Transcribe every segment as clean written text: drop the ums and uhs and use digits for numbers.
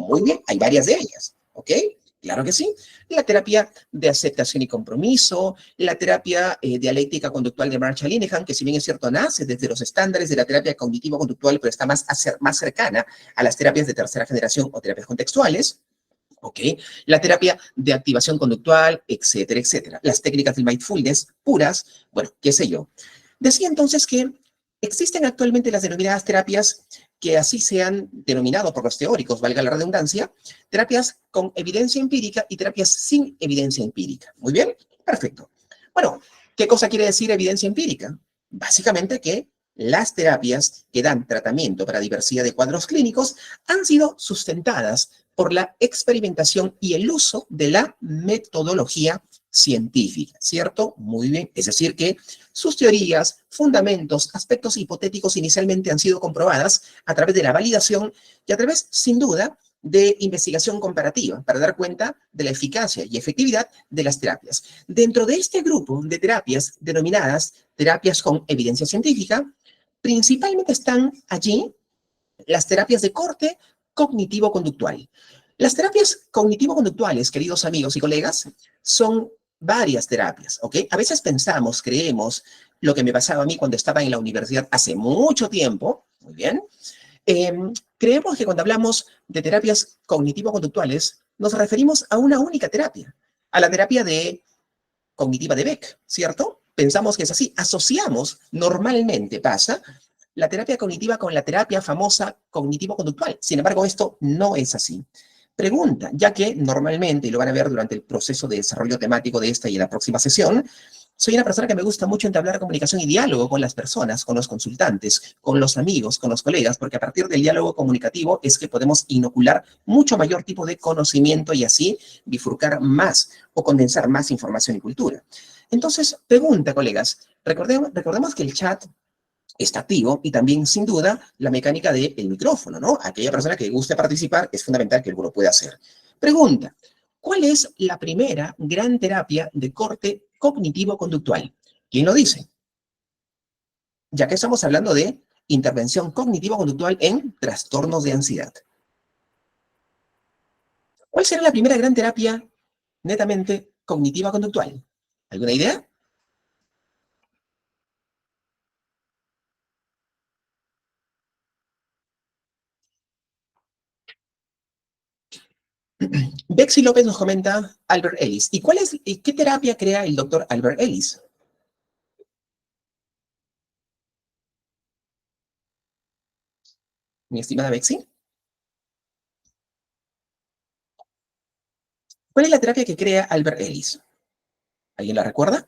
Muy bien, hay varias de ellas, ¿ok? Claro que sí. La terapia de aceptación y compromiso, la terapia dialéctica conductual de Marshall Linehan, que si bien es cierto, nace desde los estándares de la terapia cognitivo-conductual, pero está más cercana a las terapias de tercera generación o terapias contextuales. ¿Ok? La terapia de activación conductual, etcétera, etcétera. Las técnicas del mindfulness puras, bueno, qué sé yo. Decía entonces que existen actualmente las denominadas terapias que así se han denominado por los teóricos, valga la redundancia, terapias con evidencia empírica y terapias sin evidencia empírica. Muy bien, perfecto. Bueno, ¿qué cosa quiere decir evidencia empírica? Básicamente que las terapias que dan tratamiento para diversidad de cuadros clínicos han sido sustentadas por la experimentación y el uso de la metodología científica, ¿cierto? Muy bien, es decir que sus teorías, fundamentos, aspectos hipotéticos inicialmente han sido comprobadas a través de la validación y a través, sin duda, de investigación comparativa para dar cuenta de la eficacia y efectividad de las terapias. Dentro de este grupo de terapias denominadas terapias con evidencia científica, principalmente están allí las terapias de corte cognitivo-conductual. Las terapias cognitivo-conductuales, queridos amigos y colegas, son varias terapias, ¿ok? A veces pensamos, creemos, lo que me pasaba a mí cuando estaba en la universidad hace mucho tiempo, muy bien, creemos que cuando hablamos de terapias cognitivo-conductuales, nos referimos a una única terapia, a la terapia cognitiva de Beck, ¿cierto? Pensamos que es así. Asociamos, normalmente pasa, la terapia cognitiva con la terapia famosa cognitivo-conductual. Sin embargo, esto no es así. Pregunta, ya que normalmente, y lo van a ver durante el proceso de desarrollo temático de esta y la próxima sesión, soy una persona que me gusta mucho entablar comunicación y diálogo con las personas, con los consultantes, con los amigos, con los colegas, porque a partir del diálogo comunicativo es que podemos inocular mucho mayor tipo de conocimiento y así bifurcar más o condensar más información y cultura. Entonces, pregunta, colegas, recordemos que el chat está activo y también, sin duda, la mecánica del micrófono, ¿no? Aquella persona que guste participar es fundamental que lo pueda hacer. Pregunta, ¿cuál es la primera gran terapia de corte cognitivo-conductual? ¿Quién lo dice? Ya que estamos hablando de intervención cognitivo-conductual en trastornos de ansiedad. ¿Cuál será la primera gran terapia netamente cognitiva-conductual? ¿Alguna idea? Bexy López nos comenta Albert Ellis. ¿Y qué terapia crea el doctor Albert Ellis? Mi estimada Bexy. ¿Cuál es la terapia que crea Albert Ellis? ¿Alguien la recuerda?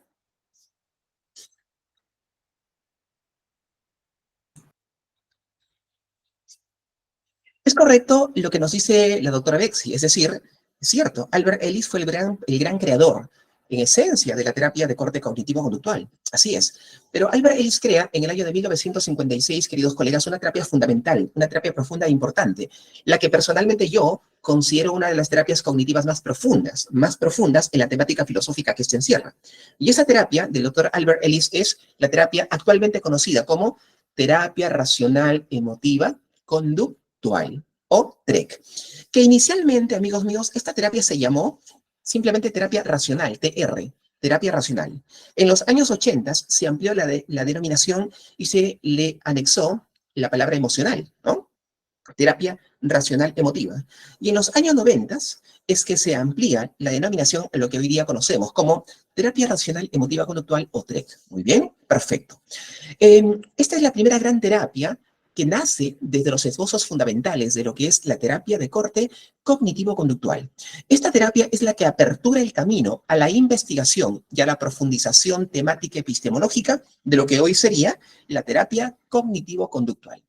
Es correcto lo que nos dice la doctora Bexy, es decir, es cierto, Albert Ellis fue el gran creador, en esencia, de la terapia de corte cognitivo-conductual. Así es. Pero Albert Ellis crea en el año de 1956, queridos colegas, una terapia fundamental, una terapia profunda e importante, la que personalmente yo considero una de las terapias cognitivas más profundas en la temática filosófica que se encierra. Y esa terapia del doctor Albert Ellis es la terapia actualmente conocida como terapia racional emotiva conductual o TREC, que inicialmente, amigos míos, esta terapia se llamó simplemente terapia racional, TR, terapia racional. En los años 80 se amplió la denominación y se le anexó la palabra emocional, ¿no? Terapia racional emotiva. Y en los años 90 es que se amplía la denominación a lo que hoy día conocemos como terapia racional emotiva conductual o TREC. Muy bien, perfecto. Esta es la primera gran terapia que nace desde los esbozos fundamentales de lo que es la terapia de corte cognitivo-conductual. Esta terapia es la que apertura el camino a la investigación y a la profundización temática epistemológica de lo que hoy sería la terapia cognitivo-conductual.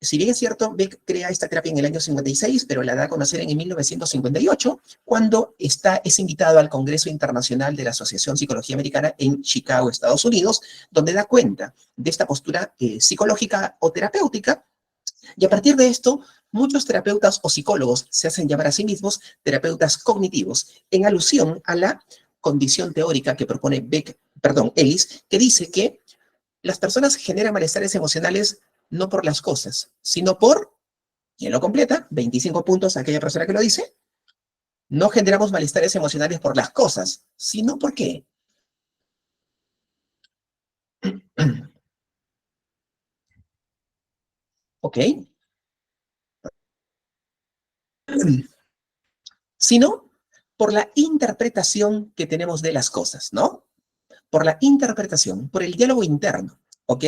Si bien es cierto, Beck crea esta terapia en el año 56, pero la da a conocer en 1958, cuando es invitado al Congreso Internacional de la Asociación Psicología Americana en Chicago, Estados Unidos, donde da cuenta de esta postura psicológica o terapéutica. Y a partir de esto, muchos terapeutas o psicólogos se hacen llamar a sí mismos terapeutas cognitivos, en alusión a la condición teórica que propone Ellis, que dice que las personas generan malestares emocionales no por las cosas, sino por ¿Quién lo completa? 25 puntos a aquella persona que lo dice. No generamos malestares emocionales por las cosas, sino ¿por qué? ¿Ok? Sino por la interpretación que tenemos de las cosas, ¿no? Por la interpretación, por el diálogo interno, ¿ok?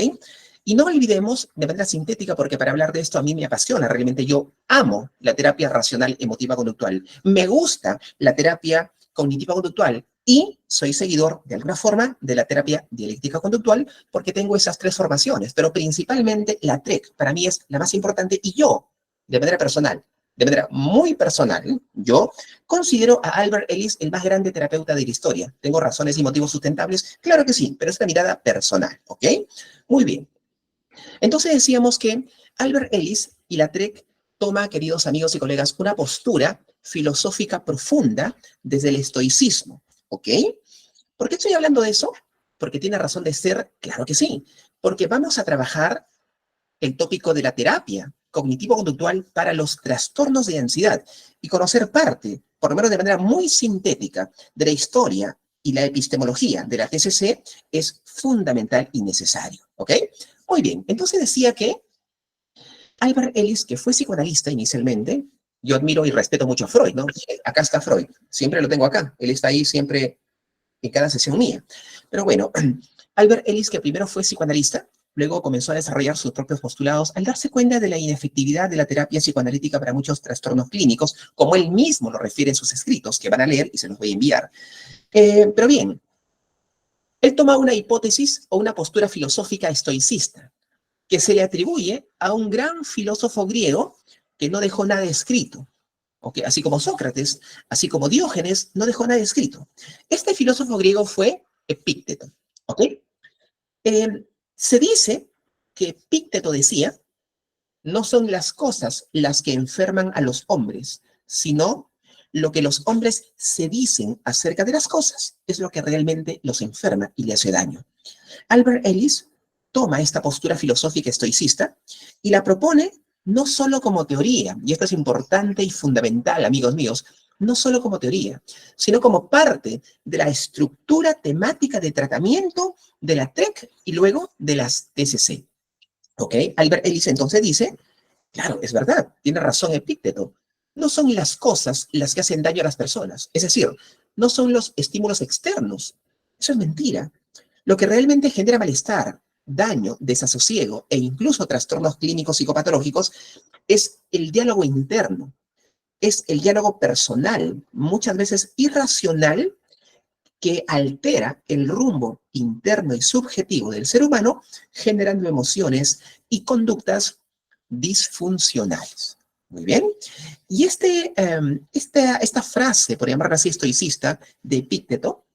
Y no olvidemos de manera sintética, porque para hablar de esto a mí me apasiona, realmente yo amo la terapia racional emotiva conductual, me gusta la terapia cognitiva conductual y soy seguidor de alguna forma de la terapia dialéctica conductual porque tengo esas tres formaciones, pero principalmente la TREC para mí es la más importante y yo, de manera personal, de manera muy personal, yo considero a Albert Ellis el más grande terapeuta de la historia. ¿Tengo razones y motivos sustentables? Claro que sí, pero es una mirada personal, ¿ok? Muy bien. Entonces decíamos que Albert Ellis y la TREC toma, queridos amigos y colegas, una postura filosófica profunda desde el estoicismo, ¿ok? ¿Por qué estoy hablando de eso? Porque tiene razón de ser, claro que sí, porque vamos a trabajar el tópico de la terapia cognitivo-conductual para los trastornos de ansiedad y conocer parte, por lo menos de manera muy sintética, de la historia y la epistemología de la TCC es fundamental y necesario, ¿ok? Muy bien, entonces decía que Albert Ellis, que fue psicoanalista inicialmente, yo admiro y respeto mucho a Freud, ¿no? Acá está Freud, siempre lo tengo acá, él está ahí siempre en cada sesión mía. Pero bueno, Albert Ellis, que primero fue psicoanalista, luego comenzó a desarrollar sus propios postulados al darse cuenta de la inefectividad de la terapia psicoanalítica para muchos trastornos clínicos, como él mismo lo refiere en sus escritos, que van a leer y se los voy a enviar. Pero bien, él toma una hipótesis o una postura filosófica estoicista, que se le atribuye a un gran filósofo griego que no dejó nada escrito. ¿Okay? Así como Sócrates, así como Diógenes, no dejó nada escrito. Este filósofo griego fue Epícteto. ¿Okay? Se dice que Epícteto decía, no son las cosas las que enferman a los hombres, sino lo que los hombres se dicen acerca de las cosas es lo que realmente los enferma y le hace daño. Albert Ellis toma esta postura filosófica estoicista y la propone no solo como teoría, y esto es importante y fundamental, amigos míos, no solo como teoría, sino como parte de la estructura temática de tratamiento de la TEC y luego de las TCC. ¿Ok? Albert Ellis entonces dice, claro, es verdad, tiene razón Epícteto, no son las cosas las que hacen daño a las personas, es decir, no son los estímulos externos, eso es mentira. Lo que realmente genera malestar, daño, desasosiego e incluso trastornos clínicos psicopatológicos es el diálogo interno, es el diálogo personal, muchas veces irracional, que altera el rumbo interno y subjetivo del ser humano, generando emociones y conductas disfuncionales. Muy bien. Y esta frase, por llamarla así, estoicista, de Epícteto,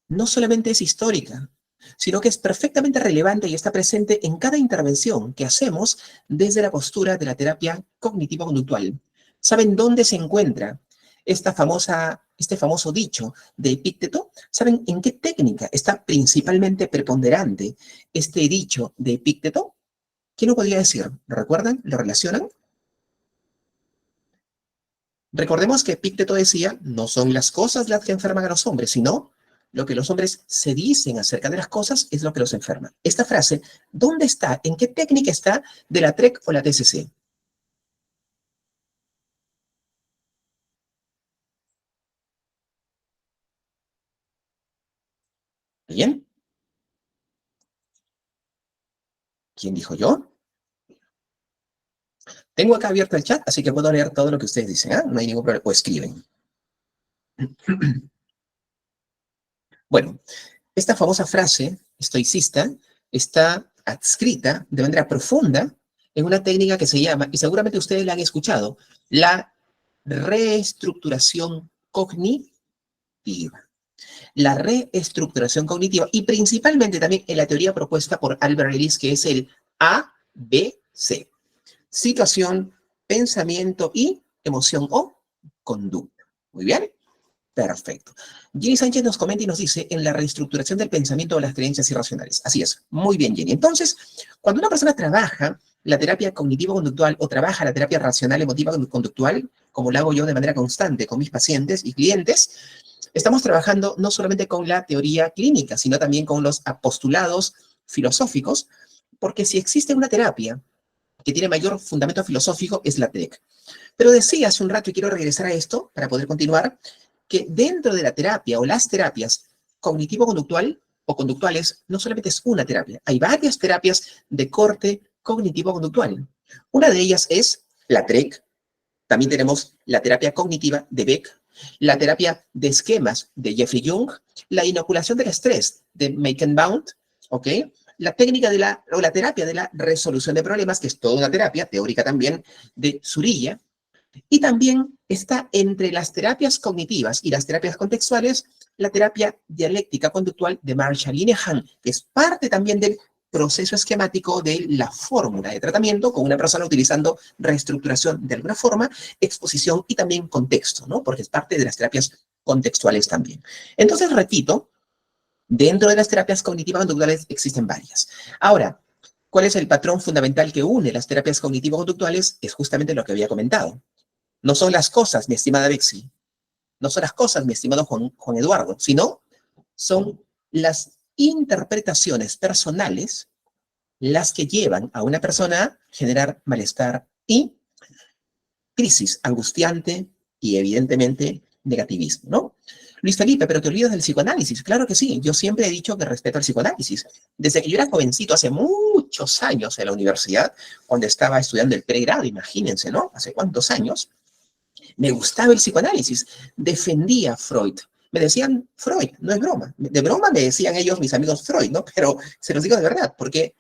no solamente es histórica, sino que es perfectamente relevante y está presente en cada intervención que hacemos desde la postura de la terapia cognitivo-conductual. ¿Saben dónde se encuentra este famoso dicho de Epícteto? ¿Saben en qué técnica está principalmente preponderante este dicho de Epícteto? ¿Quién lo podría decir? ¿Lo recuerdan? ¿Lo relacionan? Recordemos que Epícteto decía, no son las cosas las que enferman a los hombres, sino lo que los hombres se dicen acerca de las cosas es lo que los enferma. Esta frase, ¿dónde está? ¿En qué técnica está de la TREC o la TCC? ¿Bien? ¿Quién dijo yo? Tengo acá abierto el chat, así que puedo leer todo lo que ustedes dicen, ¿ah? No hay ningún problema, o escriben. Bueno, esta famosa frase estoicista está adscrita de manera profunda en una técnica que se llama, y seguramente ustedes la han escuchado, la reestructuración cognitiva. La reestructuración cognitiva y principalmente también en la teoría propuesta por Albert Ellis, que es el ABC. Situación, pensamiento y emoción o conducta. Muy bien. Perfecto. Jenny Sánchez nos comenta y nos dice, en la reestructuración del pensamiento de las creencias irracionales. Así es. Muy bien, Jenny. Entonces, cuando una persona trabaja la terapia cognitivo-conductual o trabaja la terapia racional emotiva conductual, como lo hago yo de manera constante con mis pacientes y clientes, estamos trabajando no solamente con la teoría clínica, sino también con los postulados filosóficos, porque si existe una terapia que tiene mayor fundamento filosófico, es la TEC. Pero decía hace un rato, y quiero regresar a esto para poder continuar, que dentro de la terapia o las terapias cognitivo-conductual o conductuales, no solamente es una terapia, hay varias terapias de corte cognitivo-conductual. Una de ellas es la TREC, también tenemos la terapia cognitiva de Beck, la terapia de esquemas de Jeffrey Jung, la inoculación del estrés de Mackenbaum, ¿ok? La técnica de la terapia de la resolución de problemas, que es toda una terapia teórica también, de Surilla, y también está entre las terapias cognitivas y las terapias contextuales la terapia dialéctica conductual de Marshall Linehan, que es parte también del proceso esquemático de la fórmula de tratamiento con una persona utilizando reestructuración de alguna forma, exposición y también contexto, ¿no? Porque es parte de las terapias contextuales también. Entonces, repito, dentro de las terapias cognitivas conductuales existen varias. Ahora, ¿cuál es el patrón fundamental que une las terapias cognitivo-conductuales? Es justamente lo que había comentado. No son las cosas, mi estimada Bexi, no son las cosas, mi estimado Juan Eduardo, sino son las interpretaciones personales las que llevan a una persona a generar malestar y crisis angustiante y evidentemente negativismo, ¿no? Luis Felipe, pero te olvidas del psicoanálisis. Claro que sí, yo siempre he dicho que respeto al psicoanálisis. Desde que yo era jovencito, hace muchos años en la universidad, cuando estaba estudiando el pregrado, imagínense, ¿no? Hace cuántos años, me gustaba el psicoanálisis, defendía a Freud. Me decían Freud, no es broma. De broma me decían ellos, mis amigos, Freud, ¿no? Pero se los digo de verdad, porque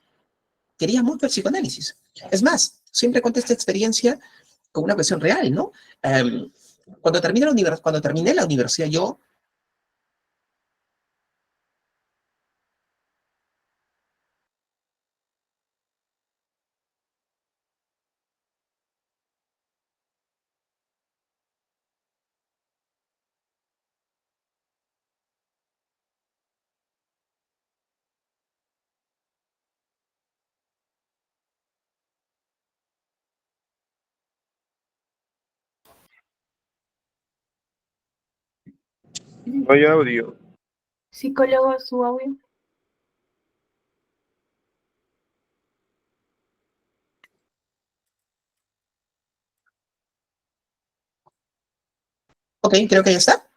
quería mucho el psicoanálisis. Es más, siempre cuento esta experiencia con una cuestión real, ¿no? Cuando terminé la universidad, yo No hay audio. Psicólogo, su audio. ok, creo que ya está.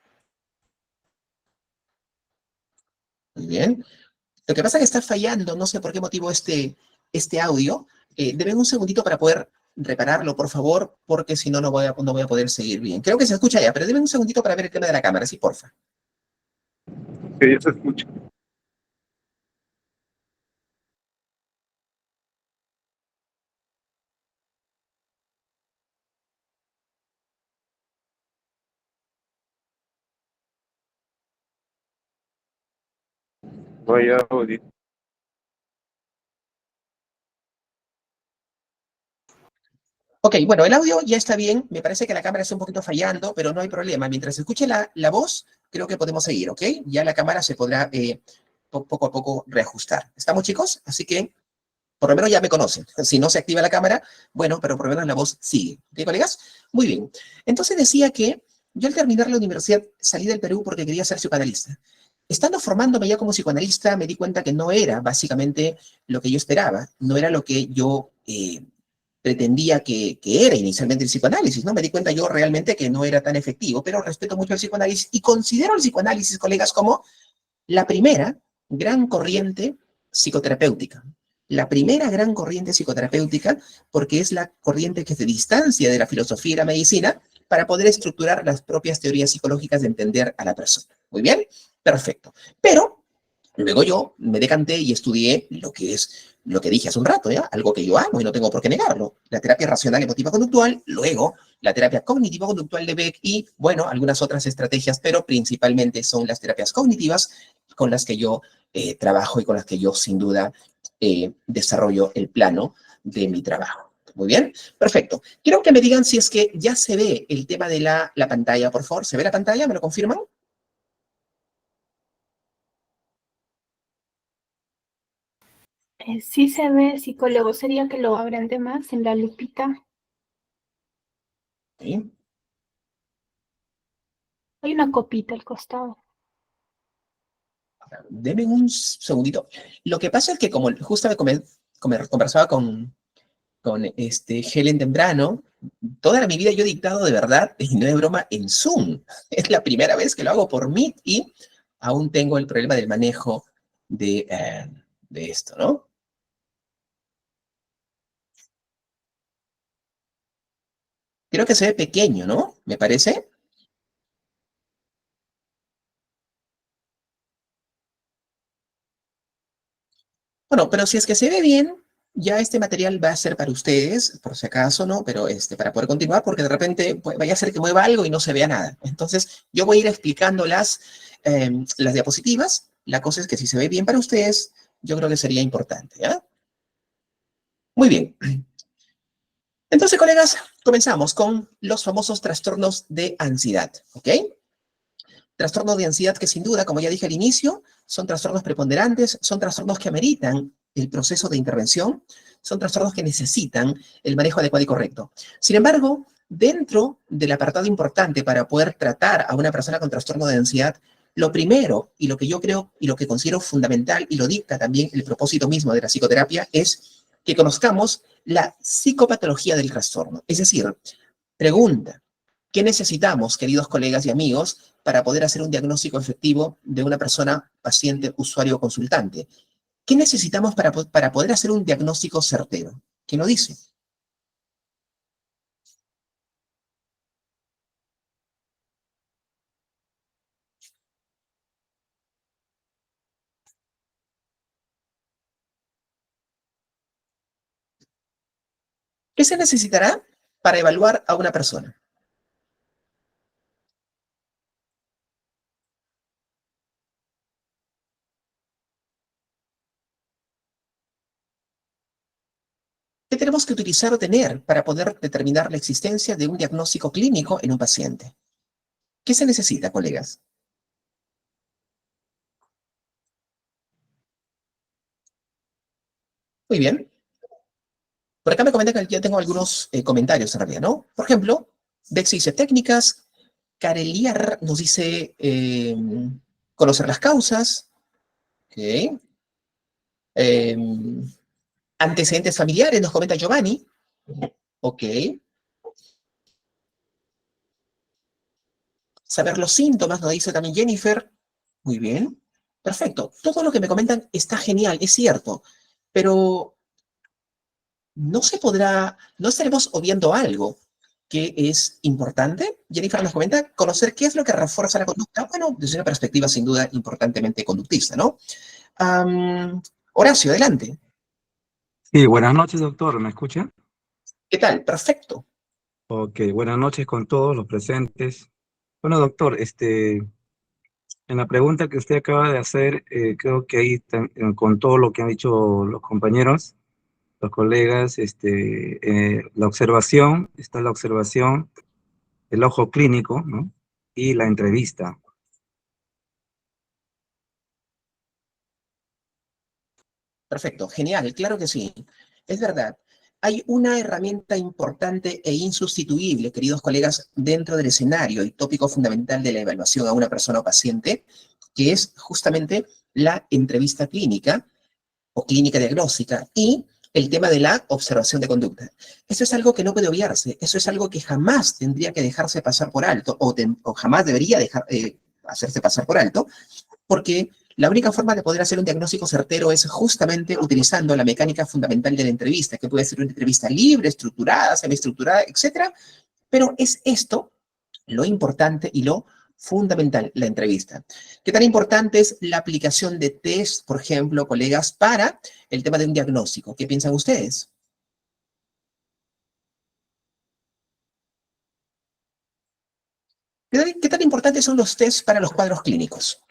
Muy bien. Lo que pasa es que está fallando, no sé por qué motivo este audio. Deben un segundito para poder repararlo, por favor, porque si no, no voy a poder seguir bien. Creo que se escucha ya, pero deben un segundito para ver el tema de la cámara, sí, porfa. Que ya se escucha. No hay audio. Ok, bueno, el audio ya está bien. Me parece que la cámara está un poquito fallando, pero no hay problema. Mientras se escuche la voz, creo que podemos seguir, ¿ok? Ya la cámara se podrá poco a poco reajustar. ¿Estamos, chicos? Así que por lo menos ya me conocen. Si no se activa la cámara, bueno, pero por lo menos la voz sigue. ¿Ok, colegas? Muy bien. Entonces decía que yo al terminar la universidad salí del Perú porque quería ser psicoanalista. Estando formándome ya como psicoanalista, me di cuenta que no era básicamente lo que yo esperaba, no era lo que yo pretendía que era inicialmente el psicoanálisis, ¿no? Me di cuenta yo realmente que no era tan efectivo, pero respeto mucho el psicoanálisis y considero el psicoanálisis, colegas, como la primera gran corriente psicoterapéutica. La primera gran corriente psicoterapéutica porque es la corriente que se distancia de la filosofía y la medicina para poder estructurar las propias teorías psicológicas de entender a la persona. ¿Muy bien? Perfecto. Pero luego yo me decanté y estudié lo que es lo que dije hace un rato, ¿ya? Algo que yo amo y no tengo por qué negarlo. La terapia racional emotiva conductual, luego la terapia cognitivo conductual de Beck y, bueno, algunas otras estrategias, pero principalmente son las terapias cognitivas con las que yo trabajo y con las que yo sin duda desarrollo el plano de mi trabajo. Muy bien, perfecto. Quiero que me digan si es que ya se ve el tema de la pantalla, por favor. ¿Se ve la pantalla? ¿Me lo confirman? Sí se ve, psicólogo. Sería que lo agrande más en la lupita. ¿Sí? Hay una copita al costado. Deme un segundito. Lo que pasa es que como justo conversaba con Helen Temprano, toda mi vida yo he dictado de verdad, y no es broma, en Zoom. Es la primera vez que lo hago por Meet y aún tengo el problema del manejo de esto, ¿no? Creo que se ve pequeño, ¿no? ¿Me parece? Bueno, pero si es que se ve bien, ya este material va a ser para ustedes, por si acaso, ¿no? Pero para poder continuar, porque de repente pues, vaya a ser que mueva algo y no se vea nada. Entonces, yo voy a ir explicando las diapositivas. La cosa es que si se ve bien para ustedes, yo creo que sería importante, ¿ya? Muy bien. Entonces, colegas, comenzamos con los famosos trastornos de ansiedad, ¿ok? Trastornos de ansiedad que sin duda, como ya dije al inicio, son trastornos preponderantes, son trastornos que ameritan el proceso de intervención, son trastornos que necesitan el manejo adecuado y correcto. Sin embargo, dentro del apartado importante para poder tratar a una persona con trastorno de ansiedad, lo primero y lo que yo creo y lo que considero fundamental y lo dicta también el propósito mismo de la psicoterapia es que conozcamos la psicopatología del trastorno. Es decir, pregunta, ¿qué necesitamos, queridos colegas y amigos, para poder hacer un diagnóstico efectivo de una persona, paciente, usuario o consultante? ¿Qué necesitamos para poder hacer un diagnóstico certero? ¿Quién lo dice? ¿Qué se necesitará para evaluar a una persona? ¿Qué tenemos que utilizar o tener para poder determinar la existencia de un diagnóstico clínico en un paciente? ¿Qué se necesita, colegas? Muy bien. Por acá me comentan que ya tengo algunos comentarios en realidad, ¿no? Por ejemplo, Bexi dice técnicas, Careliar nos dice conocer las causas, ¿ok? Eh, Antecedentes familiares, nos comenta Giovanni, ok. Saber los síntomas, nos dice también Jennifer, muy bien. Perfecto, todo lo que me comentan está genial, es cierto, pero no se podrá, no estaremos obviando algo que es importante. Jennifer nos comenta conocer qué es lo que refuerza la conducta. Bueno, desde una perspectiva sin duda importantemente conductista, ¿no? Horacio, adelante. Sí, buenas noches, doctor. ¿Me escucha? ¿Qué tal? Perfecto. Ok, buenas noches con todos los presentes. Bueno, doctor, en la pregunta que usted acaba de hacer, creo que ahí con todo lo que han dicho los compañeros, los colegas, la observación, está la observación, el ojo clínico, ¿no? Y la entrevista. Perfecto, genial, claro que sí. Es verdad. Hay una herramienta importante e insustituible, queridos colegas, dentro del escenario y tópico fundamental de la evaluación a una persona o paciente, que es justamente la entrevista clínica o clínica diagnóstica y el tema de la observación de conducta. Eso es algo que no puede obviarse, eso es algo que jamás tendría que dejarse pasar por alto o jamás debería hacerse pasar por alto, porque la única forma de poder hacer un diagnóstico certero es justamente utilizando la mecánica fundamental de la entrevista, que puede ser una entrevista libre, estructurada, semiestructurada, etcétera, pero es esto lo importante y lo fundamental, la entrevista. ¿Qué tan importante es la aplicación de test, por ejemplo, colegas, para el tema de un diagnóstico? ¿Qué piensan ustedes? ¿Qué tan importantes son los tests para los cuadros clínicos?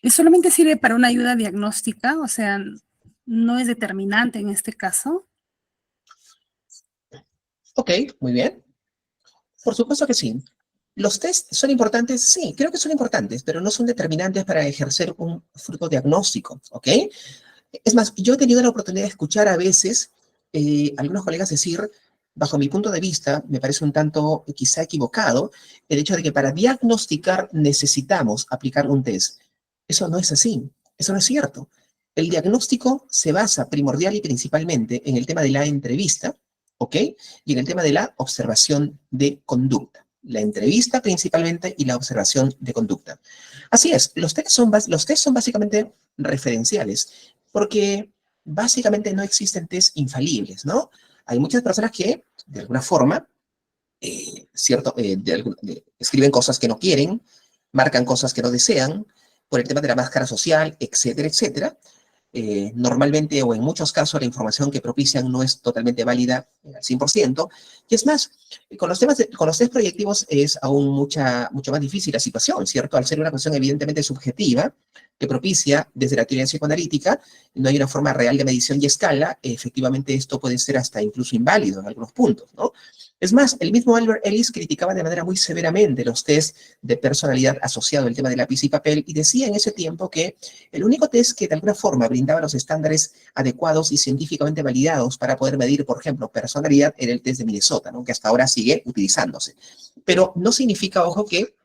¿Y solamente sirve para una ayuda diagnóstica? O sea, no es determinante en este caso. Ok, muy bien. Por supuesto que sí. ¿Los test son importantes? Sí, creo que son importantes, pero no son determinantes para ejercer un fruto diagnóstico, ¿ok? Es más, yo he tenido la oportunidad de escuchar a veces algunos colegas decir, bajo mi punto de vista, me parece un tanto quizá equivocado, el hecho de que para diagnosticar necesitamos aplicar un test. Eso no es así, eso no es cierto. El diagnóstico se basa primordial y principalmente en el tema de la entrevista, ¿ok? Y en el tema de la observación de conducta. La entrevista principalmente y la observación de conducta. Así es, los test son básicamente referenciales, porque básicamente no existen test infalibles, ¿no? Hay muchas personas que, de alguna forma, escriben cosas que no quieren, marcan cosas que no desean, por el tema de la máscara social, etcétera, etcétera. Normalmente o en muchos casos la información que propician no es totalmente válida al 100%. Y es más, con los test proyectivos es aún mucho más difícil la situación, ¿cierto? Al ser una cuestión evidentemente subjetiva que propicia desde la teoría psicoanalítica, no hay una forma real de medición y escala, efectivamente esto puede ser hasta incluso inválido en algunos puntos, ¿no? Es más, el mismo Albert Ellis criticaba de manera muy severamente los test de personalidad asociados al tema de lápiz y papel y decía en ese tiempo que el único test que de alguna forma brindaba los estándares adecuados y científicamente validados para poder medir, por ejemplo, personalidad era el test de Minnesota, ¿no? Que hasta ahora sigue utilizándose. Pero no significa, ojo, que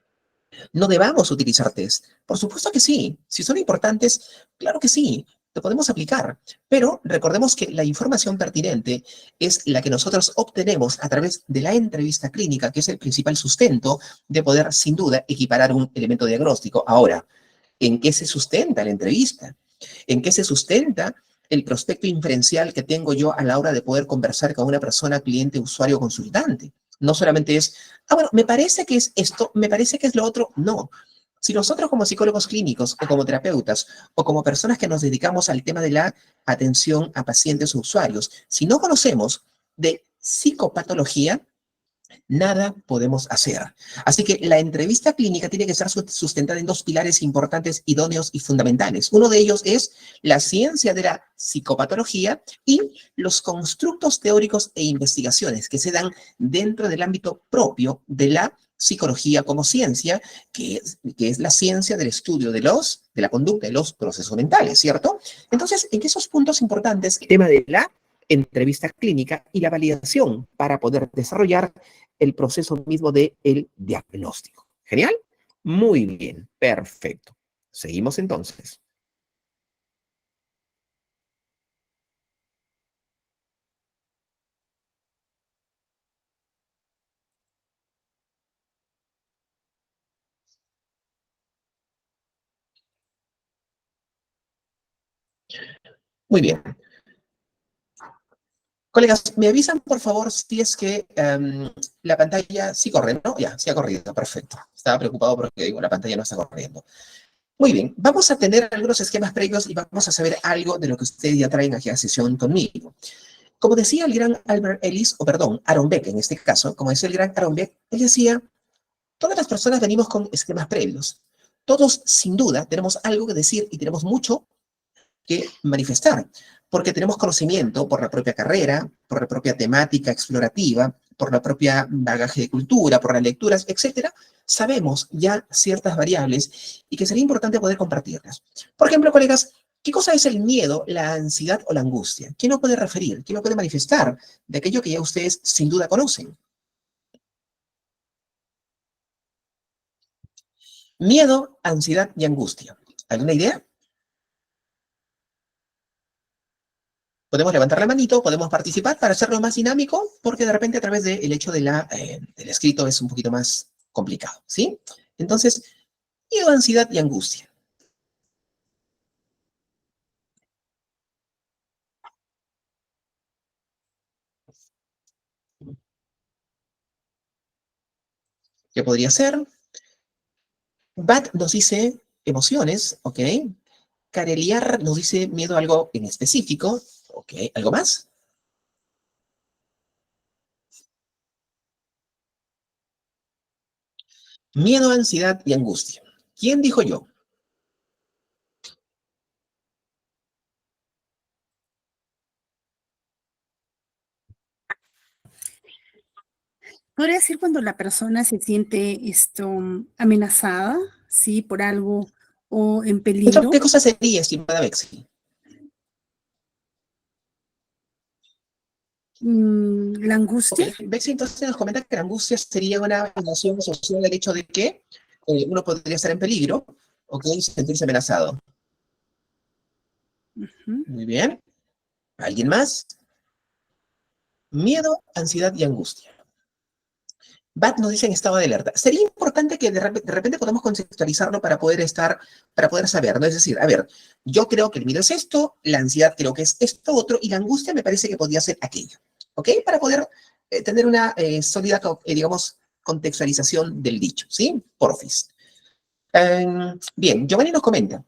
no debamos utilizar test. Por supuesto que sí. Si son importantes, claro que sí. Lo podemos aplicar, pero recordemos que la información pertinente es la que nosotros obtenemos a través de la entrevista clínica, que es el principal sustento de poder, sin duda, equiparar un elemento diagnóstico. Ahora, ¿en qué se sustenta la entrevista? ¿En qué se sustenta el prospecto inferencial que tengo yo a la hora de poder conversar con una persona, cliente, usuario, consultante? No solamente es, bueno, me parece que es esto, me parece que es lo otro. No. Si nosotros como psicólogos clínicos o como terapeutas o como personas que nos dedicamos al tema de la atención a pacientes o usuarios, si no conocemos de psicopatología, nada podemos hacer. Así que la entrevista clínica tiene que estar sustentada en dos pilares importantes, idóneos y fundamentales. Uno de ellos es la ciencia de la psicopatología y los constructos teóricos e investigaciones que se dan dentro del ámbito propio de la psicología como ciencia, que es la ciencia del estudio de la conducta de los procesos mentales, ¿cierto? Entonces, en esos puntos importantes, el tema de la entrevista clínica y la validación para poder desarrollar el proceso mismo del diagnóstico. ¿Genial? Muy bien, perfecto. Seguimos entonces. Muy bien. Colegas, me avisan por favor si es que la pantalla sí corre, ¿no? Ya, sí ha corrido, perfecto. Estaba preocupado porque digo, la pantalla no está corriendo. Muy bien, vamos a tener algunos esquemas previos y vamos a saber algo de lo que ustedes ya traen aquí a sesión conmigo. Como decía el gran Albert Ellis, o perdón, Aaron Beck en este caso, como decía el gran Aaron Beck, él decía, todas las personas venimos con esquemas previos. Todos, sin duda, tenemos algo que decir y tenemos mucho que manifestar, porque tenemos conocimiento por la propia carrera, por la propia temática explorativa, por la propia bagaje de cultura, por las lecturas, etcétera. Sabemos ya ciertas variables y que sería importante poder compartirlas. Por ejemplo, colegas, ¿qué cosa es el miedo, la ansiedad o la angustia? ¿Quién lo puede referir? ¿Quién lo puede manifestar de aquello que ya ustedes sin duda conocen? Miedo, ansiedad y angustia. ¿Alguna idea? Podemos levantar la manito, podemos participar para hacerlo más dinámico, porque de repente a través del hecho del escrito es un poquito más complicado, ¿sí? Entonces, miedo, ansiedad y angustia. ¿Qué podría ser? Bat nos dice emociones, ¿ok? Careliar nos dice miedo a algo en específico, ¿ok? ¿Algo más? Miedo, ansiedad y angustia. ¿Quién dijo yo? podría decir cuando la persona se siente amenazada, ¿sí? Por algo o en peligro. ¿Qué cosa sería, estimada Bexi? La angustia. Ok, Bexi entonces nos comenta que la angustia sería una emoción asociada al hecho de que uno podría estar en peligro, ¿ok? Y sentirse amenazado. Ujú. Muy bien. ¿Alguien más? Miedo, ansiedad y angustia. BAT nos dice en estado de alerta. Sería importante que de repente podamos conceptualizarlo para poder saber, ¿no? Es decir, a ver, yo creo que el miedo es esto, la ansiedad creo que es esto otro, y la angustia me parece que podría ser aquello, ¿ok? Para poder tener una sólida, digamos, contextualización del dicho, ¿sí? Porfis. Bien, Giovanni nos comenta.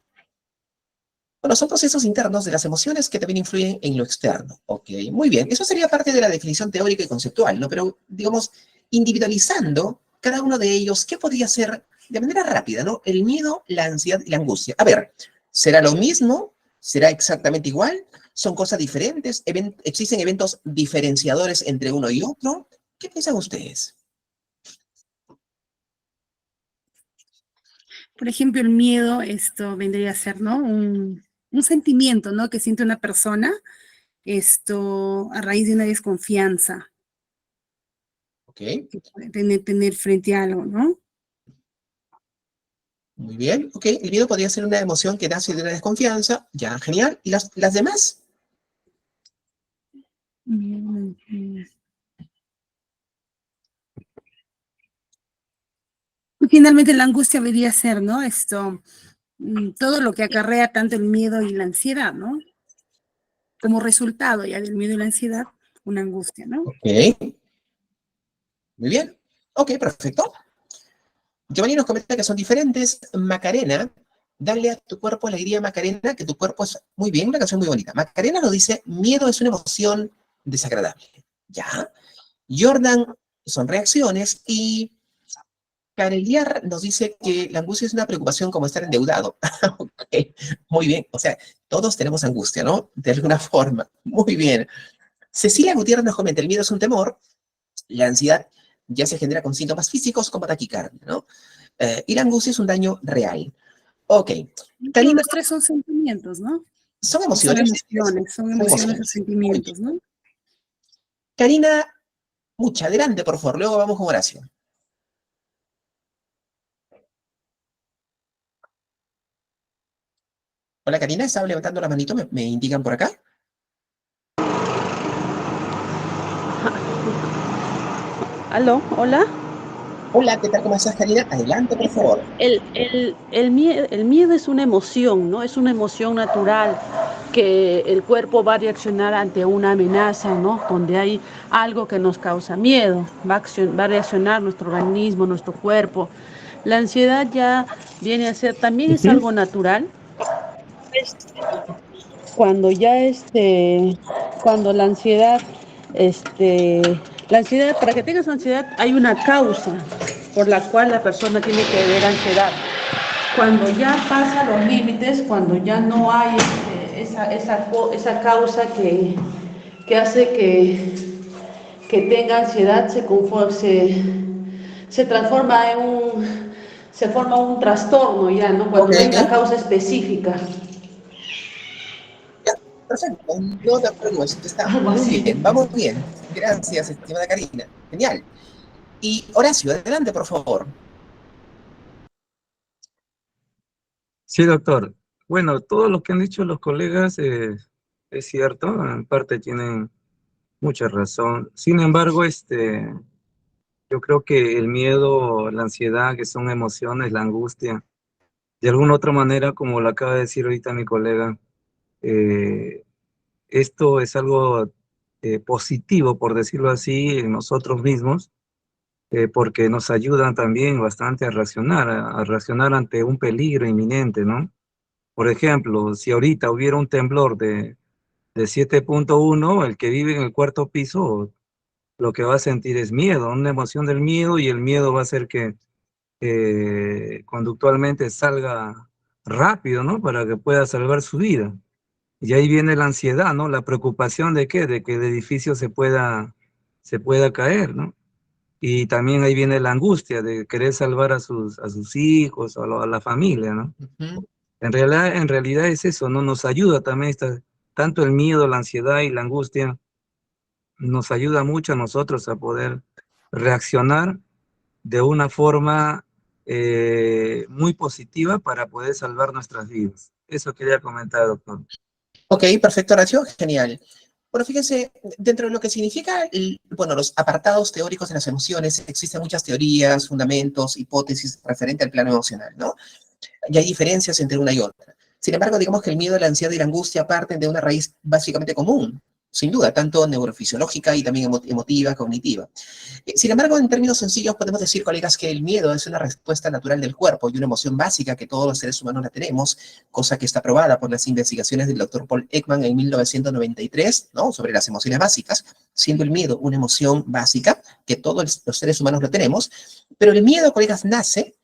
Bueno, son procesos internos de las emociones que también influyen en lo externo. Ok, muy bien. Eso sería parte de la definición teórica y conceptual, ¿no? Pero, digamos, individualizando cada uno de ellos, ¿qué podría ser de manera rápida, ¿no? El miedo, la ansiedad y la angustia. A ver, ¿será lo mismo? ¿Será exactamente igual? ¿Son cosas diferentes? ¿Existen eventos diferenciadores entre uno y otro? ¿Qué piensan ustedes? Por ejemplo, el miedo, esto vendría a ser, ¿no? Un sentimiento, ¿no? Que siente una persona, a raíz de una desconfianza Ok, que puede tener frente a algo, ¿no? muy bien. Ok, el miedo podría ser una emoción que nace de una desconfianza. Ya, genial. ¿Y las demás? Mm, mm. Y finalmente la angustia debería ser, ¿no? Todo lo que acarrea tanto el miedo y la ansiedad, ¿no? Como resultado ya del miedo y la ansiedad, una angustia, ¿no? Ok, muy bien. Ok, perfecto. Giovanni nos comenta que son diferentes. Macarena, dale a tu cuerpo alegría, Macarena, que tu cuerpo es muy bien, una canción muy bonita. Macarena nos dice, miedo es una emoción desagradable. ¿Ya? Jordan son reacciones y Careliar nos dice que la angustia es una preocupación como estar endeudado. Ok, muy bien. O sea, todos tenemos angustia, ¿no? De alguna forma. Muy bien. Cecilia Gutiérrez nos comenta, el miedo es un temor, la ansiedad ya se genera con síntomas físicos como taquicardia, ¿no? Y la angustia es un daño real. Ok. Pero Karina, los tres son sentimientos, ¿no? son O son emociones. emociones, son Son emociones o emociones. Muy bien. sentimientos, ¿no? Karina, mucha, adelante, por favor. Luego vamos con Horacio. Hola, Karina, estaba levantando la manito, me indican por acá. Aló, hola. Hola, ¿qué tal? ¿Cómo estás, Karina? Adelante, por favor. El miedo es una emoción, ¿no? Es una emoción natural que el cuerpo va a reaccionar ante una amenaza, ¿no? Donde hay algo que nos causa miedo, va a reaccionar nuestro organismo, nuestro cuerpo. La ansiedad ya viene a ser, también es Ujú. algo natural. Cuando ya cuando la ansiedad, para que tengas ansiedad hay una causa por la cual la persona tiene que ver ansiedad. Cuando ya pasa los límites, cuando ya no hay esa causa que hace que tenga ansiedad, se transforma se forma un trastorno ya, ¿no? Cuando Ok, no hay una causa específica. ya, perfecto. No te preocupes, está Algo muy así. bien, vamos bien. Gracias, estimada Karina. Genial. Y Horacio, adelante, por favor. Sí, doctor. Bueno, todo lo que han dicho los colegas es cierto, en parte tienen mucha razón. Sin embargo, yo creo que el miedo, la ansiedad, que son emociones, la angustia, de alguna otra manera, como lo acaba de decir ahorita mi colega, eh, esto es algo positivo, por decirlo así, en nosotros mismos, porque nos ayudan también bastante a reaccionar ante un peligro inminente, ¿no? Por ejemplo, si ahorita hubiera un temblor de 7.1, el que vive en el cuarto piso lo que va a sentir es miedo, una emoción del miedo, y el miedo va a hacer que conductualmente salga rápido, ¿no? Para que pueda salvar su vida. Y ahí viene la ansiedad, ¿no? La preocupación de qué, de que el edificio se pueda caer, ¿no? Y también ahí viene la angustia de querer salvar a sus hijos, a la familia, ¿no? Ujú. En realidad es eso, ¿no? Nos ayuda también tanto el miedo, la ansiedad y la angustia, nos ayuda mucho a nosotros a poder reaccionar de una forma muy positiva para poder salvar nuestras vidas. Eso quería comentar, doctor. Ok, perfecto, Horacio, genial. Bueno, fíjense, dentro de lo que significa, bueno, los apartados teóricos de las emociones, existen muchas teorías, fundamentos, hipótesis referente al plano emocional, ¿no? Y hay diferencias entre una y otra. Sin embargo, digamos que el miedo, la ansiedad y la angustia parten de una raíz básicamente común, sin duda, tanto neurofisiológica y también emotiva, cognitiva. Sin embargo, en términos sencillos podemos decir, colegas, que el miedo es una respuesta natural del cuerpo y una emoción básica que todos los seres humanos la tenemos, cosa que está probada por las investigaciones del doctor Paul Ekman en 1993, ¿no? Sobre las emociones básicas, siendo el miedo una emoción básica que todos los seres humanos la tenemos, pero el miedo, colegas, nace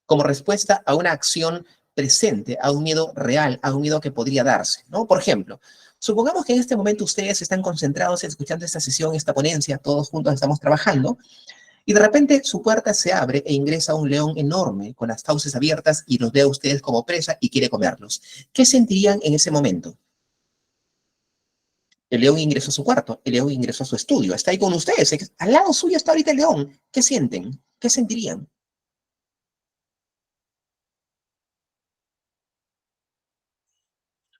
como respuesta a una acción presente, a un miedo real, a un miedo que podría darse, ¿no? Por ejemplo, supongamos que en este momento ustedes están concentrados escuchando esta sesión, esta ponencia, todos juntos estamos trabajando, y de repente su puerta se abre e ingresa un león enorme con las fauces abiertas y los ve a ustedes como presa y quiere comerlos. ¿Qué sentirían en ese momento? El león ingresó a su cuarto, el león ingresó a su estudio, está ahí con ustedes, al lado suyo está ahorita el león. ¿Qué sienten? ¿Qué sentirían?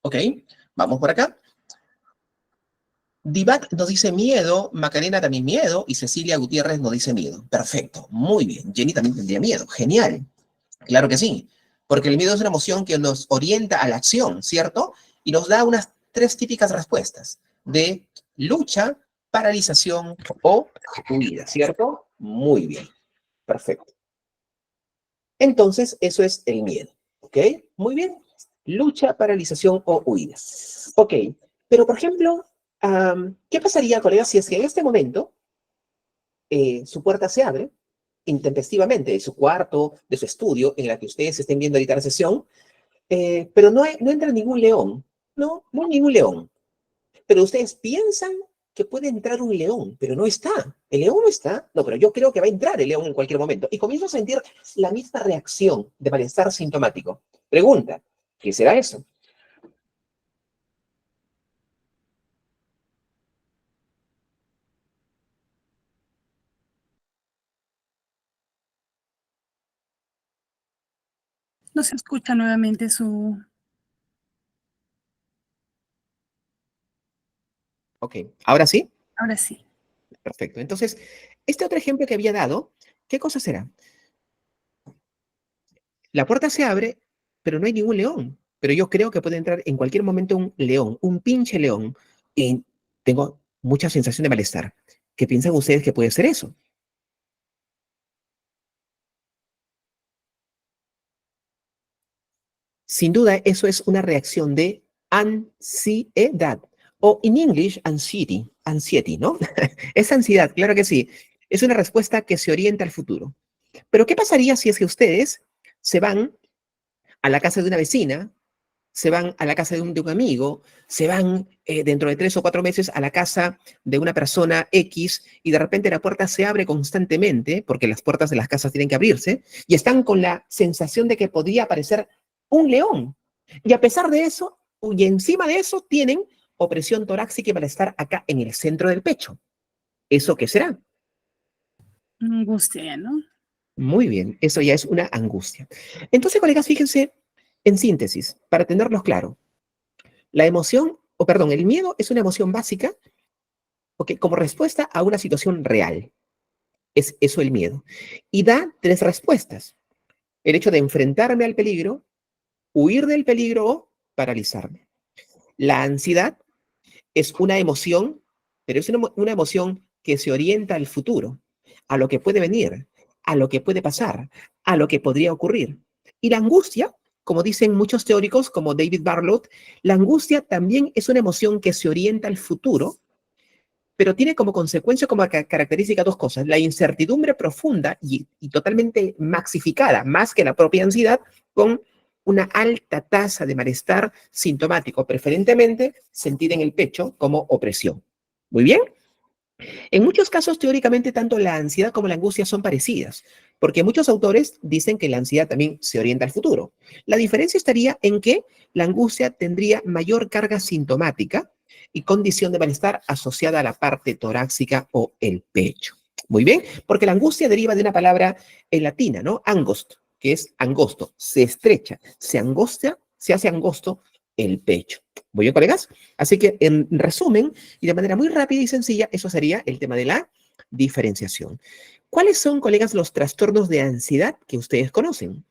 Ok, vamos por acá. Divac nos dice miedo, Macarena también miedo y Cecilia Gutiérrez nos dice miedo. Perfecto, muy bien. Jenny también tendría miedo. Genial. Claro que sí, porque el miedo es una emoción que nos orienta a la acción, ¿cierto? Y nos da unas tres típicas respuestas de lucha, paralización o huida, ¿cierto? Muy bien, perfecto. Entonces, eso es el miedo, ¿ok? Muy bien. Lucha, paralización o huida. Ok, pero por ejemplo, ¿qué pasaría, colegas, si es que en este momento su puerta se abre intempestivamente de su cuarto, de su estudio, en la que ustedes estén viendo ahorita la sesión, pero no entra ningún león, no hay ningún león. Pero ustedes piensan que puede entrar un león, pero no está. El león no está. No, pero yo creo que va a entrar el león en cualquier momento. Y comienzo a sentir la misma reacción de malestar sintomático. Pregunta, ¿qué será eso? No se escucha nuevamente su... Ok, ¿ahora sí? Ahora sí. Perfecto. Entonces, este otro ejemplo que había dado, ¿qué cosa será? La puerta se abre, pero no hay ningún león. Pero yo creo que puede entrar en cualquier momento un león, un pinche león. Y tengo mucha sensación de malestar. ¿Qué piensan ustedes que puede ser eso? Sin duda, eso es una reacción de ansiedad. O en English, anxiety, ¿no? Es ansiedad, claro que sí. Es una respuesta que se orienta al futuro. Pero ¿qué pasaría si es que ustedes se van a la casa de una vecina, se van a la casa de un amigo, se van dentro de 3 o 4 meses a la casa de una persona X y de repente la puerta se abre constantemente, porque las puertas de las casas tienen que abrirse, y están con la sensación de que podría aparecer un león? Y a pesar de eso, y encima de eso, tienen opresión torácica y malestar acá en el centro del pecho. ¿Eso qué será? Angustia, ¿no? Muy bien, eso ya es una angustia. Entonces, colegas, fíjense, en síntesis, para tenerlos claro, la emoción, o perdón, el miedo es una emoción básica, porque como respuesta a una situación real. Es eso el miedo. Y da tres respuestas. El hecho de enfrentarme al peligro, huir del peligro o paralizarme. La ansiedad es una emoción, pero es una emoción que se orienta al futuro, a lo que puede venir, a lo que puede pasar, a lo que podría ocurrir. Y la angustia, como dicen muchos teóricos como David Barlott, la angustia también es una emoción que se orienta al futuro, pero tiene como consecuencia, como característica dos cosas: la incertidumbre profunda y totalmente maxificada, más que la propia ansiedad, con una alta tasa de malestar sintomático, preferentemente sentida en el pecho como opresión. Muy bien. En muchos casos, teóricamente, tanto la ansiedad como la angustia son parecidas, porque muchos autores dicen que la ansiedad también se orienta al futuro. La diferencia estaría en que la angustia tendría mayor carga sintomática y condición de malestar asociada a la parte torácica o el pecho. Muy bien, porque la angustia deriva de una palabra en latina, ¿no? Angust, que es angosto, se estrecha, se angostia, se hace angosto el pecho. ¿Muy bien, colegas? Así que, en resumen, y de manera muy rápida y sencilla, eso sería el tema de la diferenciación. ¿Cuáles son, colegas, los trastornos de ansiedad que ustedes conocen?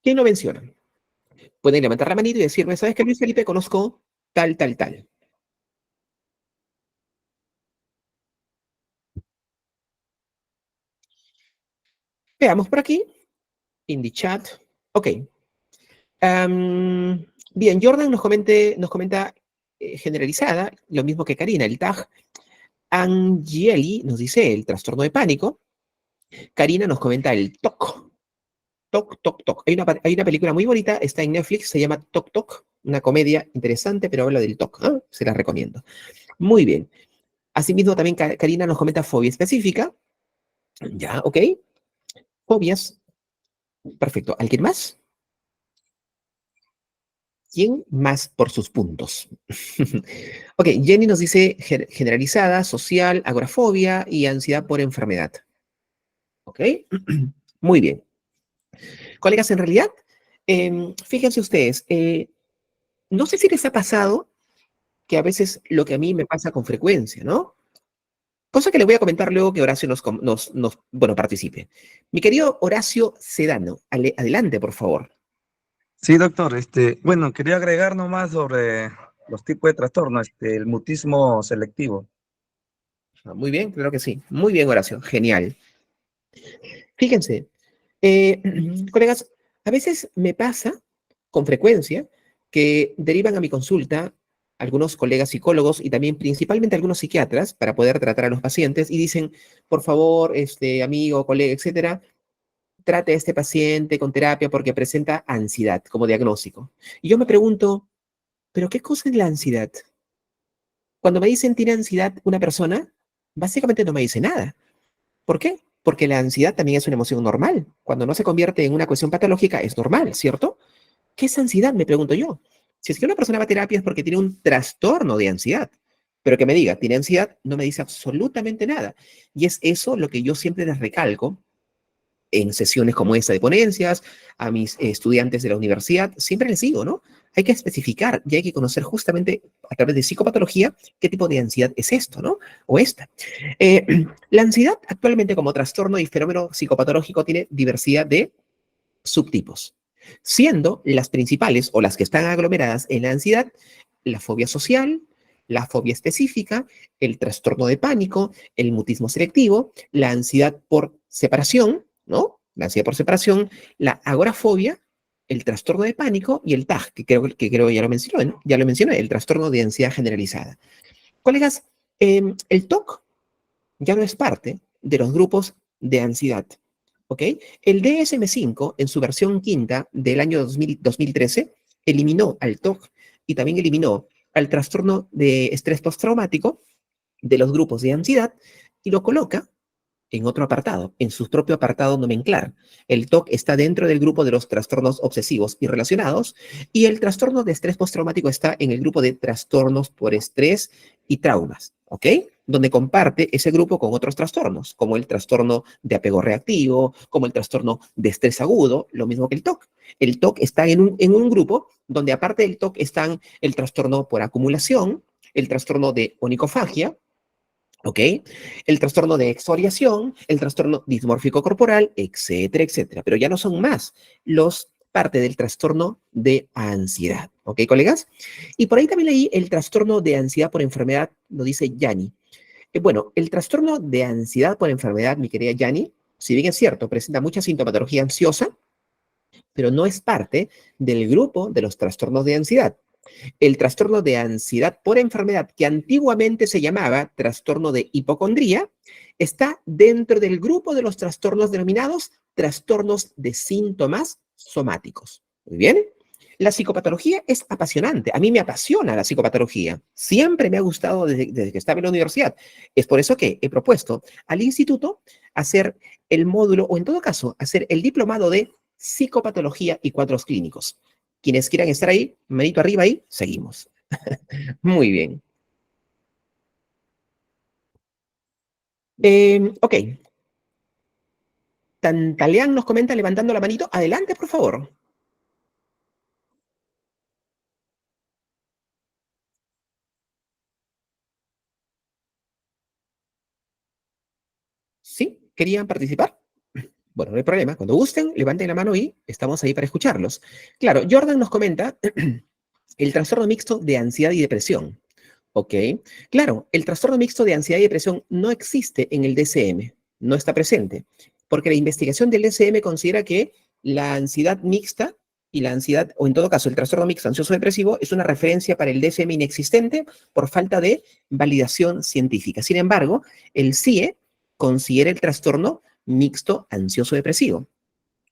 ¿Quién lo menciona? Pueden levantar la manita y decirme, ¿sabes qué, Luis Felipe? Conozco tal, tal, tal. Veamos por aquí, in the chat. Ok. Bien, Jordan nos comenta generalizada, lo mismo que Karina, el TAG. Angeli nos dice el trastorno de pánico. Karina nos comenta el TOC. TOC, TOC, TOC. Hay una película muy bonita, está en Netflix, se llama TOC, TOC. Una comedia interesante, pero habla del TOC. ¿Eh? Se la recomiendo. Muy bien. Asimismo, también Karina nos comenta fobia específica. Ya, ok. Fobias. Perfecto. ¿Alguien más? ¿Quién más por sus puntos? Ok, Jenny nos dice generalizada, social, agorafobia y ansiedad por enfermedad. Ok, muy bien. Colegas, en realidad, fíjense ustedes, no sé si les ha pasado que a veces lo que a mí me pasa con frecuencia, ¿no? Cosa que le voy a comentar luego que Horacio bueno, participe. Mi querido Horacio Sedano, adelante, por favor. Sí, doctor. Bueno, quería agregar nomás sobre los tipos de trastorno, el mutismo selectivo. Muy bien, claro que sí. Muy bien, Horacio, genial. Fíjense, colegas, a veces me pasa con frecuencia que derivan a mi consulta algunos colegas psicólogos y también principalmente algunos psiquiatras para poder tratar a los pacientes y dicen, por favor, amigo, colega, etcétera, trate a este paciente con terapia porque presenta ansiedad como diagnóstico. Y yo me pregunto, ¿pero qué cosa es la ansiedad? Cuando me dicen tiene ansiedad una persona, básicamente no me dice nada. ¿Por qué? Porque la ansiedad también es una emoción normal. Cuando no se convierte en una cuestión patológica, es normal, ¿cierto? ¿Qué es ansiedad? Me pregunto yo. Si es que una persona va a terapia es porque tiene un trastorno de ansiedad. Pero que me diga, tiene ansiedad, no me dice absolutamente nada. Y es eso lo que yo siempre les recalco en sesiones como esta de ponencias, a mis estudiantes de la universidad, siempre les digo, ¿no? Hay que especificar y hay que conocer justamente a través de psicopatología qué tipo de ansiedad es esto, ¿no? O esta. La ansiedad actualmente como trastorno y fenómeno psicopatológico tiene diversidad de subtipos, siendo las principales o las que están aglomeradas en la ansiedad, la fobia social, la fobia específica, el trastorno de pánico, el mutismo selectivo, la ansiedad por separación, ¿no? La ansiedad por separación, la agorafobia, el trastorno de pánico y el TAG, que creo ya lo mencioné, ¿no? Ya lo mencioné, el trastorno de ansiedad generalizada. Colegas, el TOC ya no es parte de los grupos de ansiedad, ¿ok? El DSM-5, en su versión quinta del año 2013, eliminó al TOC y también eliminó al trastorno de estrés postraumático de los grupos de ansiedad y lo coloca en otro apartado, en su propio apartado nomenclar. El TOC está dentro del grupo de los trastornos obsesivos y relacionados y el trastorno de estrés postraumático está en el grupo de trastornos por estrés y traumas, ¿ok? Donde comparte ese grupo con otros trastornos, como el trastorno de apego reactivo, como el trastorno de estrés agudo, lo mismo que el TOC. El TOC está en un grupo donde aparte del TOC están el trastorno por acumulación, el trastorno de onicofagia, ¿ok? El trastorno de exfoliación, el trastorno dismórfico corporal, etcétera, etcétera. Pero ya no son más los parte del trastorno de ansiedad, ¿ok, colegas? Y por ahí también leí el trastorno de ansiedad por enfermedad, lo dice Yani. Bueno, el trastorno de ansiedad por enfermedad, mi querida Yani, si bien es cierto, presenta mucha sintomatología ansiosa, pero no es parte del grupo de los trastornos de ansiedad. El trastorno de ansiedad por enfermedad, que antiguamente se llamaba trastorno de hipocondría, está dentro del grupo de los trastornos denominados trastornos de síntomas somáticos. Muy bien. La psicopatología es apasionante. A mí me apasiona la psicopatología. Siempre me ha gustado desde que estaba en la universidad. Es por eso que he propuesto al instituto hacer el módulo, o en todo caso, hacer el diplomado de psicopatología y cuadros clínicos. Quienes quieran estar ahí, manito arriba ahí, seguimos. Muy bien. Ok. Tantaleán nos comenta levantando la manito. Adelante, por favor. ¿Sí? ¿Querían participar? Bueno, no hay problema. Cuando gusten, levanten la mano y estamos ahí para escucharlos. Claro, Jordan nos comenta el trastorno mixto de ansiedad y depresión. ¿Ok? Claro, el trastorno mixto de ansiedad y depresión no existe en el DSM, no está presente, porque la investigación del DSM considera que la ansiedad mixta y la ansiedad, o en todo caso el trastorno mixto ansioso-depresivo, es una referencia para el DSM inexistente por falta de validación científica. Sin embargo, el CIE considera el trastorno mixto ansioso-depresivo.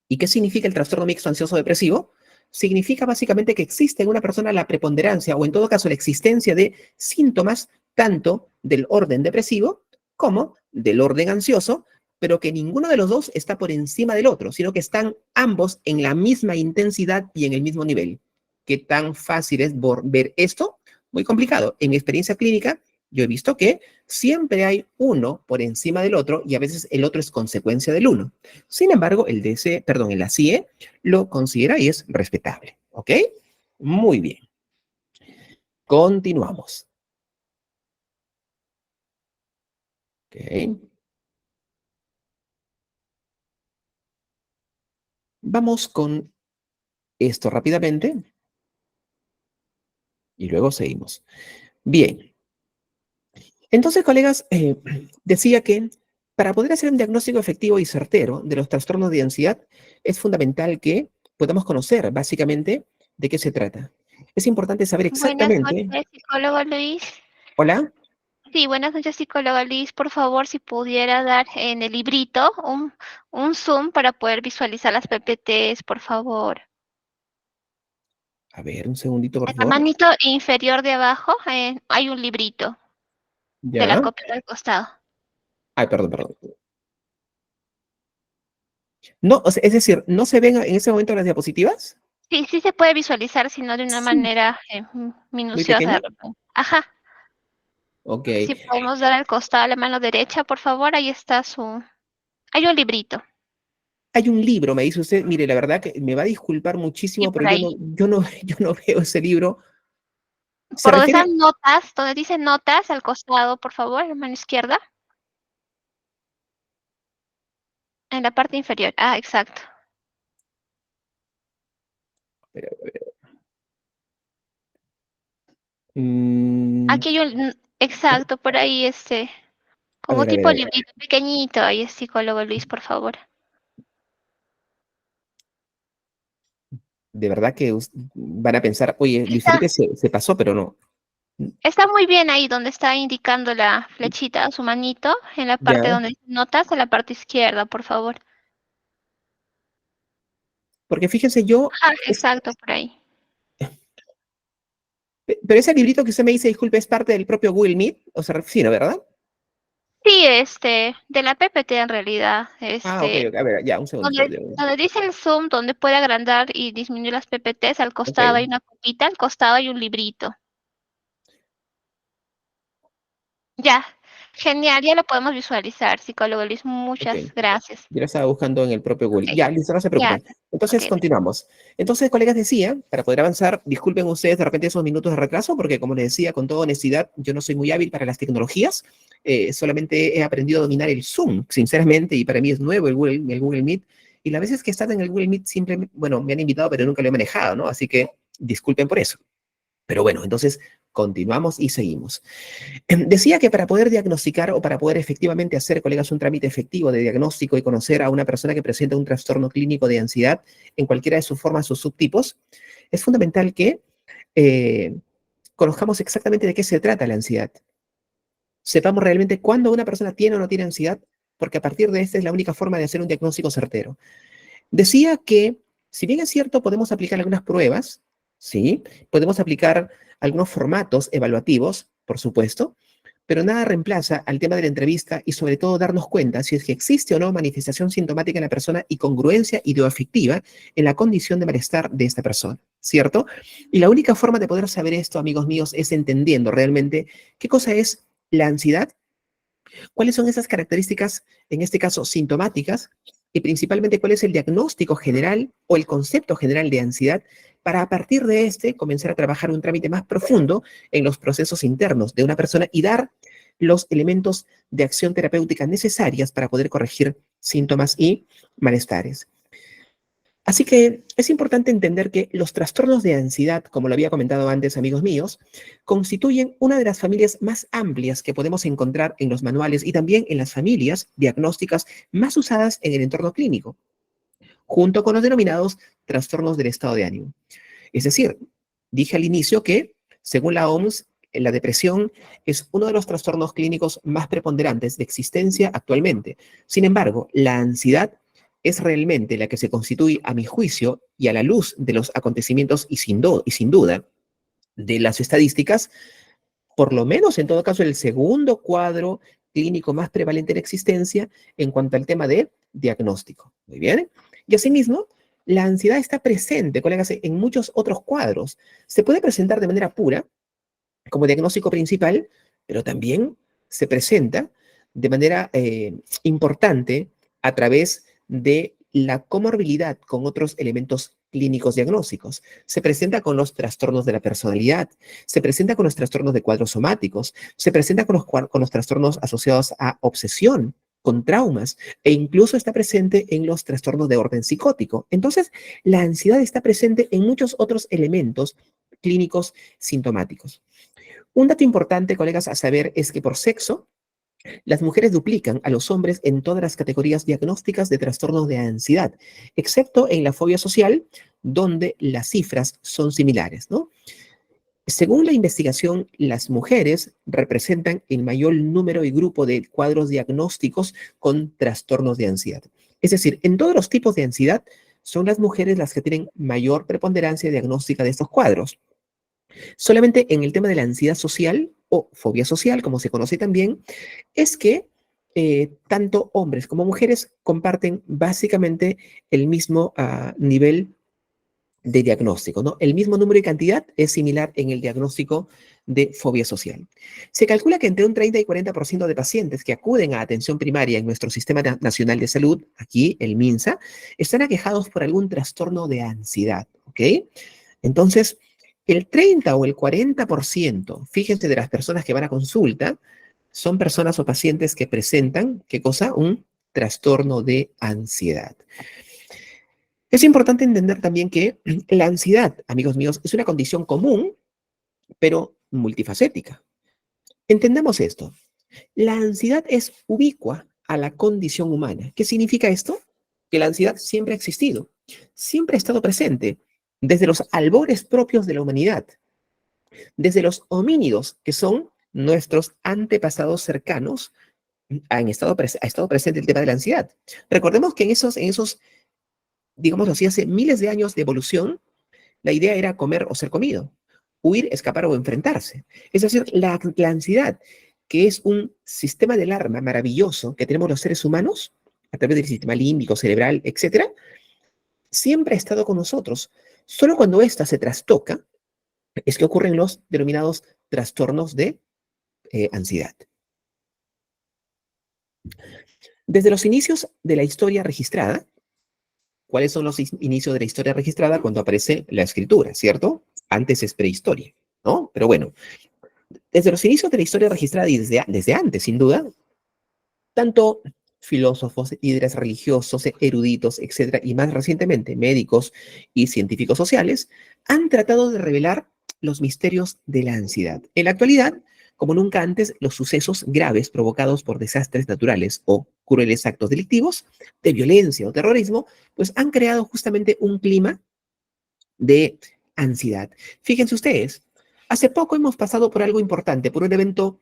¿Y qué significa el trastorno mixto ansioso-depresivo? Significa básicamente que existe en una persona la preponderancia o en todo caso la existencia de síntomas tanto del orden depresivo como del orden ansioso, pero que ninguno de los dos está por encima del otro, sino que están ambos en la misma intensidad y en el mismo nivel. ¿Qué tan fácil es ver esto? Muy complicado. En mi experiencia clínica, yo he visto que siempre hay uno por encima del otro y a veces el otro es consecuencia del uno. Sin embargo, el CIE lo considera y es respetable. ¿Ok? Muy bien. Continuamos. Ok. Vamos con esto rápidamente y luego seguimos. Bien. Entonces, colegas, decía que para poder hacer un diagnóstico efectivo y certero de los trastornos de ansiedad, es fundamental que podamos conocer básicamente de qué se trata. Es importante saber Buenas exactamente. noches, psicólogo Luis. Hola. Sí, buenas noches, psicóloga Luis. Por favor, si pudiera dar en el librito un zoom para poder visualizar las PPTs, por favor. A ver, un segundito, por En la favor. manito inferior de abajo hay un librito de la Ya. copia del costado. Ay, perdón. No, o sea, es decir, ¿no se ven en ese momento las diapositivas? Sí, sí se puede visualizar, sino de una Sí. manera ¿Muy minuciosa de pequeño? repente. Ajá. Ok. Si podemos dar al costado a la mano derecha, por favor, ahí está hay un librito. Hay un libro, me dice usted. Mire, la verdad que me va a disculpar Y muchísimo, pero por ahí. yo no veo ese libro. ¿Se Por donde refiere? están notas, donde dice notas, al costado, por favor, la mano izquierda. En la parte inferior. Ah, exacto. Mm, Aquí hay exacto, por ahí a como ver, a ver, tipo a ver. librito pequeñito. Ahí es psicólogo Luis, por favor. De verdad que van a pensar, oye, Luis Está, Felipe se pasó, pero no. está muy bien ahí donde está indicando la flechita, su manito, en la parte Ya. donde dice notas, en la parte izquierda, por favor. Porque fíjense, yo, Ah, exacto, por ahí. pero ese librito que usted me dice, disculpe, es parte del propio Google Meet, o sea, sí, ¿no, verdad? Sí, de la PPT en realidad, Ah, ok, a ver, ya, un segundito. donde dice el zoom, donde puede agrandar y disminuir las PPTs, al Ok, costado hay una copita, al costado hay un librito. Ya, genial, ya lo podemos visualizar, psicólogo Luis, ok. muchas gracias. Yo lo estaba buscando en el propio Ok, Google. Ya, listo, no se ya, preocupen. Entonces, ok. continuamos. Entonces, colegas, decía, para poder avanzar, disculpen ustedes de repente esos minutos de retraso, porque como les decía, con toda honestidad, yo no soy muy hábil para las tecnologías. Solamente he aprendido a dominar el Zoom, sinceramente, y para mí es nuevo el Google Meet. Y las veces que he estado en el Google Meet, simplemente, bueno, me han invitado, pero nunca lo he manejado, ¿no? Así que disculpen por eso. Pero bueno, entonces continuamos y seguimos. Decía que para poder diagnosticar o para poder efectivamente hacer, colegas, un trámite efectivo de diagnóstico y conocer a una persona que presenta un trastorno clínico de ansiedad en cualquiera de sus formas o subtipos, es fundamental que conozcamos exactamente de qué se trata la ansiedad. Sepamos realmente cuándo una persona tiene o no tiene ansiedad, porque a partir de esta es la única forma de hacer un diagnóstico certero. Decía que, si bien es cierto, podemos aplicar algunas pruebas ¿sí? Podemos aplicar algunos formatos evaluativos, por supuesto, pero nada reemplaza al tema de la entrevista y sobre todo darnos cuenta si es que existe o no manifestación sintomática en la persona y congruencia ideoafectiva en la condición de malestar de esta persona, ¿cierto? Y la única forma de poder saber esto, amigos míos, es entendiendo realmente qué cosa es la ansiedad, cuáles son esas características, en este caso sintomáticas, y principalmente cuál es el diagnóstico general o el concepto general de ansiedad, para a partir de este comenzar a trabajar un trámite más profundo en los procesos internos de una persona y dar los elementos de acción terapéutica necesarias para poder corregir síntomas y malestares. Así que es importante entender que los trastornos de ansiedad, como lo había comentado antes, amigos míos, constituyen una de las familias más amplias que podemos encontrar en los manuales y también en las familias diagnósticas más usadas en el entorno clínico, junto con los denominados trastornos del estado de ánimo. Es decir, dije al inicio que, según la OMS, la depresión es uno de los trastornos clínicos más preponderantes de existencia actualmente. Sin embargo, la ansiedad es realmente la que se constituye, a mi juicio, y a la luz de los acontecimientos y sin duda de las estadísticas, por lo menos en todo caso el segundo cuadro clínico más prevalente en existencia en cuanto al tema de diagnóstico. Muy bien. Y asimismo, la ansiedad está presente, colegas, en muchos otros cuadros. Se puede presentar de manera pura como diagnóstico principal, pero también se presenta de manera importante a través de la comorbilidad con otros elementos clínicos diagnósticos. Se presenta con los trastornos de la personalidad, se presenta con los trastornos de cuadros somáticos, se presenta con los trastornos asociados a obsesión, con traumas, e incluso está presente en los trastornos de orden psicótico. Entonces, la ansiedad está presente en muchos otros elementos clínicos sintomáticos. Un dato importante, colegas, a saber es que por sexo, las mujeres duplican a los hombres en todas las categorías diagnósticas de trastornos de ansiedad, excepto en la fobia social, donde las cifras son similares, ¿no? Según la investigación, las mujeres representan el mayor número y grupo de cuadros diagnósticos con trastornos de ansiedad. Es decir, en todos los tipos de ansiedad, son las mujeres las que tienen mayor preponderancia diagnóstica de estos cuadros. Solamente en el tema de la ansiedad social o fobia social, como se conoce también, es que tanto hombres como mujeres comparten básicamente el mismo nivel de diagnóstico, ¿no? El mismo número y cantidad es similar en el diagnóstico de fobia social. Se calcula que entre un 30 y 40% de pacientes que acuden a atención primaria en nuestro Sistema Nacional de Salud, aquí el MINSA, están aquejados por algún trastorno de ansiedad, ¿ok? Entonces, el 30 o el 40%, fíjense, de las personas que van a consulta, son personas o pacientes que presentan, ¿qué cosa? Un trastorno de ansiedad. Es importante entender también que la ansiedad, amigos míos, es una condición común, pero multifacética. Entendamos esto. La ansiedad es ubicua a la condición humana. ¿Qué significa esto? Que la ansiedad siempre ha existido, siempre ha estado presente, desde los albores propios de la humanidad, desde los homínidos, que son nuestros antepasados cercanos, ha estado presente el tema de la ansiedad. Recordemos que en esos digamos así, hace miles de años de evolución, la idea era comer o ser comido, huir, escapar o enfrentarse. Es decir, la ansiedad, que es un sistema de alarma maravilloso que tenemos los seres humanos, a través del sistema límbico, cerebral, etcétera, siempre ha estado con nosotros. Solo cuando ésta se trastoca es que ocurren los denominados trastornos de ansiedad. Desde los inicios de la historia registrada, ¿cuáles son los inicios de la historia registrada? Cuando aparece la escritura, ¿cierto? Antes es prehistoria, ¿no? Pero bueno, desde los inicios de la historia registrada y desde antes, sin duda, tanto filósofos, líderes religiosos, eruditos, etcétera, y más recientemente médicos y científicos sociales, han tratado de revelar los misterios de la ansiedad. En la actualidad, como nunca antes, los sucesos graves provocados por desastres naturales o crueles actos delictivos, de violencia o terrorismo, pues han creado justamente un clima de ansiedad. Fíjense ustedes, hace poco hemos pasado por algo importante, por un evento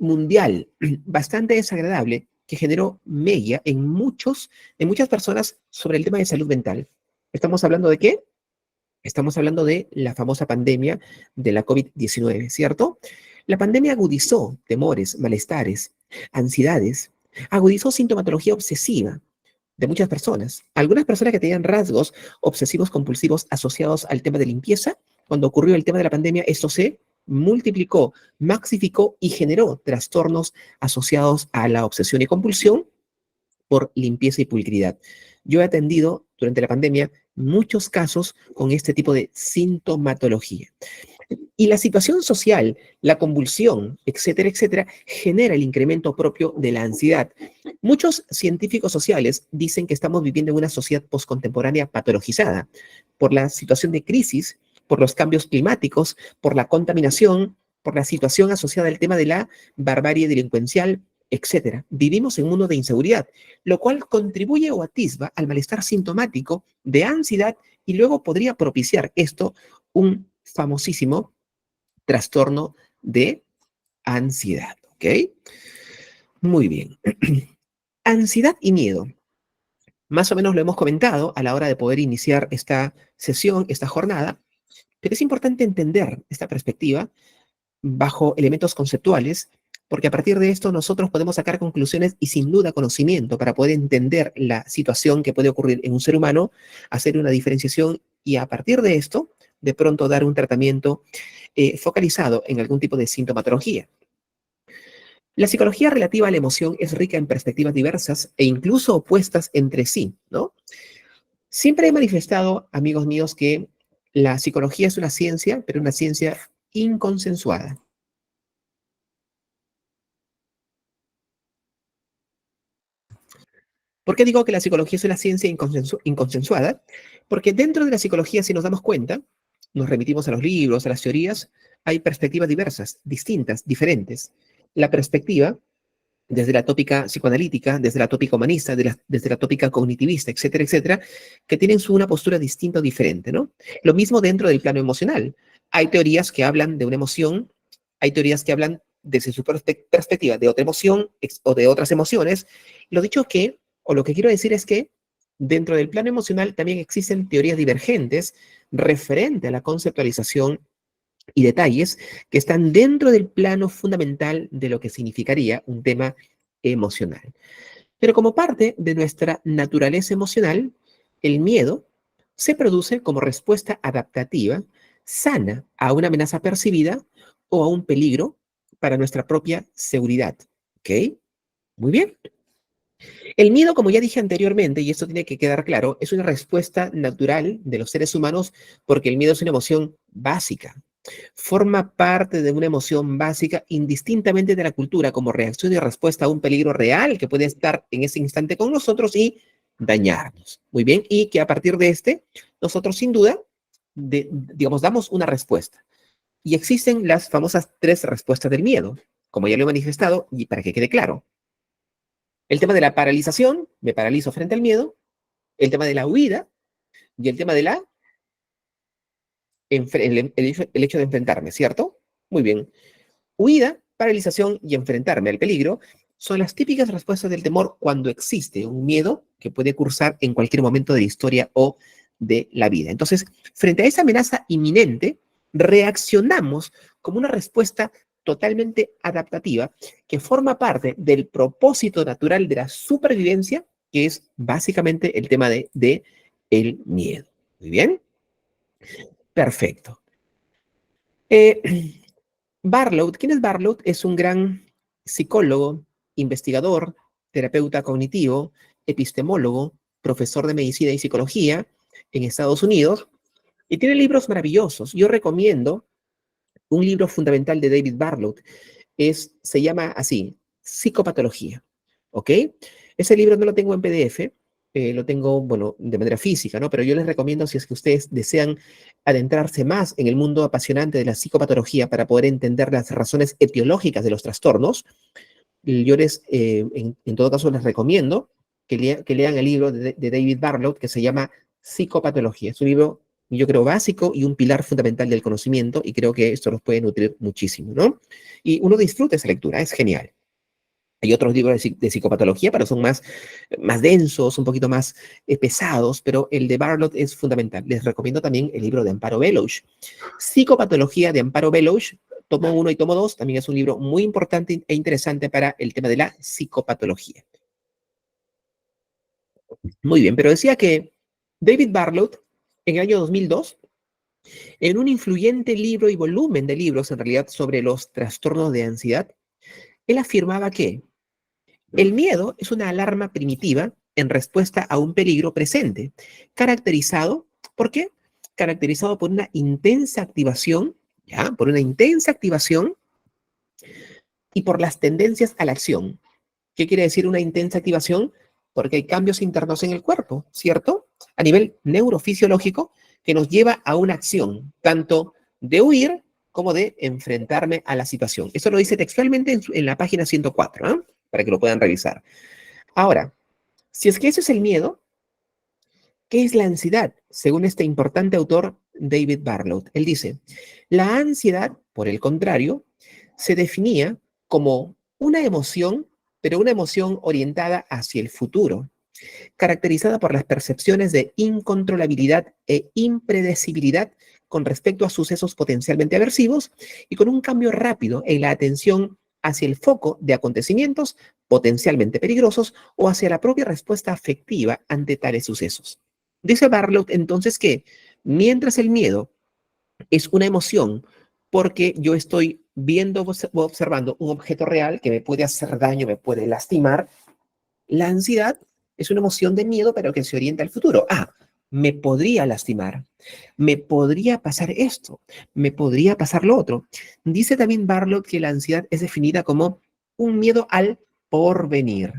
mundial bastante desagradable que generó mella en muchas personas sobre el tema de salud mental. ¿Estamos hablando de qué? Estamos hablando de la famosa pandemia de la COVID-19, ¿cierto? La pandemia agudizó temores, malestares, ansiedades, agudizó sintomatología obsesiva de muchas personas. Algunas personas que tenían rasgos obsesivos compulsivos asociados al tema de limpieza, cuando ocurrió el tema de la pandemia, esto se multiplicó, maxificó y generó trastornos asociados a la obsesión y compulsión por limpieza y pulcridad. Yo he atendido durante la pandemia muchos casos con este tipo de sintomatología. Y la situación social, la convulsión, etcétera, etcétera, genera el incremento propio de la ansiedad. Muchos científicos sociales dicen que estamos viviendo en una sociedad postcontemporánea patologizada por la situación de crisis, por los cambios climáticos, por la contaminación, por la situación asociada al tema de la barbarie delincuencial, etcétera. Vivimos en un mundo de inseguridad, lo cual contribuye o atisba al malestar sintomático de ansiedad y luego podría propiciar esto un famosísimo trastorno de ansiedad, ¿ok? Muy bien. Ansiedad y miedo. Más o menos lo hemos comentado a la hora de poder iniciar esta sesión, esta jornada, pero es importante entender esta perspectiva bajo elementos conceptuales, porque a partir de esto nosotros podemos sacar conclusiones y sin duda conocimiento para poder entender la situación que puede ocurrir en un ser humano, hacer una diferenciación y a partir de esto, de pronto dar un tratamiento focalizado en algún tipo de sintomatología. La psicología relativa a la emoción es rica en perspectivas diversas e incluso opuestas entre sí, ¿no? Siempre he manifestado, amigos míos, que la psicología es una ciencia, pero una ciencia inconsensuada. ¿Por qué digo que la psicología es una ciencia inconsensuada? Porque dentro de la psicología, si nos damos cuenta, nos remitimos a los libros, a las teorías, hay perspectivas diversas, distintas, diferentes. La perspectiva, desde la tópica psicoanalítica, desde la tópica humanista, desde la tópica cognitivista, etcétera, etcétera, que tienen una postura distinta o diferente, ¿no? Lo mismo dentro del plano emocional. Hay teorías que hablan de una emoción, hay teorías que hablan desde su perspectiva de otra emoción o de otras emociones. Lo dicho que, o lo que quiero decir es que dentro del plano emocional también existen teorías divergentes referente a la conceptualización y detalles que están dentro del plano fundamental de lo que significaría un tema emocional. Pero como parte de nuestra naturaleza emocional, el miedo se produce como respuesta adaptativa sana a una amenaza percibida o a un peligro para nuestra propia seguridad. ¿Ok? Muy bien. El miedo, como ya dije anteriormente, y esto tiene que quedar claro, es una respuesta natural de los seres humanos porque el miedo es una emoción básica. Forma parte de una emoción básica indistintamente de la cultura como reacción y respuesta a un peligro real que puede estar en ese instante con nosotros y dañarnos. Muy bien, y que a partir de nosotros sin duda, digamos, damos una respuesta. Y existen las famosas 3 respuestas del miedo, como ya lo he manifestado, y para que quede claro. El tema de la paralización, me paralizo frente al miedo, el tema de la huida y el tema de el hecho de enfrentarme, ¿cierto? Muy bien. Huida, paralización y enfrentarme al peligro son las típicas respuestas del temor cuando existe un miedo que puede cursar en cualquier momento de la historia o de la vida. Entonces, frente a esa amenaza inminente, reaccionamos como una respuesta totalmente adaptativa que forma parte del propósito natural de la supervivencia, que es básicamente el tema de el miedo. Muy bien. Perfecto. Barlow, ¿quién es Barlow? Es un gran psicólogo, investigador, terapeuta cognitivo, epistemólogo, profesor de medicina y psicología en Estados Unidos y tiene libros maravillosos. Yo recomiendo un libro fundamental de David Barlow. Se llama así, Psicopatología. ¿Ok? Ese libro no lo tengo en PDF, lo tengo, bueno, de manera física, ¿no? Pero yo les recomiendo, si es que ustedes desean adentrarse más en el mundo apasionante de la psicopatología para poder entender las razones etiológicas de los trastornos, yo en todo caso, les recomiendo que lean el libro de David Barlow que se llama Psicopatología. Es un libro, yo creo, básico y un pilar fundamental del conocimiento y creo que esto los puede nutrir muchísimo, ¿no? Y uno disfruta esa lectura, es genial. Hay otros libros de psicopatología, pero son más densos, un poquito más pesados, pero el de Barlott es fundamental. Les recomiendo también el libro de Amparo Bellows. Psicopatología de Amparo Bellows, tomo 1 y tomo 2, también es un libro muy importante e interesante para el tema de la psicopatología. Muy bien, pero decía que David Barlott, en el año 2002, en un influyente libro y volumen de libros, en realidad, sobre los trastornos de ansiedad, él afirmaba que el miedo es una alarma primitiva en respuesta a un peligro presente, caracterizado, ¿por qué? Caracterizado por una intensa activación, ¿ya? Por una intensa activación y por las tendencias a la acción. ¿Qué quiere decir una intensa activación? Porque hay cambios internos en el cuerpo, ¿cierto? A nivel neurofisiológico, que nos lleva a una acción, tanto de huir como de enfrentarme a la situación. Eso lo dice textualmente en la página 104, ¿eh? Para que lo puedan revisar. Ahora, si es que eso es el miedo, ¿qué es la ansiedad? Según este importante autor, David Barlott. Él dice, la ansiedad, por el contrario, se definía como una emoción, pero una emoción orientada hacia el futuro, caracterizada por las percepciones de incontrolabilidad e impredecibilidad con respecto a sucesos potencialmente aversivos y con un cambio rápido en la atención hacia el foco de acontecimientos potencialmente peligrosos o hacia la propia respuesta afectiva ante tales sucesos. Dice Barlott entonces que mientras el miedo es una emoción porque yo estoy viendo o observando un objeto real que me puede hacer daño, me puede lastimar, la ansiedad es una emoción de miedo, pero que se orienta al futuro. Ah, me podría lastimar, me podría pasar esto, me podría pasar lo otro. Dice también Barlott que la ansiedad es definida como un miedo al porvenir,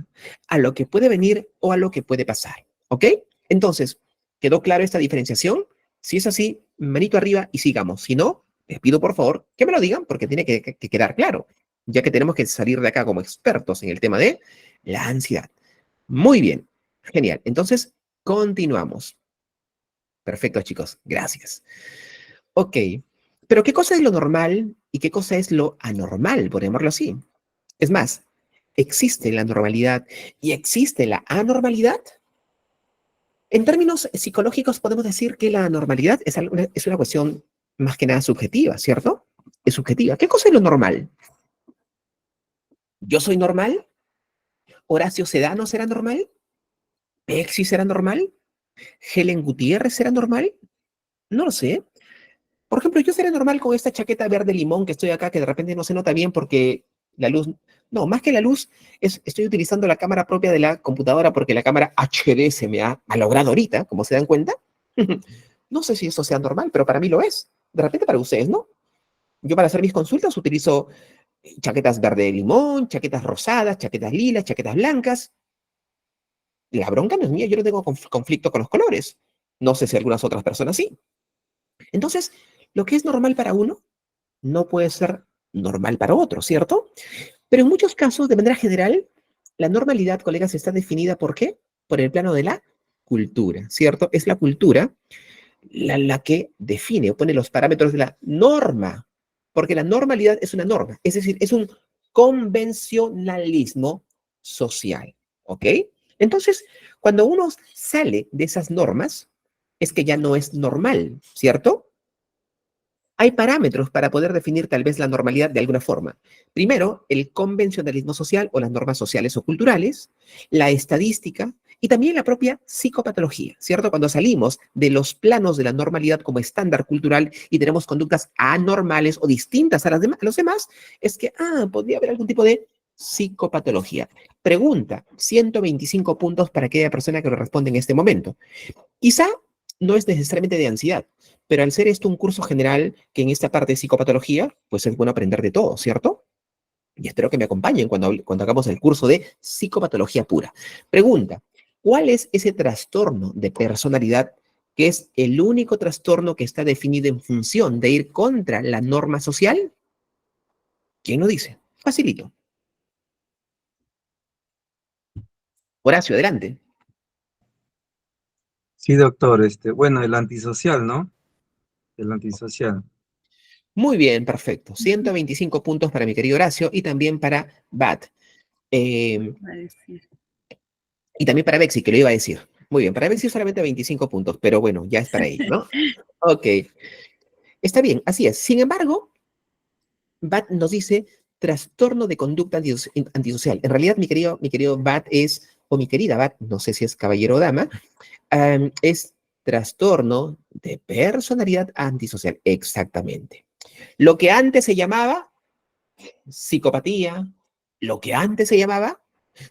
a lo que puede venir o a lo que puede pasar. ¿Ok? Entonces, ¿quedó claro esta diferenciación? Si es así, manito arriba y sigamos. Si no, les pido por favor que me lo digan porque tiene que quedar claro, ya que tenemos que salir de acá como expertos en el tema de la ansiedad. Muy bien, genial. Entonces, continuamos. Perfecto, chicos. Gracias. Ok, pero ¿qué cosa es lo normal y qué cosa es lo anormal, por llamarlo así? Es más, ¿existe la normalidad y existe la anormalidad? En términos psicológicos podemos decir que la normalidad es una cuestión más que nada subjetiva, ¿cierto? Es subjetiva. ¿Qué cosa es lo normal? ¿Yo soy normal? ¿Horacio Sedano será normal? ¿Pexi será normal? ¿Helen Gutiérrez será normal? No lo sé. Por ejemplo, yo seré normal con esta chaqueta verde limón que estoy acá, que de repente no se nota bien porque la luz... No, más que la luz, estoy utilizando la cámara propia de la computadora porque la cámara HD se me ha malogrado ahorita, como se dan cuenta. No sé si eso sea normal, pero para mí lo es. De repente para ustedes, ¿no? Yo para hacer mis consultas utilizo chaquetas verde limón, chaquetas rosadas, chaquetas lilas, chaquetas blancas. La bronca no es mía, yo no tengo conflicto con los colores. No sé si algunas otras personas sí. Entonces, lo que es normal para uno no puede ser normal para otro, ¿cierto? Pero en muchos casos, de manera general, la normalidad, colegas, está definida ¿por qué? Por el plano de la cultura, ¿cierto? Es la cultura la que define o pone los parámetros de la norma, porque la normalidad es una norma, es decir, es un convencionalismo social, ¿ok? Entonces, cuando uno sale de esas normas, es que ya no es normal, ¿cierto? Hay parámetros para poder definir tal vez la normalidad de alguna forma. Primero, el convencionalismo social o las normas sociales o culturales, la estadística y también la propia psicopatología, ¿cierto? Cuando salimos de los planos de la normalidad como estándar cultural y tenemos conductas anormales o distintas a los demás, es que, podría haber algún tipo de psicopatología. Pregunta, 125 puntos para aquella persona que lo responde en este momento. Quizá no es necesariamente de ansiedad, pero al ser esto un curso general que en esta parte de psicopatología, pues es bueno aprender de todo, ¿cierto? Y espero que me acompañen cuando hagamos el curso de psicopatología pura. Pregunta, ¿cuál es ese trastorno de personalidad que es el único trastorno que está definido en función de ir contra la norma social? ¿Quién lo dice? Facilito. Horacio, adelante. Sí, doctor, bueno, el antisocial, ¿no? El antisocial. Muy bien, perfecto. 125 puntos para mi querido Horacio y también para Bat. Eh, Vale, sí. y también para Bexi, que lo iba a decir. Muy bien, para Bexi solamente 25 puntos, pero bueno, ya es para ella, ¿no? Ok, está bien, así es. Sin embargo, BAT nos dice trastorno de conducta antisocial. En realidad, mi querido BAT es, o mi querida BAT, no sé si es caballero o dama, es trastorno de personalidad antisocial. Exactamente. Lo que antes se llamaba psicopatía, lo que antes se llamaba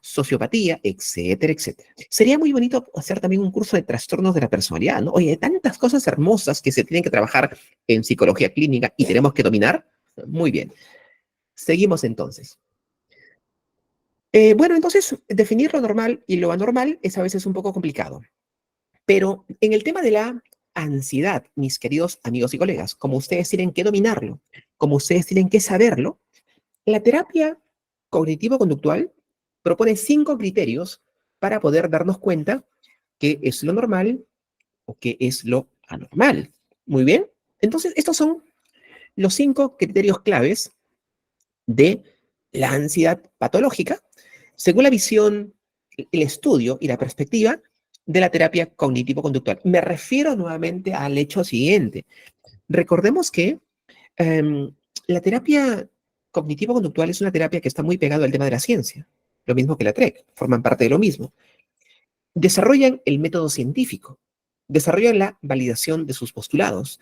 sociopatía, etcétera, etcétera. Sería muy bonito hacer también un curso de trastornos de la personalidad, ¿no? Oye, hay tantas cosas hermosas que se tienen que trabajar en psicología clínica y tenemos que dominar. Muy bien. Seguimos entonces. Bueno, entonces, definir lo normal y lo anormal es a veces un poco complicado. Pero en el tema de la ansiedad, mis queridos amigos y colegas, como ustedes tienen que dominarlo, como ustedes tienen que saberlo, la terapia cognitivo-conductual propone 5 criterios para poder darnos cuenta qué es lo normal o qué es lo anormal. Muy bien. Entonces, estos son los 5 criterios claves de la ansiedad patológica, según la visión, el estudio y la perspectiva de la terapia cognitivo-conductual. Me refiero nuevamente al hecho siguiente. Recordemos que um, la terapia cognitivo-conductual es una terapia que está muy pegada al tema de la ciencia, lo mismo que la TREC, forman parte de lo mismo. Desarrollan el método científico, desarrollan la validación de sus postulados.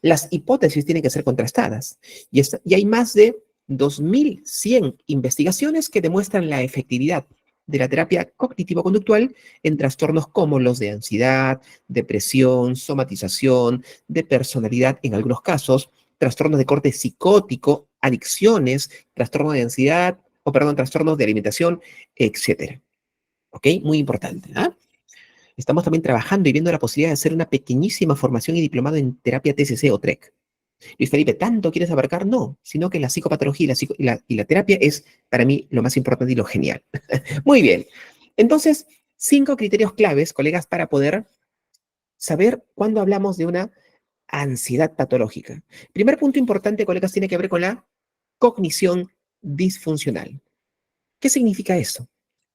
Las hipótesis tienen que ser contrastadas y hay más de 2.100 investigaciones que demuestran la efectividad de la terapia cognitivo-conductual en trastornos como los de ansiedad, depresión, somatización, de personalidad en algunos casos, trastornos de corte psicótico, adicciones, trastornos de ansiedad, trastornos de alimentación, etcétera. ¿Ok? Muy importante, ¿ah? Estamos también trabajando y viendo la posibilidad de hacer una pequeñísima formación y diplomado en terapia TCC o TREC. Luis Felipe, ¿tanto quieres abarcar? No, sino que la psicopatología y la terapia es para mí lo más importante y lo genial. Muy bien. Entonces, 5 criterios claves, colegas, para poder saber cuándo hablamos de una ansiedad patológica. Primer punto importante, colegas, tiene que ver con la cognición disfuncional. ¿Qué significa eso?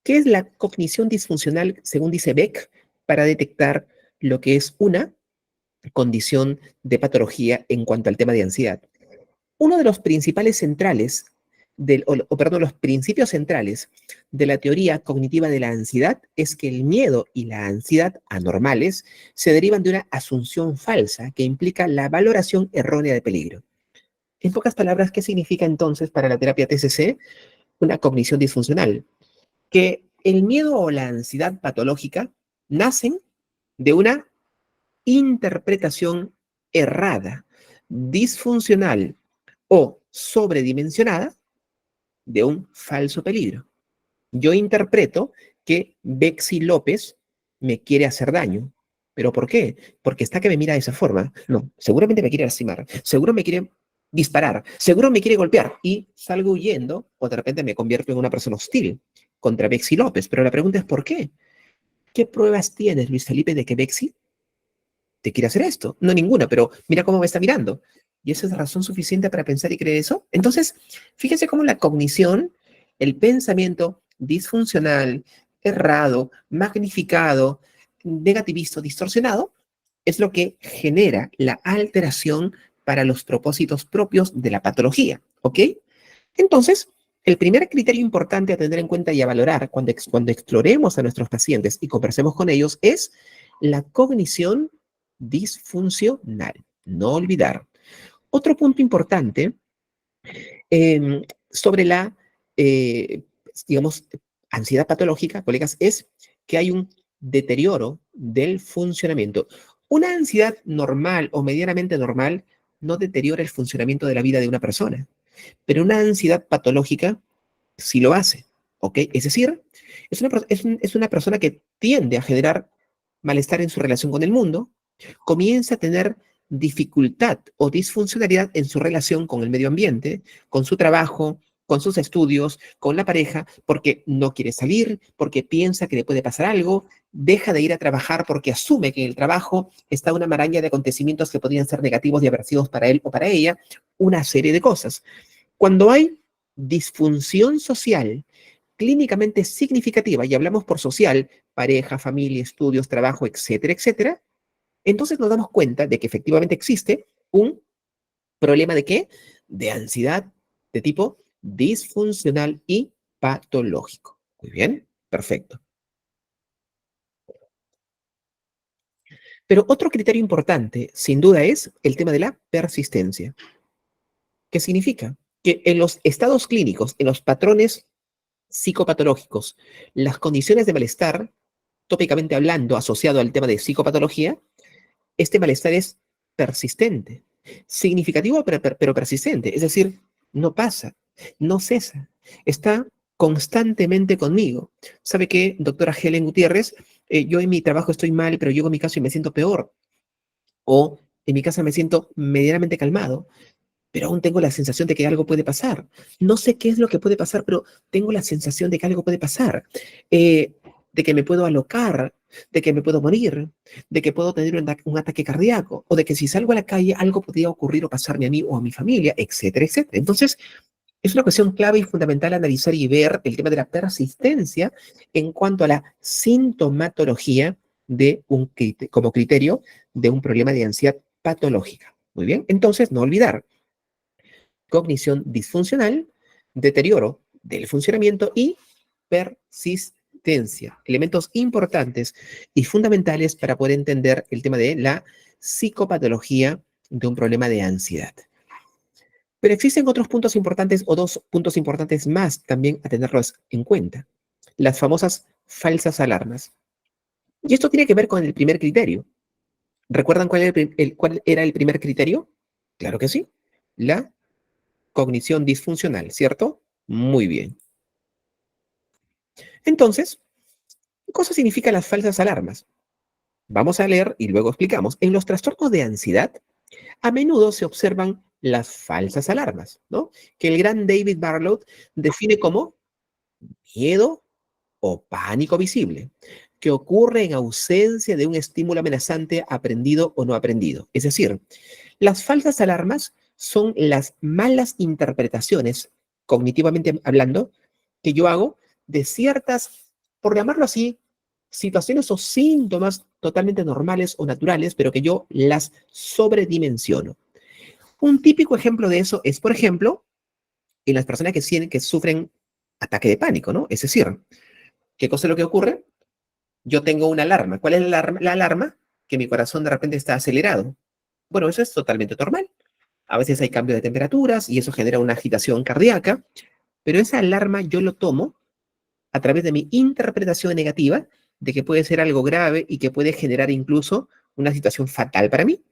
¿Qué es la cognición disfuncional, según dice Beck, para detectar lo que es una condición de patología en cuanto al tema de ansiedad? Uno de los principales centrales, los principios centrales de la teoría cognitiva de la ansiedad es que el miedo y la ansiedad anormales se derivan de una asunción falsa que implica la valoración errónea de peligro. En pocas palabras, ¿qué significa entonces para la terapia TCC una cognición disfuncional? Que el miedo o la ansiedad patológica nacen de una interpretación errada, disfuncional o sobredimensionada de un falso peligro. Yo interpreto que Bexi López me quiere hacer daño. ¿Pero por qué? Porque está que me mira de esa forma. No, seguramente me quiere lastimar, seguro me quiere disparar, seguro me quiere golpear y salgo huyendo o de repente me convierto en una persona hostil contra Bexi López. Pero la pregunta es ¿por qué? ¿Qué pruebas tienes, Luis Felipe, de que Bexi te quiere hacer esto? No ninguna, pero mira cómo me está mirando. ¿Y esa es razón suficiente para pensar y creer eso? Entonces, fíjense cómo la cognición, el pensamiento disfuncional, errado, magnificado, negativista, distorsionado, es lo que genera la alteración para los propósitos propios de la patología, ¿ok? Entonces, el primer criterio importante a tener en cuenta y a valorar cuando exploremos a nuestros pacientes y conversemos con ellos es la cognición disfuncional. No olvidar. Otro punto importante sobre la, digamos, ansiedad patológica, colegas, es que hay un deterioro del funcionamiento. Una ansiedad normal o medianamente normal no deteriora el funcionamiento de la vida de una persona, pero una ansiedad patológica sí lo hace, ¿ok? Es decir, es una persona que tiende a generar malestar en su relación con el mundo, comienza a tener dificultad o disfuncionalidad en su relación con el medio ambiente, con su trabajo, con sus estudios, con la pareja, porque no quiere salir, porque piensa que le puede pasar algo, deja de ir a trabajar porque asume que en el trabajo está una maraña de acontecimientos que podrían ser negativos y aversivos para él o para ella, una serie de cosas. Cuando hay disfunción social clínicamente significativa, y hablamos por social, pareja, familia, estudios, trabajo, etcétera, etcétera, entonces nos damos cuenta de que efectivamente existe un problema de ¿qué? De ansiedad de tipo disfuncional y patológico. Muy bien, perfecto. Pero otro criterio importante, sin duda, es el tema de la persistencia. ¿Qué significa? Que en los estados clínicos, en los patrones psicopatológicos, las condiciones de malestar, tópicamente hablando, asociado al tema de psicopatología, este malestar es persistente, significativo pero persistente, es decir, no pasa, no cesa, está constantemente conmigo. ¿Sabe qué, doctora Helen Gutiérrez? Yo en mi trabajo estoy mal, pero llego a mi casa y me siento peor. O en mi casa me siento medianamente calmado, pero aún tengo la sensación de que algo puede pasar. No sé qué es lo que puede pasar, pero tengo la sensación de que algo puede pasar. De que me puedo alocar, de que me puedo morir, de que puedo tener un ataque cardíaco, o de que si salgo a la calle algo podría ocurrir o pasarme a mí o a mi familia, etcétera, etcétera. Entonces, es una cuestión clave y fundamental analizar y ver el tema de la persistencia en cuanto a la sintomatología de como criterio de un problema de ansiedad patológica. Muy bien, entonces no olvidar cognición disfuncional, deterioro del funcionamiento y persistencia. Elementos importantes y fundamentales para poder entender el tema de la psicopatología de un problema de ansiedad. Pero existen otros puntos importantes o dos puntos importantes más también a tenerlos en cuenta. Las famosas falsas alarmas. Y esto tiene que ver con el primer criterio. ¿Recuerdan cuál era el primer criterio? Claro que sí. La cognición disfuncional, ¿cierto? Muy bien. Entonces, ¿qué cosa significan las falsas alarmas? Vamos a leer y luego explicamos. En los trastornos de ansiedad, a menudo se observan las falsas alarmas, ¿no? Que el gran David Barlow define como miedo o pánico visible, que ocurre en ausencia de un estímulo amenazante aprendido o no aprendido. Es decir, las falsas alarmas son las malas interpretaciones, cognitivamente hablando, que yo hago de ciertas, por llamarlo así, situaciones o síntomas totalmente normales o naturales, pero que yo las sobredimensiono. Un típico ejemplo de eso es, por ejemplo, en las personas que sufren ataque de pánico, ¿no? Es decir, ¿qué cosa es lo que ocurre? Yo tengo una alarma. ¿Cuál es la alarma? La alarma, que mi corazón de repente está acelerado. Bueno, eso es totalmente normal. A veces hay cambio de temperaturas y eso genera una agitación cardíaca, pero esa alarma yo lo tomo a través de mi interpretación negativa de que puede ser algo grave y que puede generar incluso una situación fatal para mí.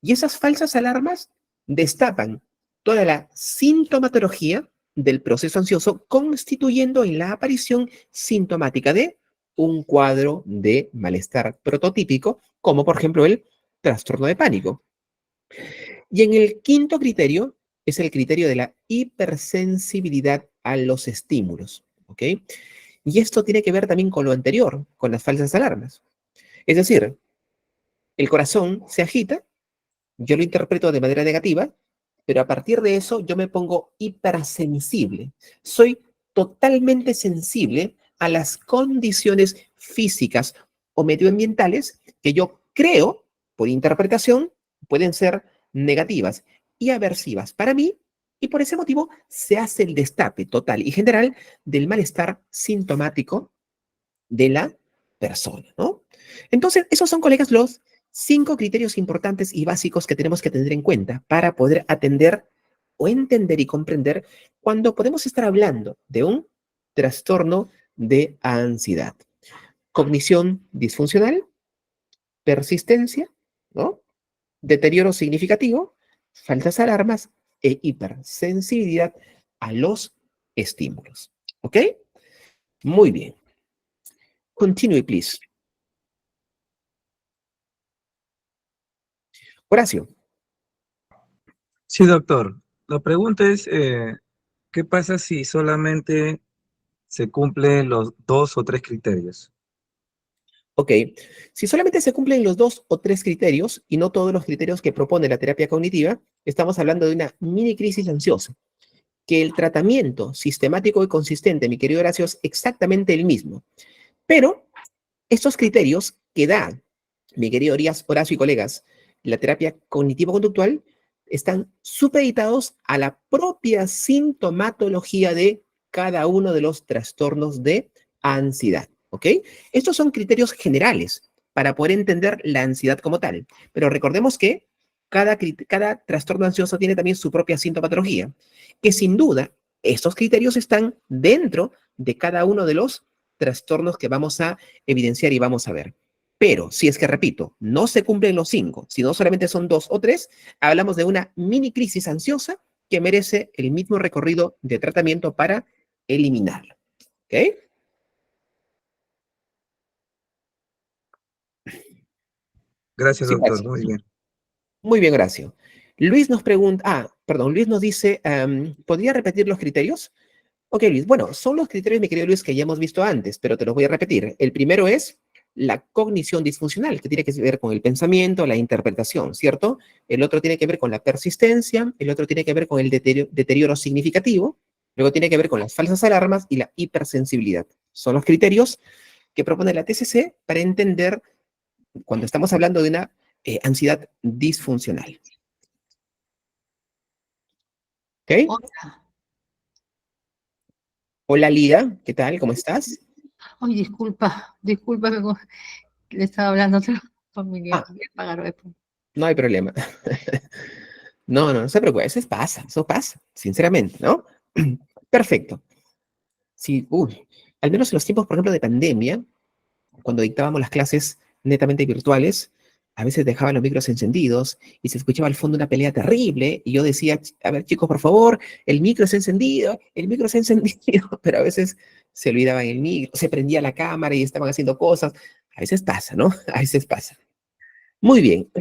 Y esas falsas alarmas destapan toda la sintomatología del proceso ansioso, constituyendo en la aparición sintomática de un cuadro de malestar prototípico, como por ejemplo el trastorno de pánico. Y en el quinto criterio es el criterio de la hipersensibilidad a los estímulos, ¿ok? Y esto tiene que ver también con lo anterior, con las falsas alarmas. Es decir, el corazón se agita, yo lo interpreto de manera negativa, pero a partir de eso yo me pongo hipersensible. Soy totalmente sensible a las condiciones físicas o medioambientales que yo creo, por interpretación, pueden ser negativas y aversivas para mí, y por ese motivo se hace el destape total y general del malestar sintomático de la persona, ¿no? Entonces, esos son, colegas, los 5 criterios importantes y básicos que tenemos que tener en cuenta para poder atender o entender y comprender cuando podemos estar hablando de un trastorno de ansiedad. Cognición disfuncional, persistencia, ¿no? Deterioro significativo, falsas alarmas e hipersensibilidad a los estímulos. ¿Ok? Muy bien. Continue, please. Horacio. Sí, doctor. La pregunta es, ¿qué pasa si solamente se cumplen los 2 o 3 criterios? Ok, si solamente se cumplen los 2 o 3 criterios y no todos los criterios que propone la terapia cognitiva, estamos hablando de una mini crisis ansiosa. que el tratamiento sistemático y consistente, mi querido Horacio, es exactamente el mismo. Pero estos criterios que da, mi querido Horacio y colegas, la terapia cognitivo-conductual, están supeditados a la propia sintomatología de cada uno de los trastornos de ansiedad, ¿ok? Estos son criterios generales para poder entender la ansiedad como tal, pero recordemos que cada trastorno ansioso tiene también su propia sintomatología, que sin duda estos criterios están dentro de cada uno de los trastornos que vamos a evidenciar y vamos a ver. Pero si es que, repito, no se cumplen los 5, sino solamente son 2 o 3, hablamos de una mini crisis ansiosa que merece el mismo recorrido de tratamiento para eliminarla. ¿Ok? Gracias, Sí, doctor. Horacio. Muy bien. Muy bien, Horacio. Luis nos pregunta, Luis nos dice, ¿podría repetir los criterios? Ok, Luis, bueno, son los criterios, mi querido Luis, que ya hemos visto antes, pero te los voy a repetir. El primero es la cognición disfuncional, que tiene que ver con el pensamiento, la interpretación, ¿cierto? El otro tiene que ver con la persistencia, el otro tiene que ver con el deterioro significativo, luego tiene que ver con las falsas alarmas y la hipersensibilidad. Son los criterios que propone la TCC para entender cuando estamos hablando de una ansiedad disfuncional. ¿Ok? Hola. Hola, Lida, ¿qué tal? ¿Cómo estás? Ay, disculpa, le estaba hablando a otro familiar. Ah, Voy a apagar después. no hay problema. No se preocupe, eso pasa, sinceramente, ¿no? Perfecto. Sí, al menos en los tiempos, por ejemplo, de pandemia, cuando dictábamos las clases netamente virtuales, a veces dejaban los micros encendidos y se escuchaba al fondo una pelea terrible y yo decía, a ver, chicos, por favor, el micro está encendido, el micro está encendido, pero a veces se olvidaban el micro, se prendía la cámara y estaban haciendo cosas. A veces pasa, ¿no? A veces pasa. Muy bien.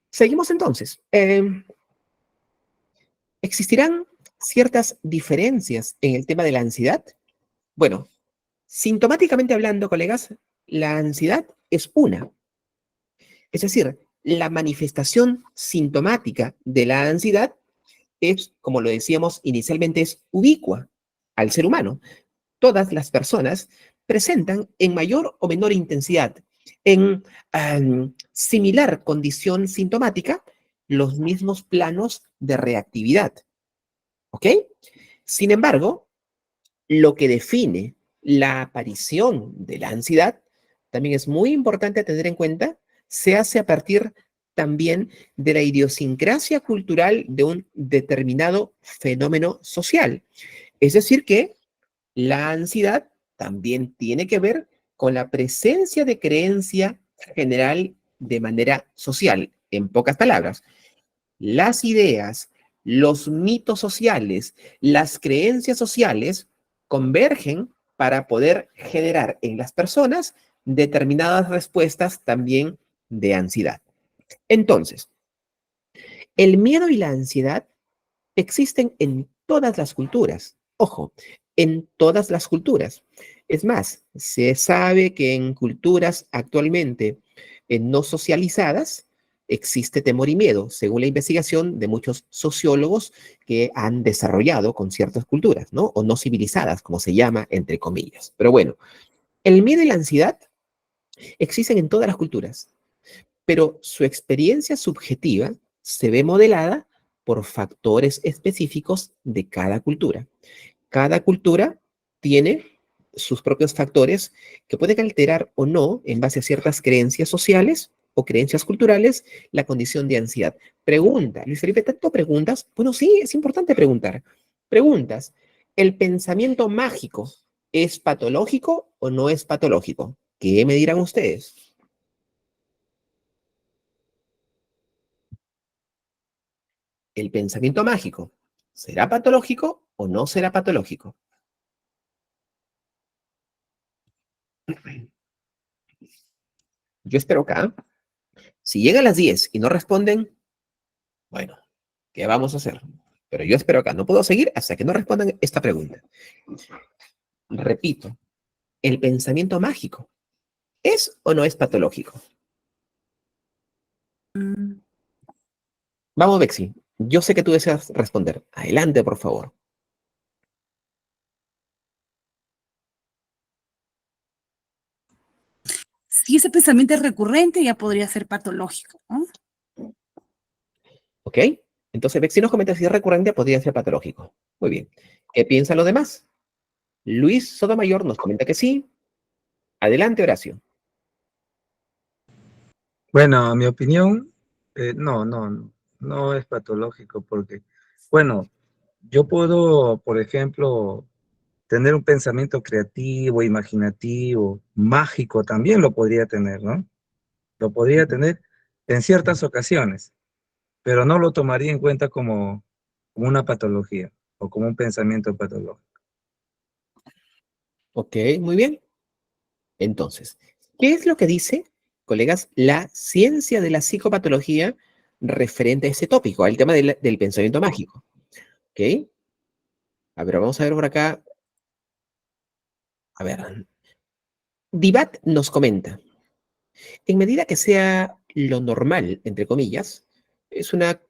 Seguimos entonces. ¿Existirán ciertas diferencias en el tema de la ansiedad? Bueno, sintomáticamente hablando, colegas, la ansiedad es una. Es decir, la manifestación sintomática de la ansiedad es, como lo decíamos inicialmente, es ubicua al ser humano. Todas las personas presentan en mayor o menor intensidad, en similar condición sintomática, los mismos planos de reactividad. ¿Ok? Sin embargo, lo que define la aparición de la ansiedad también es muy importante tener en cuenta, se hace a partir también de la idiosincrasia cultural de un determinado fenómeno social. Es decir, que la ansiedad también tiene que ver con la presencia de creencia general de manera social. En pocas palabras, las ideas, los mitos sociales, las creencias sociales convergen para poder generar en las personas determinadas respuestas también de ansiedad. Entonces, el miedo y la ansiedad existen en todas las culturas. Ojo, en todas las culturas. Es más, se sabe que en culturas actualmente no socializadas existe temor y miedo, según la investigación de muchos sociólogos que han desarrollado con ciertas culturas, ¿no? O no civilizadas, como se llama, entre comillas. Pero bueno, el miedo y la ansiedad existen en todas las culturas, pero su experiencia subjetiva se ve modelada por factores específicos de cada cultura. Cada cultura tiene sus propios factores que pueden alterar o no, en base a ciertas creencias sociales o creencias culturales, la condición de ansiedad. Pregunta, Luis Felipe, ¿tanto preguntas? Bueno, sí, es importante preguntar. Preguntas, ¿el pensamiento mágico es patológico o no es patológico? ¿Qué me dirán ustedes? ¿El pensamiento mágico será patológico o no será patológico? Yo espero acá. Si llegan las 10 y no responden, bueno, ¿qué vamos a hacer? Pero yo espero acá. No puedo seguir hasta que no respondan esta pregunta. Repito, ¿el pensamiento mágico es o no es patológico? Mm, Vamos, Bexi. Yo sé que tú deseas responder. Adelante, por favor. Si ese pensamiento es recurrente, ya podría ser patológico, ¿no? ¿Ok? Entonces, Bexi nos comenta si es recurrente, podría ser patológico. Muy bien. ¿Qué piensan los demás? Luis Sotomayor nos comenta que sí. Adelante, Horacio. Bueno, a mi opinión, no es patológico porque, bueno, yo puedo, por ejemplo, tener un pensamiento creativo, imaginativo, mágico, también lo podría tener, ¿no? Lo podría tener en ciertas ocasiones, pero no lo tomaría en cuenta como una patología o como un pensamiento patológico. Ok, muy bien. Entonces, ¿qué es lo que dice, colegas, la ciencia de la psicopatología referente a ese tópico, al tema del pensamiento mágico? ¿Ok? A ver, vamos a ver por acá. A ver, Divat nos comenta, en medida que sea lo normal, entre comillas, es una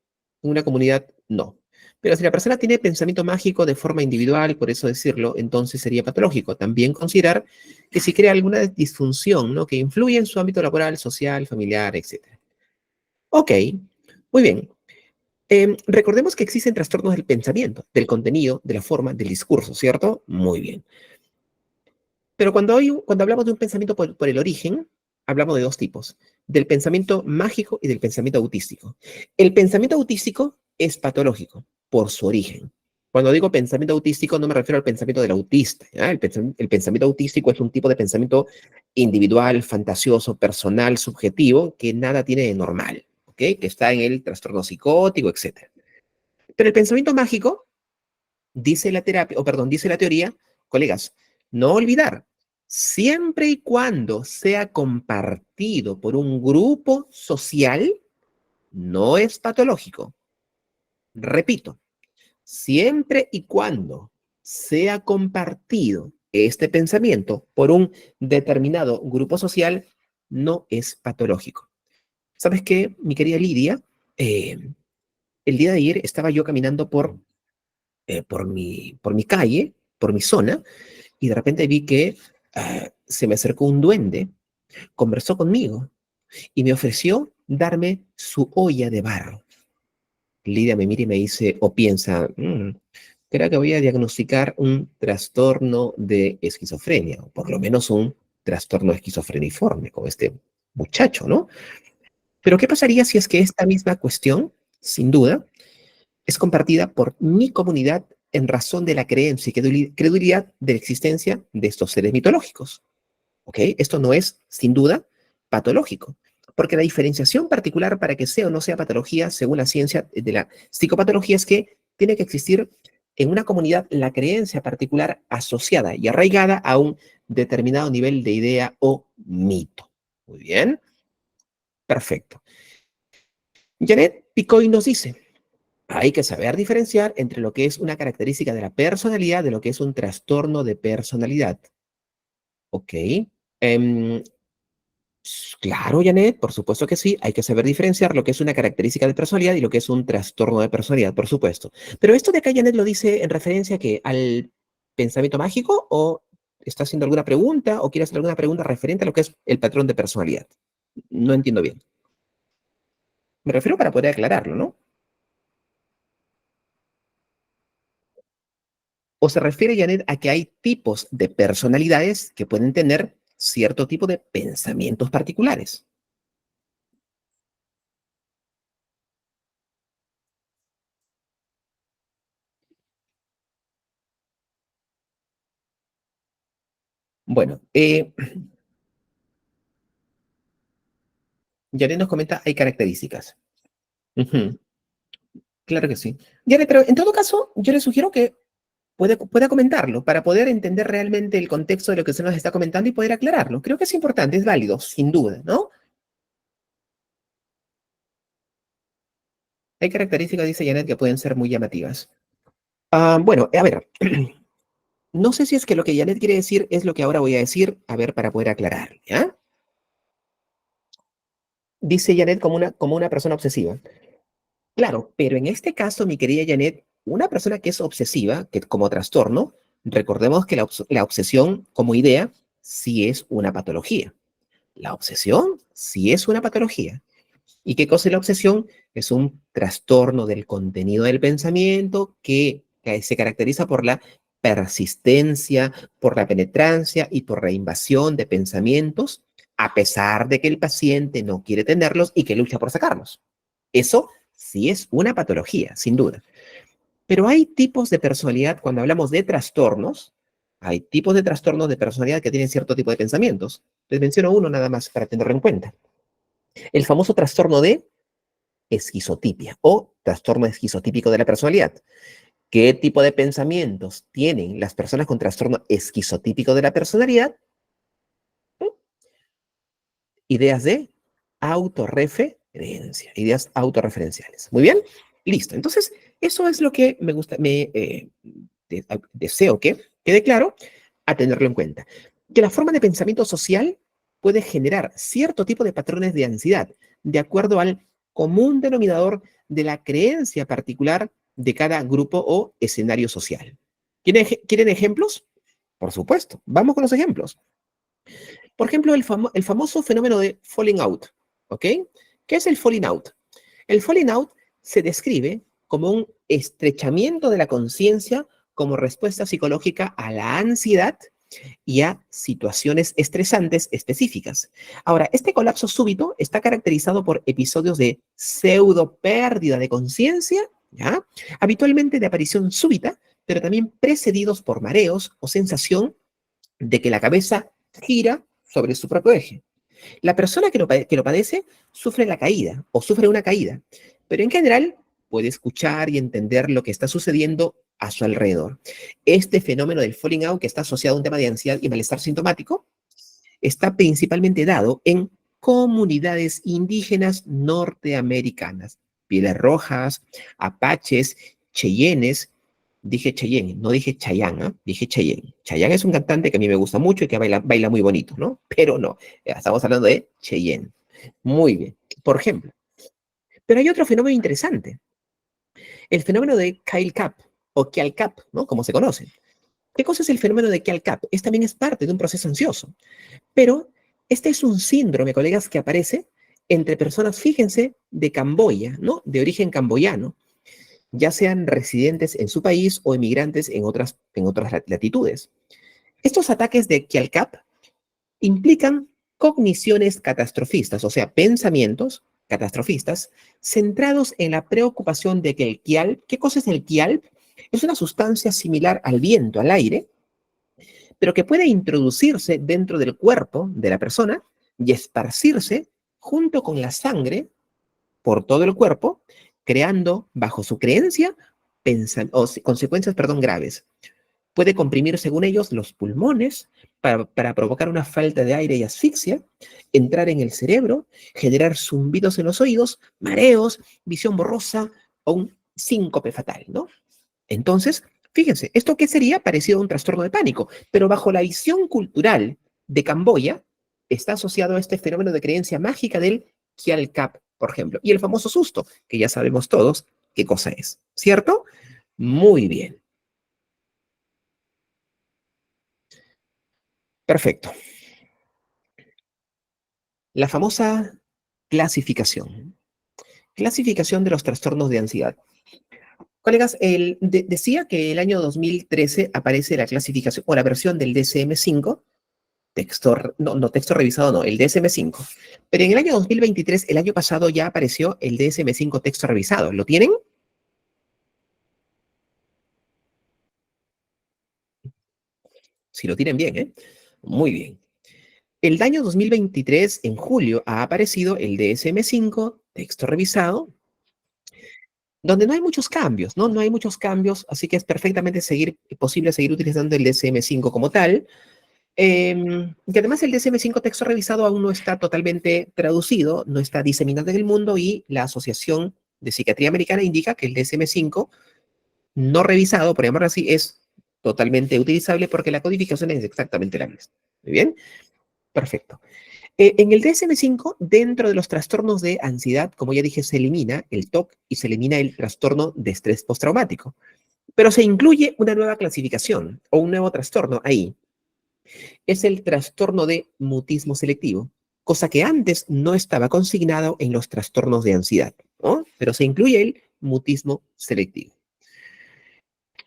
comunidad, no. Pero si la persona tiene pensamiento mágico de forma individual, por eso decirlo, entonces sería patológico. También considerar que si crea alguna disfunción, ¿no? Que influye en su ámbito laboral, social, familiar, etc. Ok, muy bien. Recordemos que existen trastornos del pensamiento, del contenido, de la forma, del discurso, ¿cierto? Muy bien. Pero cuando hablamos de un pensamiento por el origen, hablamos de dos tipos, del pensamiento mágico y del pensamiento autístico. El pensamiento autístico es patológico por su origen. Cuando digo pensamiento autístico no me refiero al pensamiento del autista, ¿ya? El pensamiento autístico es un tipo de pensamiento individual, fantasioso, personal, subjetivo, que nada tiene de normal, ¿ok? Que está en el trastorno psicótico, etc. Pero el pensamiento mágico, dice la terapia, o perdón, dice la teoría, colegas, no olvidar, siempre y cuando sea compartido por un grupo social, no es patológico. Repito, siempre y cuando sea compartido este pensamiento por un determinado grupo social, no es patológico. ¿Sabes qué, mi querida Lidia? El día de ayer estaba yo caminando por mi calle, por mi zona, y de repente vi que se me acercó un duende, conversó conmigo y me ofreció darme su olla de barro. Lidia me mira y me dice, o piensa, creo que voy a diagnosticar un trastorno de esquizofrenia, o por lo menos un trastorno esquizofreniforme con este muchacho, ¿no? Pero ¿qué pasaría si es que esta misma cuestión, sin duda, es compartida por mi comunidad en razón de la creencia y credulidad de la existencia de estos seres mitológicos? ¿Ok? Esto no es, sin duda, patológico, porque la diferenciación particular para que sea o no sea patología, según la ciencia de la psicopatología, es que tiene que existir en una comunidad la creencia particular asociada y arraigada a un determinado nivel de idea o mito. Muy bien, perfecto. Janet Picoy nos dice, hay que saber diferenciar entre lo que es una característica de la personalidad de lo que es un trastorno de personalidad. ¿Ok? Em, Claro, Janet, por supuesto que sí. Hay que saber diferenciar lo que es una característica de personalidad y lo que es un trastorno de personalidad, por supuesto. Pero esto de acá, Janet, lo dice en referencia a qué, al pensamiento mágico o está haciendo alguna pregunta o quiere hacer alguna pregunta referente a lo que es el patrón de personalidad. No entiendo bien. Me refiero para poder aclararlo, ¿no? ¿O se refiere, Janet, a que hay tipos de personalidades que pueden tener cierto tipo de pensamientos particulares? Bueno, Janet nos comenta, hay características. Ujú, claro que sí. Janet, pero en todo caso, yo le sugiero que pueda comentarlo para poder entender realmente el contexto de lo que se nos está comentando y poder aclararlo. Creo que es importante, es válido, sin duda, ¿no? Hay características, dice Janet, que pueden ser muy llamativas. Bueno, a ver, no sé si es que lo que Janet quiere decir es lo que ahora voy a decir, a ver, para poder aclarar, ¿ya? Dice Janet como una persona obsesiva. Claro, pero en este caso, mi querida Janet, una persona que es obsesiva, que como trastorno, recordemos que la obsesión como idea sí es una patología. La obsesión sí es una patología. ¿Y qué cosa es la obsesión? Es un trastorno del contenido del pensamiento que se caracteriza por la persistencia, por la penetrancia y por la invasión de pensamientos, a pesar de que el paciente no quiere tenerlos y que lucha por sacarlos. Eso sí es una patología, sin duda. Pero hay tipos de personalidad, cuando hablamos de trastornos, hay tipos de trastornos de personalidad que tienen cierto tipo de pensamientos. Les menciono uno nada más para tenerlo en cuenta. El famoso trastorno de esquizotipia o trastorno esquizotípico de la personalidad. ¿Qué tipo de pensamientos tienen las personas con trastorno esquizotípico de la personalidad? Ideas de autorreferencia, ideas autorreferenciales. Muy bien, listo. Entonces, eso es lo que me gusta, deseo que quede claro a tenerlo en cuenta. Que la forma de pensamiento social puede generar cierto tipo de patrones de ansiedad, de acuerdo al común denominador de la creencia particular de cada grupo o escenario social. ¿Quieren ejemplos? Por supuesto. Vamos con los ejemplos. Por ejemplo, el famoso fenómeno de falling out, ¿ok? ¿Qué es el falling out? El falling out se describe como un estrechamiento de la conciencia como respuesta psicológica a la ansiedad y a situaciones estresantes específicas. Ahora, este colapso súbito está caracterizado por episodios de pseudo pérdida de conciencia, ¿ya? Habitualmente de aparición súbita, pero también precedidos por mareos o sensación de que la cabeza gira sobre su propio eje. La persona que lo padece sufre la caída o sufre una caída, pero en general puede escuchar y entender lo que está sucediendo a su alrededor. Este fenómeno del falling out, que está asociado a un tema de ansiedad y malestar sintomático, está principalmente dado en comunidades indígenas norteamericanas, pieles rojas, apaches, cheyennes. Dije Cheyenne, no dije Chayanne, ¿eh? Dije Cheyenne. Chayanne es un cantante que a mí me gusta mucho y que baila muy bonito, ¿no? Pero no, estamos hablando de Cheyenne. Muy bien, por ejemplo. Pero hay otro fenómeno interesante, el fenómeno de Kyle Cap o Kial Cap, ¿no? Como se conoce. ¿Qué cosa es el fenómeno de Kial Cap? También es parte de un proceso ansioso, pero este es un síndrome, colegas, que aparece entre personas, fíjense, de Camboya, ¿no? De origen camboyano, ya sean residentes en su país o emigrantes en otras latitudes. Estos ataques de Kial Cap implican cogniciones catastrofistas, o sea, pensamientos catastrofistas centrados en la preocupación de que el Kial, ¿qué cosa es el Kial? Es una sustancia similar al viento, al aire, pero que puede introducirse dentro del cuerpo de la persona y esparcirse junto con la sangre por todo el cuerpo, creando, bajo su creencia, consecuencias, graves. Puede comprimir, según ellos, los pulmones para provocar una falta de aire y asfixia, entrar en el cerebro, generar zumbidos en los oídos, mareos, visión borrosa o un síncope fatal, ¿no? Entonces, fíjense, ¿esto qué sería? Parecido a un trastorno de pánico, pero bajo la visión cultural de Camboya está asociado a este fenómeno de creencia mágica del Kial Cap, por ejemplo, y el famoso susto, que ya sabemos todos qué cosa es, ¿cierto? Muy bien. Perfecto. La famosa clasificación. Clasificación de los trastornos de ansiedad. Colegas, decía que el año 2013 aparece la clasificación o la versión del DSM-5, texto revisado no, el DSM-5. Pero en el año 2023, el año pasado, ya apareció el DSM-5 texto revisado. ¿Lo tienen? Si lo tienen bien, ¿eh? Muy bien. El año 2023, en julio, ha aparecido el DSM-5 texto revisado, donde no hay muchos cambios, ¿no? No hay muchos cambios, así que es perfectamente posible seguir utilizando el DSM-5 como tal. Que además el DSM-5 texto revisado aún no está totalmente traducido, no está diseminado en el mundo, y la Asociación de Psiquiatría Americana indica que el DSM-5 no revisado, por llamarlo así, es totalmente utilizable porque la codificación es exactamente la misma. ¿Muy bien? Perfecto. En el DSM-5, dentro de los trastornos de ansiedad, como ya dije, se elimina el TOC y se elimina el trastorno de estrés postraumático. Pero se incluye una nueva clasificación o un nuevo trastorno ahí. Es el trastorno de mutismo selectivo, cosa que antes no estaba consignado en los trastornos de ansiedad, ¿no? Pero se incluye el mutismo selectivo.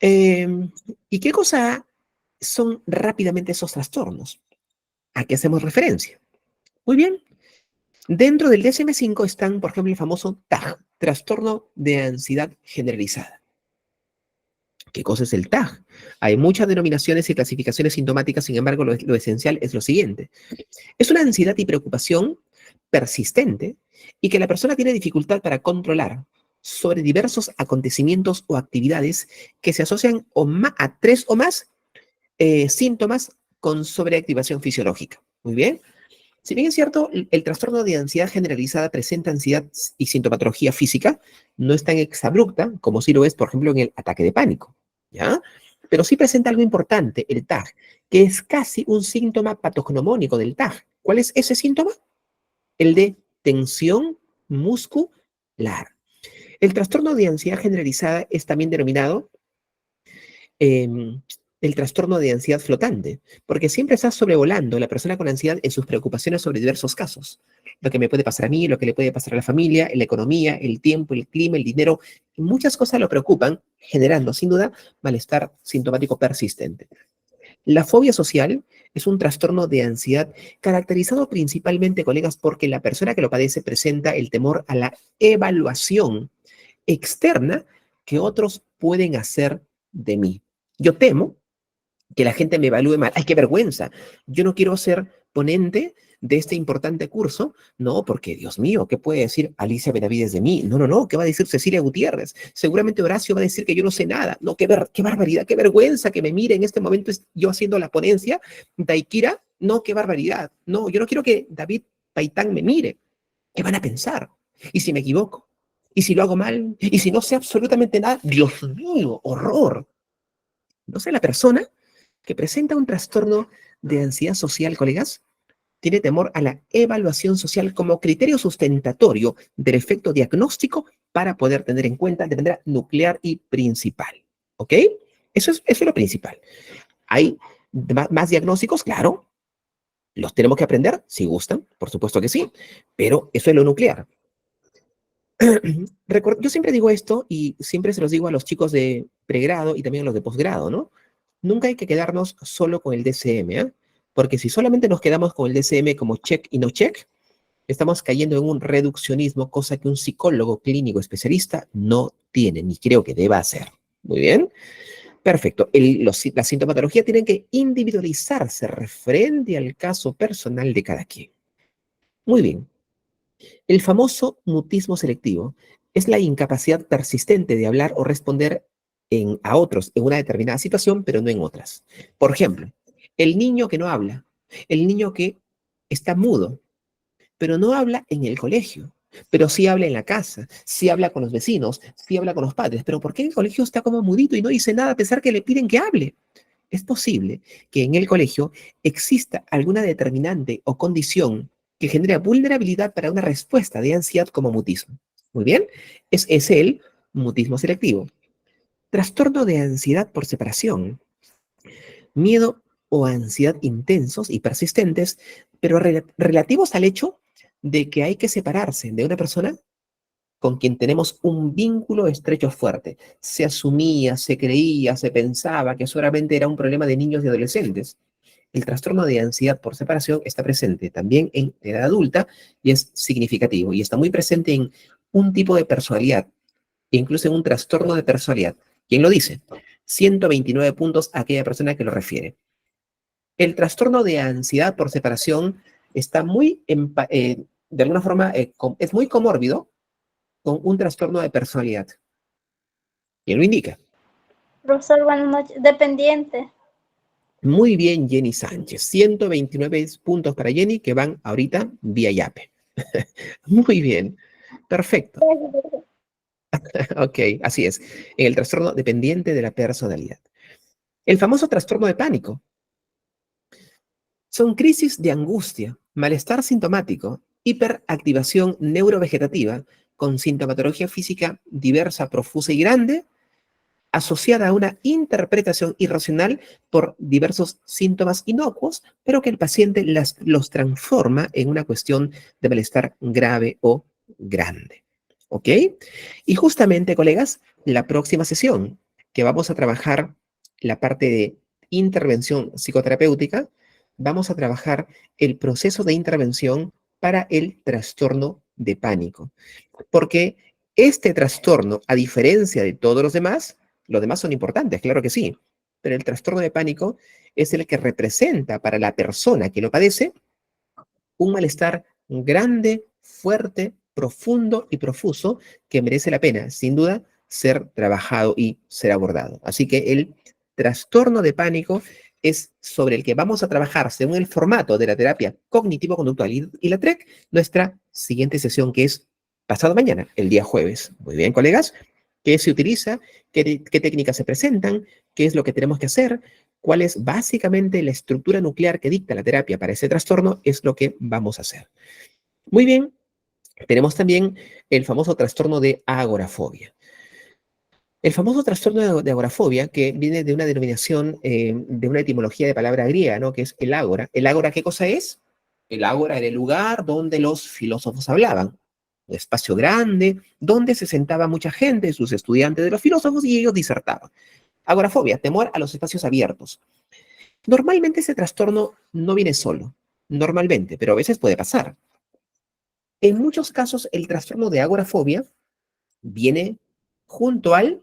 ¿Y qué cosa son rápidamente esos trastornos? ¿A qué hacemos referencia? Muy bien. Dentro del DSM-5 están, por ejemplo, el famoso TAG, trastorno de ansiedad generalizada. ¿Qué cosa es el TAG? Hay muchas denominaciones y clasificaciones sintomáticas, sin embargo, lo esencial es lo siguiente. Es una ansiedad y preocupación persistente y que la persona tiene dificultad para controlar sobre diversos acontecimientos o actividades que se asocian a 3 o más síntomas con sobreactivación fisiológica. Muy bien. Si bien es cierto, el trastorno de ansiedad generalizada presenta ansiedad y sintomatología física, no es tan exabrupta como sí lo es, por ejemplo, en el ataque de pánico, ¿ya? Pero sí presenta algo importante, el TAG, que es casi un síntoma patognomónico del TAG. ¿Cuál es ese síntoma? El de tensión muscular. El trastorno de ansiedad generalizada es también denominado el trastorno de ansiedad flotante, porque siempre está sobrevolando la persona con ansiedad en sus preocupaciones sobre diversos casos. Lo que me puede pasar a mí, lo que le puede pasar a la familia, la economía, el tiempo, el clima, el dinero. Muchas cosas lo preocupan, generando, sin duda, malestar sintomático persistente. La fobia social es un trastorno de ansiedad caracterizado principalmente, colegas, porque la persona que lo padece presenta el temor a la evaluación externa que otros pueden hacer de mí. Yo temo que la gente me evalúe mal. ¡Ay, qué vergüenza! Yo no quiero ser ponente de este importante curso, no, porque, Dios mío, ¿qué puede decir Alicia Benavides de mí? No, no, no, ¿qué va a decir Cecilia Gutiérrez? Seguramente Horacio va a decir que yo no sé nada. No, qué barbaridad, qué vergüenza que me mire en este momento yo haciendo la ponencia. Daikira, no, qué barbaridad. No, yo no quiero que David Paitán me mire. ¿Qué van a pensar? ¿Y si me equivoco? ¿Y si lo hago mal? ¿Y si no sé absolutamente nada? Dios mío, horror. No sé, la persona que presenta un trastorno de ansiedad social, colegas, tiene temor a la evaluación social como criterio sustentatorio del efecto diagnóstico para poder tener en cuenta de manera nuclear y principal. ¿Ok? Eso es lo principal. ¿Hay más diagnósticos? Claro. ¿Los tenemos que aprender? Si gustan, por supuesto que sí, pero eso es lo nuclear. Yo siempre digo esto y siempre se los digo a los chicos de pregrado y también a los de posgrado, ¿no? Nunca hay que quedarnos solo con el DSM, ¿eh? Porque si solamente nos quedamos con el DSM como check y no check, estamos cayendo en un reduccionismo, cosa que un psicólogo clínico especialista no tiene, ni creo que deba hacer. Muy bien. Perfecto. La sintomatología tiene que individualizarse referente al caso personal de cada quien. Muy bien. El famoso mutismo selectivo es la incapacidad persistente de hablar o responder a otros en una determinada situación, pero no en otras. Por ejemplo, el niño que no habla, el niño que está mudo, pero no habla en el colegio, pero sí habla en la casa, sí habla con los vecinos, sí habla con los padres, pero ¿por qué en el colegio está como mudito y no dice nada a pesar que le piden que hable? Es posible que en el colegio exista alguna determinante o condición que genera vulnerabilidad para una respuesta de ansiedad como mutismo. Muy bien, es el mutismo selectivo. Trastorno de ansiedad por separación. Miedo o ansiedad intensos y persistentes, pero relativos al hecho de que hay que separarse de una persona con quien tenemos un vínculo estrecho fuerte. Se asumía, se creía, se pensaba que solamente era un problema de niños y adolescentes. El trastorno de ansiedad por separación está presente también en edad adulta y es significativo y está muy presente en un tipo de personalidad, incluso en un trastorno de personalidad. ¿Quién lo dice? 129 puntos a aquella persona que lo refiere. El trastorno de ansiedad por separación está muy, de alguna forma, es muy comórbido con un trastorno de personalidad. ¿Quién lo indica? Profesor, buenas noches. Dependiente. Muy bien, Jenny Sánchez. 129 puntos para Jenny que van ahorita vía Yape. Muy bien. Perfecto. Ok, así es. En el trastorno dependiente de la personalidad. El famoso trastorno de pánico. Son crisis de angustia malestar sintomático, hiperactivación neurovegetativa con sintomatología física diversa, profusa y grande, asociada a una interpretación irracional por diversos síntomas inocuos, pero que el paciente los transforma en una cuestión de malestar grave o grande. ¿Ok? Y justamente, colegas, la próxima sesión que vamos a trabajar la parte de intervención psicoterapéutica, vamos a trabajar el proceso de intervención para el trastorno de pánico. Porque este trastorno, a diferencia de todos los demás son importantes, claro que sí, pero el trastorno de pánico es el que representa para la persona que lo padece un malestar grande, fuerte, profundo y profuso que merece la pena, sin duda, ser trabajado y ser abordado. Así que el trastorno de pánico es sobre el que vamos a trabajar según el formato de la terapia cognitivo-conductual y la TREC, nuestra siguiente sesión, que es pasado mañana, el día jueves. Muy bien, colegas. ¿Qué se utiliza? ¿Qué técnicas se presentan? ¿Qué es lo que tenemos que hacer? ¿Cuál es básicamente la estructura nuclear que dicta la terapia para ese trastorno? Es lo que vamos a hacer. Muy bien. Tenemos también el famoso trastorno de agorafobia. El famoso trastorno de agorafobia, que viene de una denominación, de una etimología de palabra griega, ¿no? Que es el ágora. ¿El ágora qué cosa es? El ágora era el lugar donde los filósofos hablaban. Un espacio grande, donde se sentaba mucha gente, sus estudiantes de los filósofos, y ellos disertaban. Agorafobia, temor a los espacios abiertos. Normalmente ese trastorno no viene solo, normalmente, pero a veces puede pasar. En muchos casos, el trastorno de agorafobia viene junto al...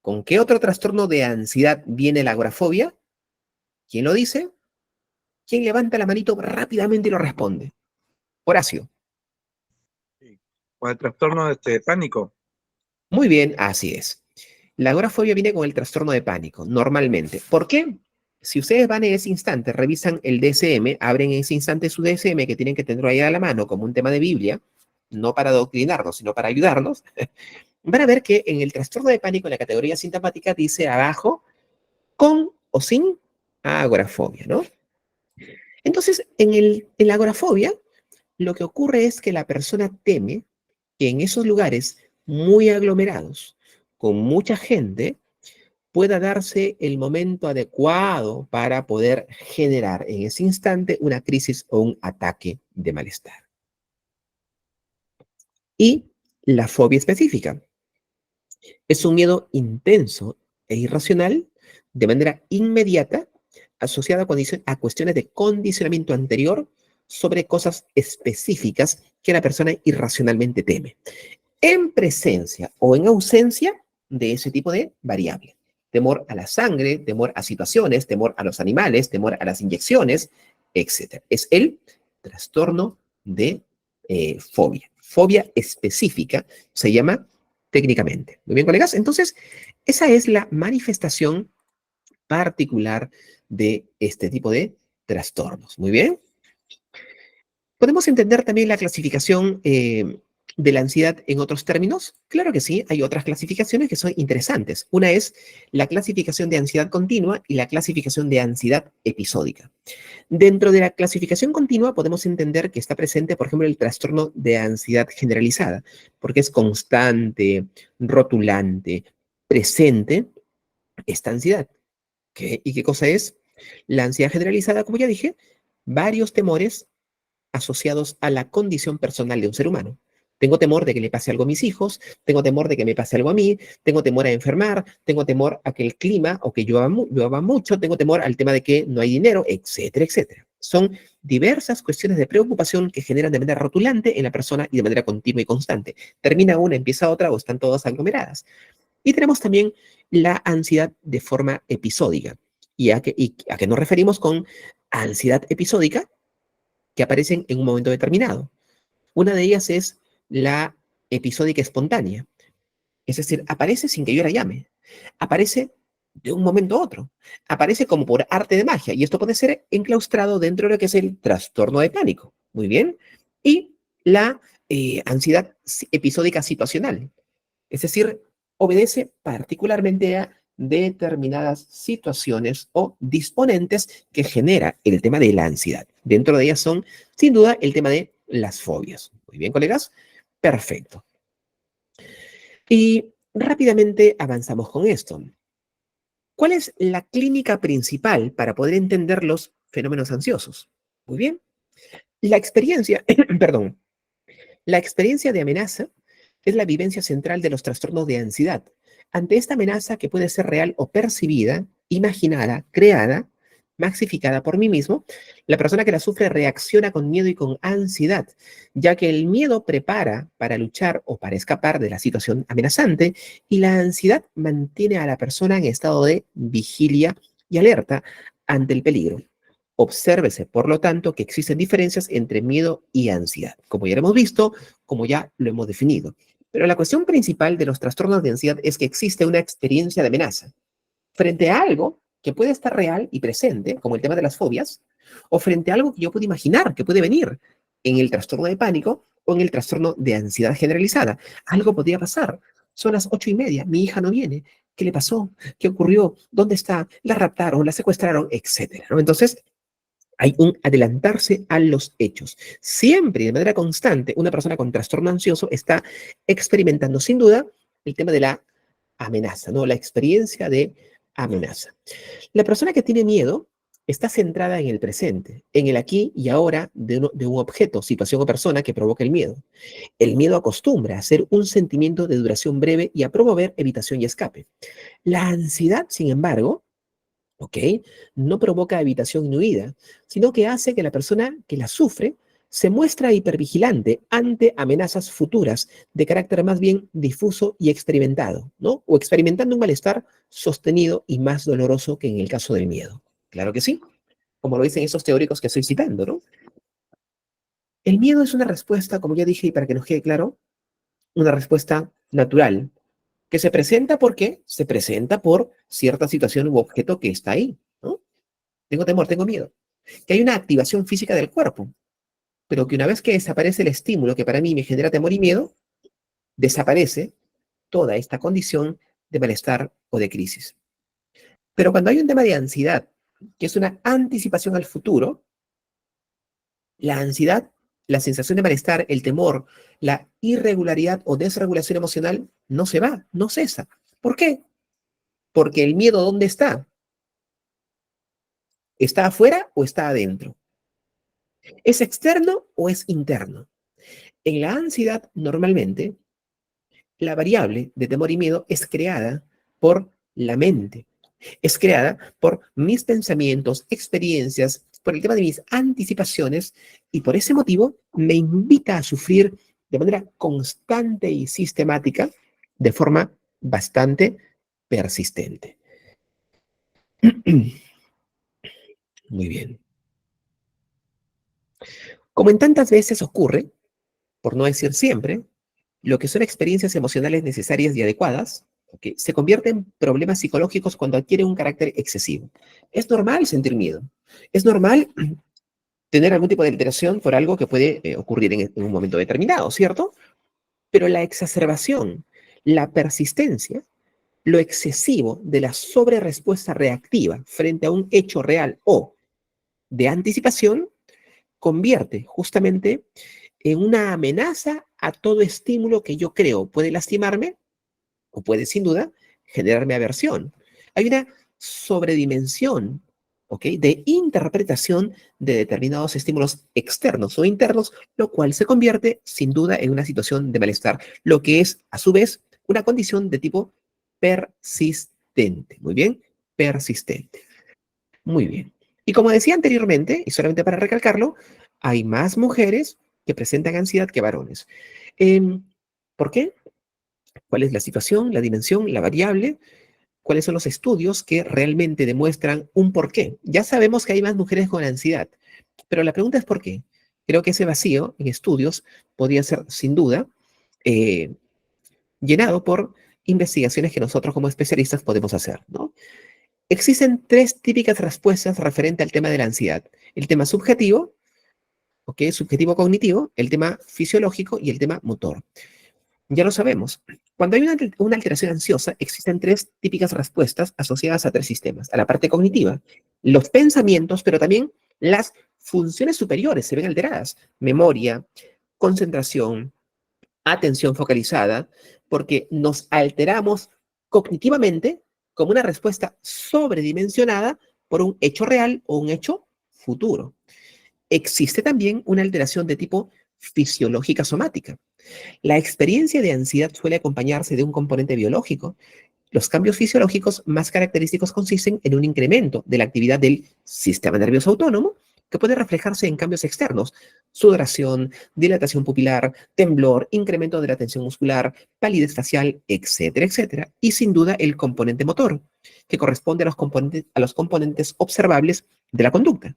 ¿Con qué otro trastorno de ansiedad viene la agorafobia? ¿Quién lo dice? ¿Quién levanta la manito rápidamente y lo responde? Horacio. ¿O el trastorno de pánico? Muy bien, así es. La agorafobia viene con el trastorno de pánico, normalmente. ¿Por qué? Si ustedes van en ese instante, revisan el DSM, abren en ese instante su DSM, que tienen que tenerlo ahí a la mano como un tema de Biblia, no para adoctrinarnos, sino para ayudarnos, van a ver que en el trastorno de pánico, en la categoría sintomática, dice abajo, con o sin agorafobia, ¿no? Entonces, en la agorafobia, lo que ocurre es que la persona teme que en esos lugares muy aglomerados, con mucha gente, pueda darse el momento adecuado para poder generar en ese instante una crisis o un ataque de malestar. Y la fobia específica es un miedo intenso e irracional de manera inmediata asociada a cuestiones de condicionamiento anterior sobre cosas específicas que la persona irracionalmente teme, en presencia o en ausencia de ese tipo de variable. Temor a la sangre, temor a situaciones, temor a los animales, temor a las inyecciones, etc. Es el trastorno de fobia. Fobia específica se llama técnicamente. Muy bien, colegas. Entonces, esa es la manifestación particular de este tipo de trastornos. Muy bien. ¿Podemos entender también la clasificación de la ansiedad en otros términos? Claro que sí, hay otras clasificaciones que son interesantes. Una es la clasificación de ansiedad continua y la clasificación de ansiedad episódica. Dentro de la clasificación continua podemos entender que está presente, por ejemplo, el trastorno de ansiedad generalizada, porque es constante, rotulante, presente esta ansiedad. ¿Y qué cosa es? La ansiedad generalizada, como ya dije, varios temores asociados a la condición personal de un ser humano. Tengo temor de que le pase algo a mis hijos, tengo temor de que me pase algo a mí, tengo temor a enfermar, tengo temor a que el clima o que llueva mucho, tengo temor al tema de que no hay dinero, etcétera, etcétera. Son diversas cuestiones de preocupación que generan de manera rotulante en la persona y de manera continua y constante. Termina una, empieza otra o están todas aglomeradas. Y tenemos también la ansiedad de forma episódica. ¿Y a qué nos referimos con ansiedad episódica? Que aparecen en un momento determinado. Una de ellas es la episódica espontánea. Es decir, aparece sin que yo la llame. Aparece de un momento a otro. Aparece como por arte de magia. Y esto puede ser enclaustrado dentro de lo que es el trastorno de pánico. Muy bien. Y la ansiedad episódica situacional. Es decir, obedece particularmente a determinadas situaciones o disponentes que genera el tema de la ansiedad. Dentro de ellas son, sin duda, el tema de las fobias. Muy bien, colegas. Perfecto. Y rápidamente avanzamos con esto. ¿Cuál es la clínica principal para poder entender los fenómenos ansiosos? Muy bien. La experiencia, perdón, la experiencia de amenaza es la vivencia central de los trastornos de ansiedad. Ante esta amenaza que puede ser real o percibida, imaginada, creada, maxificada por mí mismo, la persona que la sufre reacciona con miedo y con ansiedad, ya que el miedo prepara para luchar o para escapar de la situación amenazante y la ansiedad mantiene a la persona en estado de vigilia y alerta ante el peligro. Obsérvese, por lo tanto, que existen diferencias entre miedo y ansiedad, como ya lo hemos visto, como ya lo hemos definido. Pero la cuestión principal de los trastornos de ansiedad es que existe una experiencia de amenaza frente a algo que puede estar real y presente, como el tema de las fobias, o frente a algo que yo puedo imaginar que puede venir en el trastorno de pánico o en el trastorno de ansiedad generalizada. Algo podría pasar. Son las 8:30, mi hija no viene. ¿Qué le pasó? ¿Qué ocurrió? ¿Dónde está? ¿La raptaron? ¿La secuestraron? Etcétera, ¿no? Entonces, hay un adelantarse a los hechos. Siempre y de manera constante, una persona con trastorno ansioso está experimentando, sin duda, el tema de la amenaza, ¿no? La experiencia de amenaza. La persona que tiene miedo está centrada en el presente, en el aquí y ahora de un objeto, situación o persona que provoca el miedo. El miedo acostumbra a ser un sentimiento de duración breve y a promover evitación y escape. La ansiedad, sin embargo, ¿ok? No provoca evitación ni huida, sino que hace que la persona que la sufre se muestra hipervigilante ante amenazas futuras de carácter más bien difuso y experimentado, ¿no? O experimentando un malestar sostenido y más doloroso que en el caso del miedo. Claro que sí, como lo dicen esos teóricos que estoy citando, ¿no? El miedo es una respuesta, como ya dije, y para que nos quede claro, una respuesta natural, que se presenta porque se presenta por cierta situación u objeto que está ahí, ¿no? Tengo temor, tengo miedo. Que hay una activación física del cuerpo, pero que una vez que desaparece el estímulo que para mí me genera temor y miedo, desaparece toda esta condición de malestar o de crisis. Pero cuando hay un tema de ansiedad, que es una anticipación al futuro, la ansiedad, la sensación de malestar, el temor, la irregularidad o desregulación emocional no se va, no cesa. ¿Por qué? Porque el miedo, ¿dónde está? ¿Está afuera o está adentro? ¿Es externo o es interno? En la ansiedad, normalmente, la variable de temor y miedo es creada por la mente. Es creada por mis pensamientos, experiencias, por el tema de mis anticipaciones, y por ese motivo me invita a sufrir de manera constante y sistemática, de forma bastante persistente. Muy bien. Como en tantas veces ocurre, por no decir siempre, lo que son experiencias emocionales necesarias y adecuadas, ¿okay?, se convierten en problemas psicológicos cuando adquieren un carácter excesivo. Es normal sentir miedo. Es normal tener algún tipo de alteración por algo que puede ocurrir en un momento determinado, ¿cierto? Pero la exacerbación, la persistencia, lo excesivo de la sobrerespuesta reactiva frente a un hecho real o de anticipación convierte justamente en una amenaza a todo estímulo que yo creo puede lastimarme o puede, sin duda, generarme aversión. Hay una sobredimensión, ¿ok?, de interpretación de determinados estímulos externos o internos, lo cual se convierte, sin duda, en una situación de malestar, lo que es, a su vez, una condición de tipo persistente. Muy bien, persistente. Muy bien. Y como decía anteriormente, y solamente para recalcarlo, hay más mujeres que presentan ansiedad que varones. ¿Por qué? ¿Cuál es la situación, la dimensión, la variable? ¿Cuáles son los estudios que realmente demuestran un porqué? Ya sabemos que hay más mujeres con ansiedad, pero la pregunta es ¿por qué? Creo que ese vacío en estudios podría ser, sin duda, llenado por investigaciones que nosotros como especialistas podemos hacer, ¿no? Existen tres típicas respuestas referente al tema de la ansiedad. El tema subjetivo, ¿ok?, subjetivo cognitivo, el tema fisiológico y el tema motor. Ya lo sabemos. Cuando hay una alteración ansiosa, existen tres típicas respuestas asociadas a tres sistemas. A la parte cognitiva, los pensamientos, pero también las funciones superiores se ven alteradas. Memoria, concentración, atención focalizada, porque nos alteramos cognitivamente como una respuesta sobredimensionada por un hecho real o un hecho futuro. Existe también una alteración de tipo fisiológica somática. La experiencia de ansiedad suele acompañarse de un componente biológico. Los cambios fisiológicos más característicos consisten en un incremento de la actividad del sistema nervioso autónomo, que puede reflejarse en cambios externos: sudoración, dilatación pupilar, temblor, incremento de la tensión muscular, palidez facial, etcétera, etcétera. Y sin duda el componente motor, que corresponde a los componentes observables de la conducta,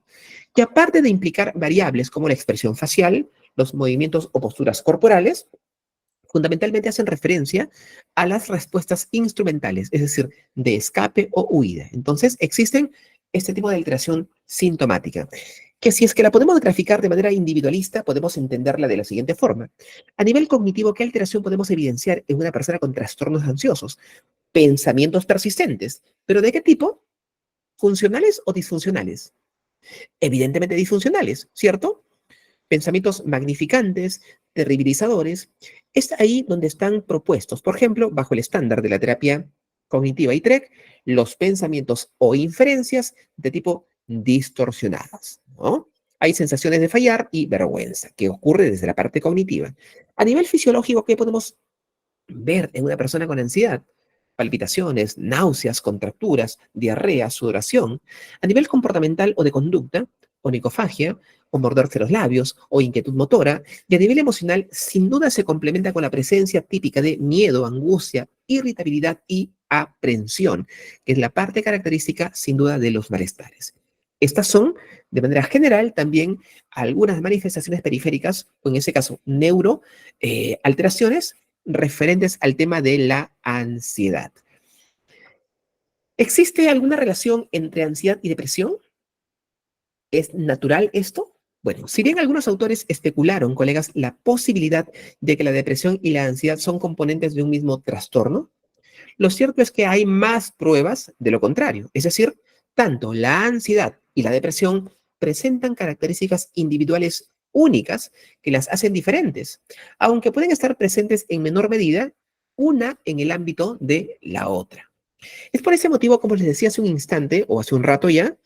que aparte de implicar variables como la expresión facial, los movimientos o posturas corporales, fundamentalmente hacen referencia a las respuestas instrumentales, es decir, de escape o huida. Entonces, existen este tipo de alteración sintomática, que si es que la podemos graficar de manera individualista, podemos entenderla de la siguiente forma. A nivel cognitivo, ¿qué alteración podemos evidenciar en una persona con trastornos ansiosos? Pensamientos persistentes. ¿Pero de qué tipo? ¿Funcionales o disfuncionales? Evidentemente disfuncionales, ¿cierto? Pensamientos magnificantes, terribilizadores, es ahí donde están propuestos, por ejemplo, bajo el estándar de la terapia cognitiva ITREC, los pensamientos o inferencias de tipo distorsionadas, ¿no? Hay sensaciones de fallar y vergüenza, que ocurre desde la parte cognitiva. A nivel fisiológico, ¿qué podemos ver en una persona con ansiedad? Palpitaciones, náuseas, contracturas, diarrea, sudoración. A nivel comportamental o de conducta, onicofagia, o morderse los labios, o inquietud motora. Y a nivel emocional, sin duda se complementa con la presencia típica de miedo, angustia, irritabilidad y aprensión, que es la parte característica, sin duda, de los malestares. Estas son, de manera general, también algunas manifestaciones periféricas, o en ese caso, alteraciones referentes al tema de la ansiedad. ¿Existe alguna relación entre ansiedad y depresión? ¿Es natural esto? Bueno, si bien algunos autores especularon, colegas, la posibilidad de que la depresión y la ansiedad son componentes de un mismo trastorno, lo cierto es que hay más pruebas de lo contrario. Es decir, tanto la ansiedad y la depresión presentan características individuales únicas que las hacen diferentes, aunque pueden estar presentes en menor medida una en el ámbito de la otra. Es por ese motivo, como les decía hace un instante o hace un rato ya,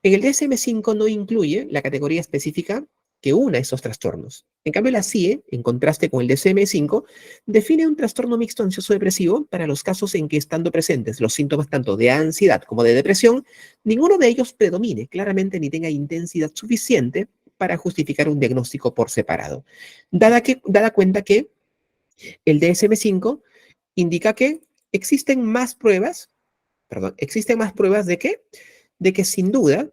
en el DSM-5 no incluye la categoría específica que una estos trastornos. En cambio, la CIE, en contraste con el DSM-5, define un trastorno mixto ansioso-depresivo para los casos en que, estando presentes los síntomas tanto de ansiedad como de depresión, ninguno de ellos predomine claramente ni tenga intensidad suficiente para justificar un diagnóstico por separado. Dada cuenta que el DSM-5 indica que existen más pruebas de qué? De que sin duda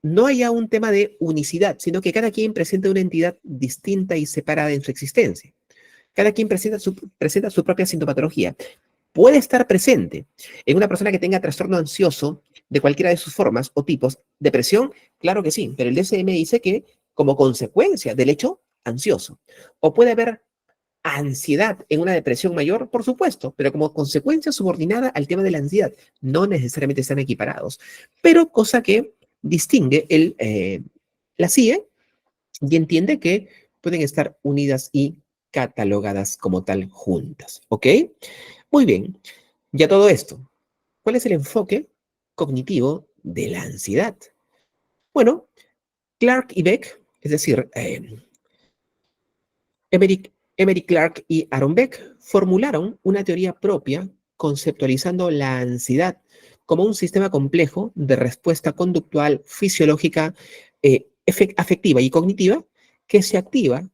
no haya un tema de unicidad, sino que cada quien presenta una entidad distinta y separada en su existencia. Cada quien presenta su propia sintomatología. Puede estar presente en una persona que tenga trastorno ansioso de cualquiera de sus formas o tipos. Depresión, claro que sí, pero el DSM dice que como consecuencia del hecho ansioso. O puede haber ansiedad en una depresión mayor, por supuesto, pero como consecuencia subordinada al tema de la ansiedad. No necesariamente están equiparados, pero cosa que distingue la CIE y entiende que pueden estar unidas y catalogadas como tal juntas, ¿ok? Muy bien, ya todo esto. ¿Cuál es el enfoque cognitivo de la ansiedad? Bueno, Clark y Beck, es decir, Emery Clark y Aaron Beck formularon una teoría propia conceptualizando la ansiedad como un sistema complejo de respuesta conductual, fisiológica, afectiva y cognitiva que se activa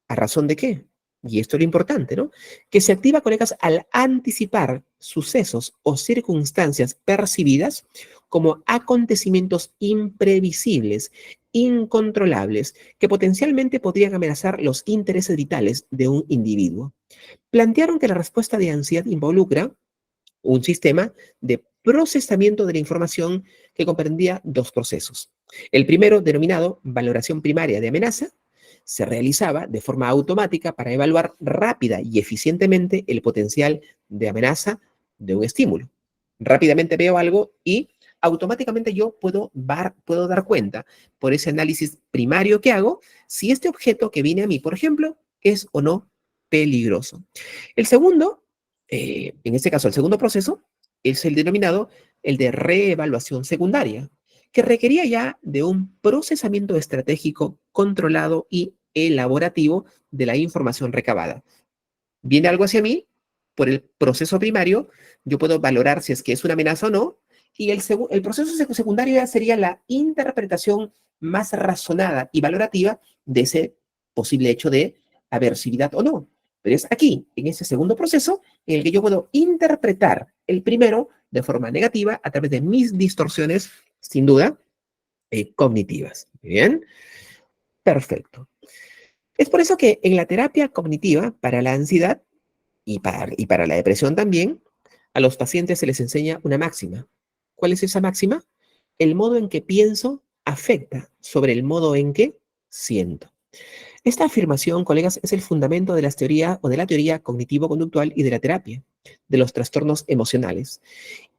¿a razón de qué? Y esto es lo importante, ¿no? Que se activa, colegas, al anticipar sucesos o circunstancias percibidas como acontecimientos imprevisibles, incontrolables, que potencialmente podrían amenazar los intereses vitales de un individuo. Plantearon que la respuesta de ansiedad involucra un sistema de procesamiento de la información que comprendía dos procesos. El primero, denominado valoración primaria de amenaza, se realizaba de forma automática para evaluar rápida y eficientemente el potencial de amenaza de un estímulo. Rápidamente veo algo y automáticamente yo puedo dar cuenta por ese análisis primario que hago si este objeto que viene a mí, por ejemplo, es o no peligroso. El segundo, en este caso, el segundo proceso es el denominado el de reevaluación secundaria, que requería ya de un procesamiento estratégico controlado y elaborativo de la información recabada. Viene algo hacia mí, por el proceso primario, yo puedo valorar si es que es una amenaza o no, y el proceso secundario ya sería la interpretación más razonada y valorativa de ese posible hecho de aversividad o no. Pero es aquí, en ese segundo proceso, en el que yo puedo interpretar el primero de forma negativa a través de mis distorsiones, sin duda, cognitivas. ¿Bien? Perfecto. Es por eso que en la terapia cognitiva para la ansiedad y para la depresión también, a los pacientes se les enseña una máxima. ¿Cuál es esa máxima? El modo en que pienso afecta sobre el modo en que siento. Esta afirmación, colegas, es el fundamento de la teoría cognitivo-conductual y de la terapia de los trastornos emocionales.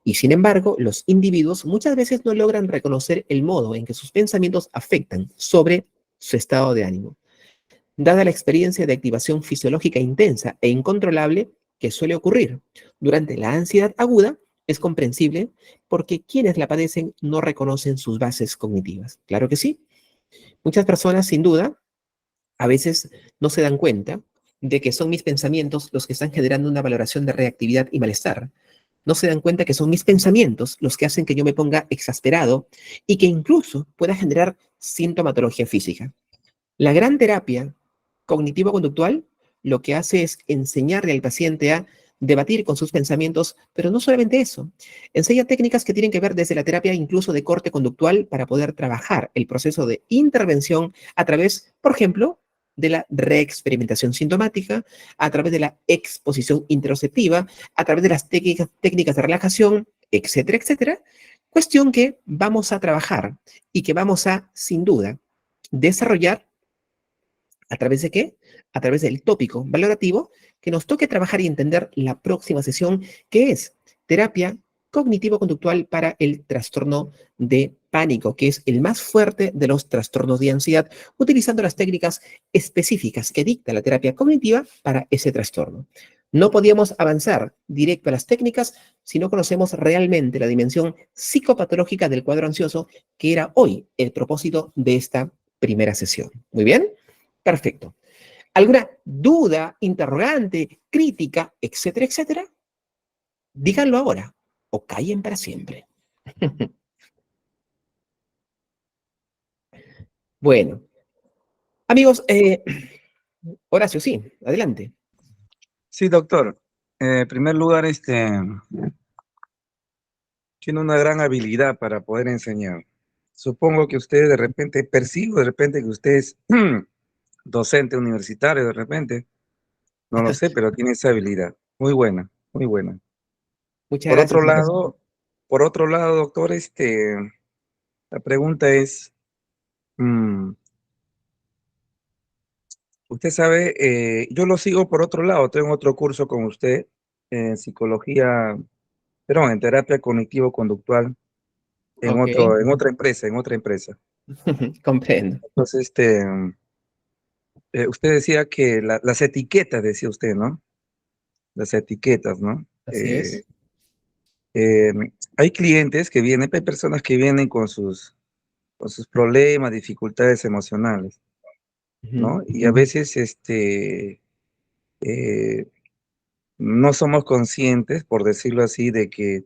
Y sin embargo, los individuos muchas veces no logran reconocer el modo en que sus pensamientos afectan sobre su estado de ánimo. Dada la experiencia de activación fisiológica intensa e incontrolable que suele ocurrir durante la ansiedad aguda, es comprensible porque quienes la padecen no reconocen sus bases cognitivas. Claro que sí. Muchas personas, sin duda, a veces no se dan cuenta de que son mis pensamientos los que están generando una valoración de reactividad y malestar. No se dan cuenta que son mis pensamientos los que hacen que yo me ponga exasperado y que incluso pueda generar sintomatología física. La gran terapia cognitivo-conductual lo que hace es enseñarle al paciente a debatir con sus pensamientos, pero no solamente eso. Enseña técnicas que tienen que ver desde la terapia incluso de corte conductual para poder trabajar el proceso de intervención a través, por ejemplo, de la reexperimentación sintomática, a través de la exposición interoceptiva, a través de las técnicas de relajación, etcétera, etcétera. Cuestión que vamos a trabajar y que vamos a, sin duda, desarrollar ¿a través de qué? A través del tópico valorativo que nos toque trabajar y entender la próxima sesión, que es terapia cognitivo-conductual para el trastorno de pánico, que es el más fuerte de los trastornos de ansiedad, utilizando las técnicas específicas que dicta la terapia cognitiva para ese trastorno. No podíamos avanzar directo a las técnicas si no conocemos realmente la dimensión psicopatológica del cuadro ansioso, que era hoy el propósito de esta primera sesión. Muy bien. Perfecto. ¿Alguna duda, interrogante, crítica, etcétera, etcétera? Díganlo ahora o callen para siempre. Bueno, amigos, Horacio, sí, adelante. Sí, doctor. En primer lugar, tiene una gran habilidad para poder enseñar. Supongo que usted de repente, percibo de repente que usted es docente universitario de repente. No lo sé, pero tiene esa habilidad. Muy buena, muy buena. Muchas Por otro gracias. lado, doctor, la pregunta es, usted sabe, yo lo sigo por otro lado, tengo otro curso con usted en psicología, perdón, en terapia cognitivo-conductual en Ok, en otra empresa. comprendo. Entonces, usted decía que las etiquetas, decía usted, ¿no? Las etiquetas, ¿no? Así es. Eh, hay clientes que vienen, hay personas que vienen con sus problemas, dificultades emocionales, ¿no? Y a veces, no somos conscientes, por decirlo así, de que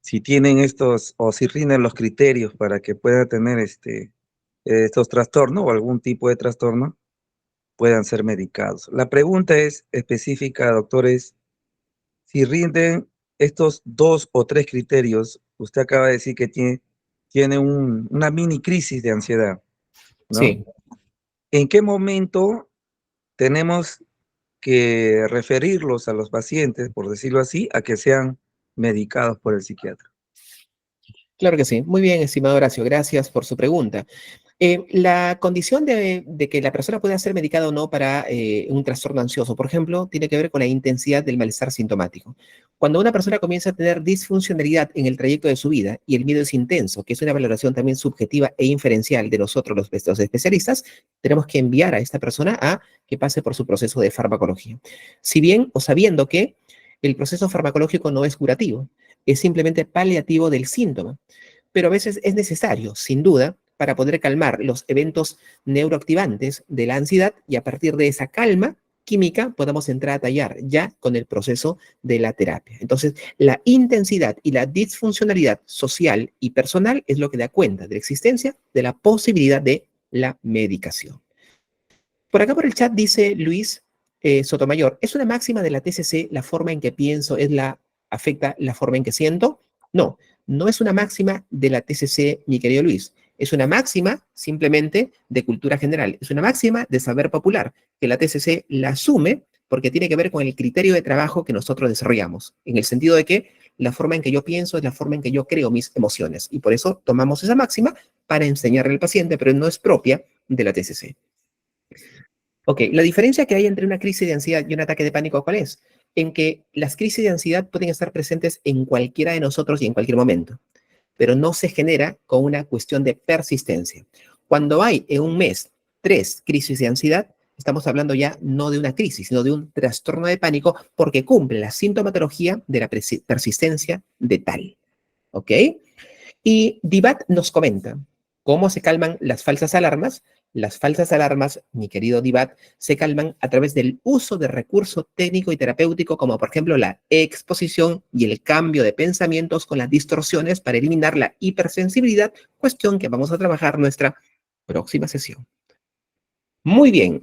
si tienen estos, o si rinden los criterios para que pueda tener estos trastornos o algún tipo de trastorno, puedan ser medicados. La pregunta es específica, doctores, si rinden estos 2 o 3 criterios, usted acaba de decir que tiene una mini crisis de ansiedad, ¿no? Sí. ¿En qué momento tenemos que referirlos a los pacientes, por decirlo así, a que sean medicados por el psiquiatra? Claro que sí. Muy bien, estimado Horacio, gracias por su pregunta. La condición de que la persona pueda ser medicada o no para un trastorno ansioso, por ejemplo, tiene que ver con la intensidad del malestar sintomático. Cuando una persona comienza a tener disfuncionalidad en el trayecto de su vida y el miedo es intenso, que es una valoración también subjetiva e inferencial de nosotros los especialistas, tenemos que enviar a esta persona a que pase por su proceso de farmacología. Si bien o sabiendo que el proceso farmacológico no es curativo, es simplemente paliativo del síntoma, pero a veces es necesario, sin duda, para poder calmar los eventos neuroactivantes de la ansiedad y a partir de esa calma química podamos entrar a tallar ya con el proceso de la terapia. Entonces, la intensidad y la disfuncionalidad social y personal es lo que da cuenta de la existencia de la posibilidad de la medicación. Por acá por el chat dice Luis Sotomayor, ¿es una máxima de la TCC la forma en que pienso afecta la forma en que siento? No, no es una máxima de la TCC, mi querido Luis. Es una máxima simplemente de cultura general. Es una máxima de saber popular, que la TCC la asume porque tiene que ver con el criterio de trabajo que nosotros desarrollamos, en el sentido de que la forma en que yo pienso es la forma en que yo creo mis emociones. Y por eso tomamos esa máxima para enseñarle al paciente, pero no es propia de la TCC. Ok, la diferencia que hay entre una crisis de ansiedad y un ataque de pánico, ¿cuál es? En que las crisis de ansiedad pueden estar presentes en cualquiera de nosotros y en cualquier momento, pero no se genera con una cuestión de persistencia. Cuando hay en un mes 3 crisis de ansiedad, estamos hablando ya no de una crisis, sino de un trastorno de pánico porque cumple la sintomatología de la persistencia de tal. ¿Ok? Y Divat nos comenta cómo se calman las falsas alarmas. Las falsas alarmas, mi querido Divat, se calman a través del uso de recurso técnico y terapéutico, como por ejemplo la exposición y el cambio de pensamientos con las distorsiones para eliminar la hipersensibilidad, cuestión que vamos a trabajar en nuestra próxima sesión. Muy bien,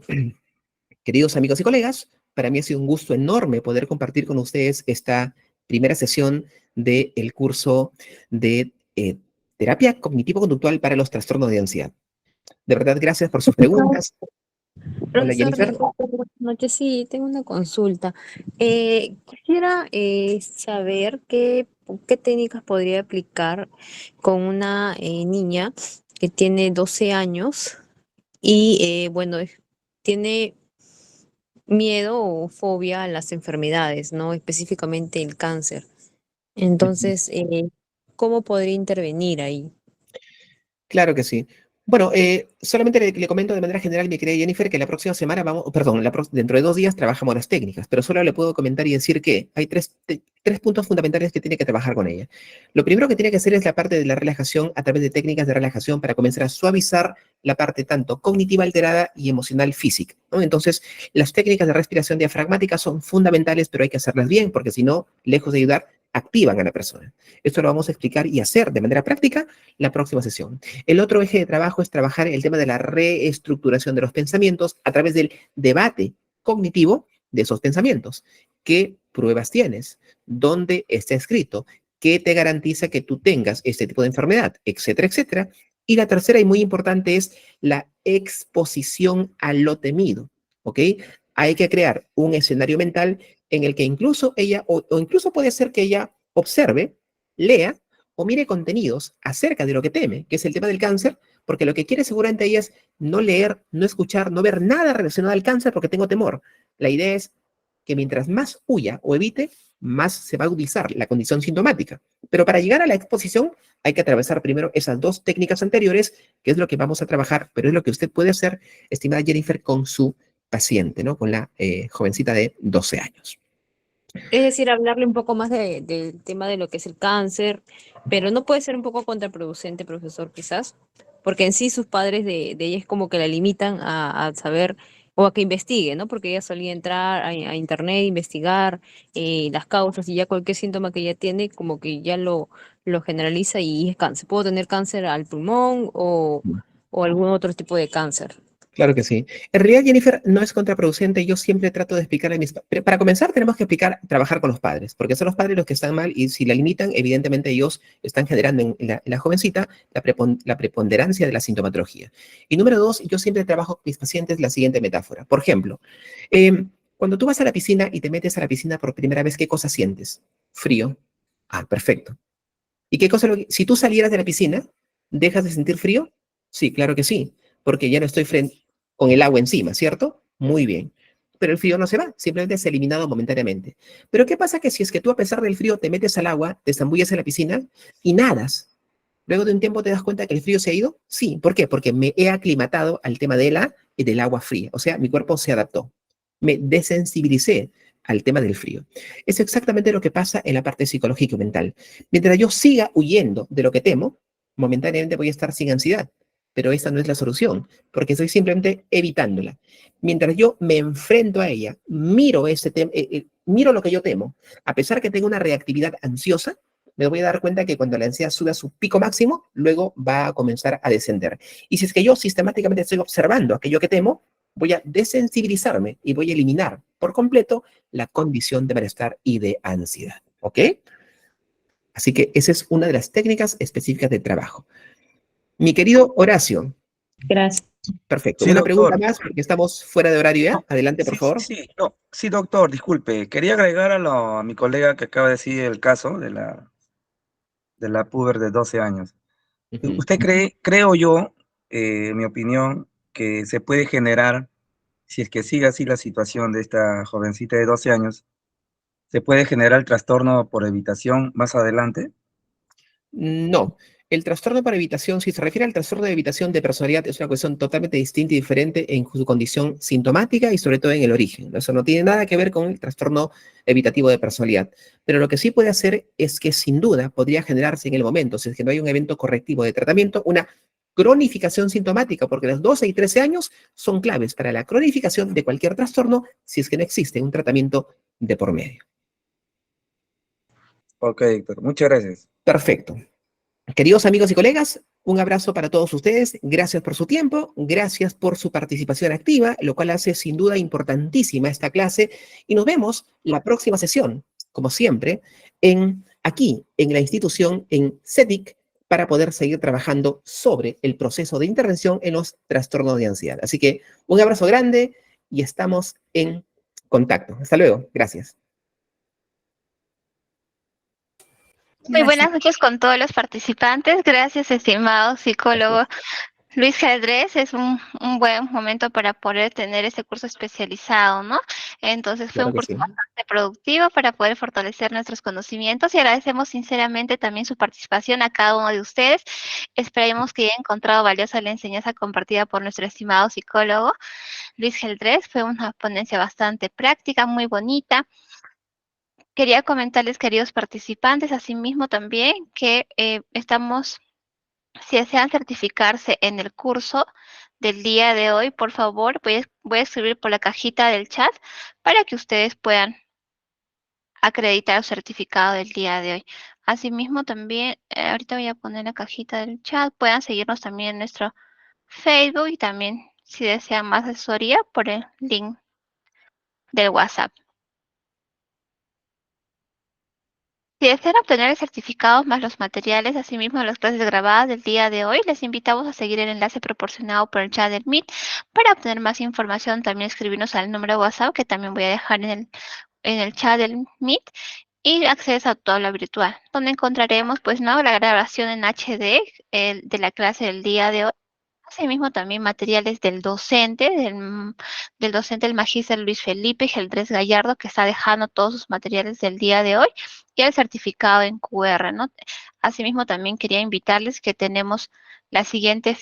queridos amigos y colegas, para mí ha sido un gusto enorme poder compartir con ustedes esta primera sesión del curso de terapia cognitivo-conductual para los trastornos de ansiedad. De verdad, gracias por sus preguntas. Hola, Jennifer. Buenas noches. Sí, tengo una consulta. Quisiera saber qué técnicas podría aplicar con una niña que tiene 12 años y, bueno, tiene miedo o fobia a las enfermedades, ¿no? Específicamente el cáncer. Entonces, ¿cómo podría intervenir ahí? Claro que sí. Bueno, solamente le comento de manera general, mi querida Jennifer, que la próxima semana dentro de 2 días trabajamos las técnicas, pero solo le puedo comentar y decir que hay tres puntos fundamentales que tiene que trabajar con ella. Lo primero que tiene que hacer es la parte de la relajación a través de técnicas de relajación para comenzar a suavizar la parte tanto cognitiva alterada y emocional física, ¿no? Entonces, las técnicas de respiración diafragmática son fundamentales, pero hay que hacerlas bien, porque si no, lejos de ayudar, activan a la persona. Esto lo vamos a explicar y hacer de manera práctica la próxima sesión. El otro eje de trabajo es trabajar el tema de la reestructuración de los pensamientos a través del debate cognitivo de esos pensamientos. ¿Qué pruebas tienes? ¿Dónde está escrito? ¿Qué te garantiza que tú tengas este tipo de enfermedad? Etcétera, etcétera. Y la tercera y muy importante es la exposición a lo temido, ¿ok? Hay que crear un escenario mental en el que incluso ella, o incluso puede ser que ella observe, lea o mire contenidos acerca de lo que teme, que es el tema del cáncer, porque lo que quiere seguramente ella es no leer, no escuchar, no ver nada relacionado al cáncer porque tengo temor. La idea es que mientras más huya o evite, más se va a agudizar la condición sintomática. Pero para llegar a la exposición hay que atravesar primero esas 2 técnicas anteriores, que es lo que vamos a trabajar, pero es lo que usted puede hacer, estimada Jennifer, con su paciente, ¿no? Con la jovencita de 12 años. Es decir, hablarle un poco más del tema de lo que es el cáncer, pero no puede ser un poco contraproducente, profesor, quizás, porque en sí sus padres de ella es como que la limitan a saber o a que investigue, ¿no? Porque ella solía entrar a internet, investigar las causas y ya cualquier síntoma que ella tiene, como que ya lo generaliza y es cáncer. Puedo tener cáncer al pulmón o algún otro tipo de cáncer. Claro que sí. En realidad, Jennifer, no es contraproducente. Yo siempre trato de explicarle a mis... Para comenzar, tenemos que trabajar con los padres, porque son los padres los que están mal y si la limitan, evidentemente ellos están generando en la jovencita la preponderancia de la sintomatología. Y número 2, yo siempre trabajo con mis pacientes la siguiente metáfora. Por ejemplo, cuando tú vas a la piscina y te metes a la piscina por primera vez, ¿qué cosa sientes? Frío. Ah, perfecto. ¿Y qué cosa? Si tú salieras de la piscina, ¿dejas de sentir frío? Sí, claro que sí, porque ya no estoy con el agua encima, ¿cierto? Muy bien. Pero el frío no se va, simplemente es eliminado momentáneamente. Pero ¿qué pasa que si es que tú a pesar del frío te metes al agua, te zambulles en la piscina y nadas? Luego de un tiempo te das cuenta que el frío se ha ido. Sí, ¿por qué? Porque me he aclimatado al tema del agua fría. O sea, mi cuerpo se adaptó. Me desensibilicé al tema del frío. Es exactamente lo que pasa en la parte psicológica y mental. Mientras yo siga huyendo de lo que temo, momentáneamente voy a estar sin ansiedad. Pero esa no es la solución, porque estoy simplemente evitándola. Mientras yo me enfrento a ella, miro miro lo que yo temo, a pesar que tengo una reactividad ansiosa, me voy a dar cuenta que cuando la ansiedad sube a su pico máximo, luego va a comenzar a descender. Y si es que yo sistemáticamente estoy observando aquello que temo, voy a desensibilizarme y voy a eliminar por completo la condición de malestar y de ansiedad. ¿Ok? Así que esa es una de las técnicas específicas de trabajo. Mi querido Horacio. Gracias. Perfecto. Sí, Una pregunta doctor. más porque estamos fuera de horario ya. No, Adelante, por sí, favor. sí, no, sí, doctor, disculpe. Quería agregar a mi colega que acaba de decir el caso de la puber de 12 años. Ujú. ¿Usted creo yo, en mi opinión, que se puede generar, si es que sigue así la situación de esta jovencita de 12 años, se puede generar el trastorno por evitación más adelante? No, el trastorno por evitación, si se refiere al trastorno de evitación de personalidad, es una cuestión totalmente distinta y diferente en su condición sintomática y sobre todo en el origen. Eso no tiene nada que ver con el trastorno evitativo de personalidad. Pero lo que sí puede hacer es que sin duda podría generarse en el momento, si es que no hay un evento correctivo de tratamiento, una cronificación sintomática, porque los 12 y 13 años son claves para la cronificación de cualquier trastorno si es que no existe un tratamiento de por medio. Ok, doctor, muchas gracias. Perfecto. Queridos amigos y colegas, un abrazo para todos ustedes. Gracias por su tiempo, gracias por su participación activa, lo cual hace sin duda importantísima esta clase. Y nos vemos la próxima sesión, como siempre, aquí en la institución, en CETIC, para poder seguir trabajando sobre el proceso de intervención en los trastornos de ansiedad. Así que un abrazo grande y estamos en contacto. Hasta luego. Gracias. Muy Gracias. buenas noches con todos los participantes. Gracias, estimado psicólogo Luis Gedrés. Es un buen momento para poder tener este curso especializado, ¿no? Entonces fue Claro un que curso sí. bastante productivo para poder fortalecer nuestros conocimientos y agradecemos sinceramente también su participación a cada uno de ustedes. Esperemos que hayan encontrado valiosa la enseñanza compartida por nuestro estimado psicólogo Luis Gedrés. Fue una ponencia bastante práctica, muy bonita. Quería comentarles, queridos participantes, asimismo también que si desean certificarse en el curso del día de hoy, por favor, voy a escribir por la cajita del chat para que ustedes puedan acreditar su certificado del día de hoy. Asimismo también, ahorita voy a poner la cajita del chat, puedan seguirnos también en nuestro Facebook y también si desean más asesoría por el link del WhatsApp. Si desean obtener el certificado más los materiales, asimismo las clases grabadas del día de hoy, les invitamos a seguir el enlace proporcionado por el chat del Meet. Para obtener más información, también escribirnos al número de WhatsApp, que también voy a dejar en el chat del Meet, y acceso a tu aula virtual, donde encontraremos, pues, ¿no?, la grabación en HD de la clase del día de hoy. Asimismo, también materiales del docente, el magíster Luis Felipe Geldrés Gallardo, que está dejando todos sus materiales del día de hoy, y el certificado en QR, ¿no? Asimismo, también quería invitarles que tenemos la siguiente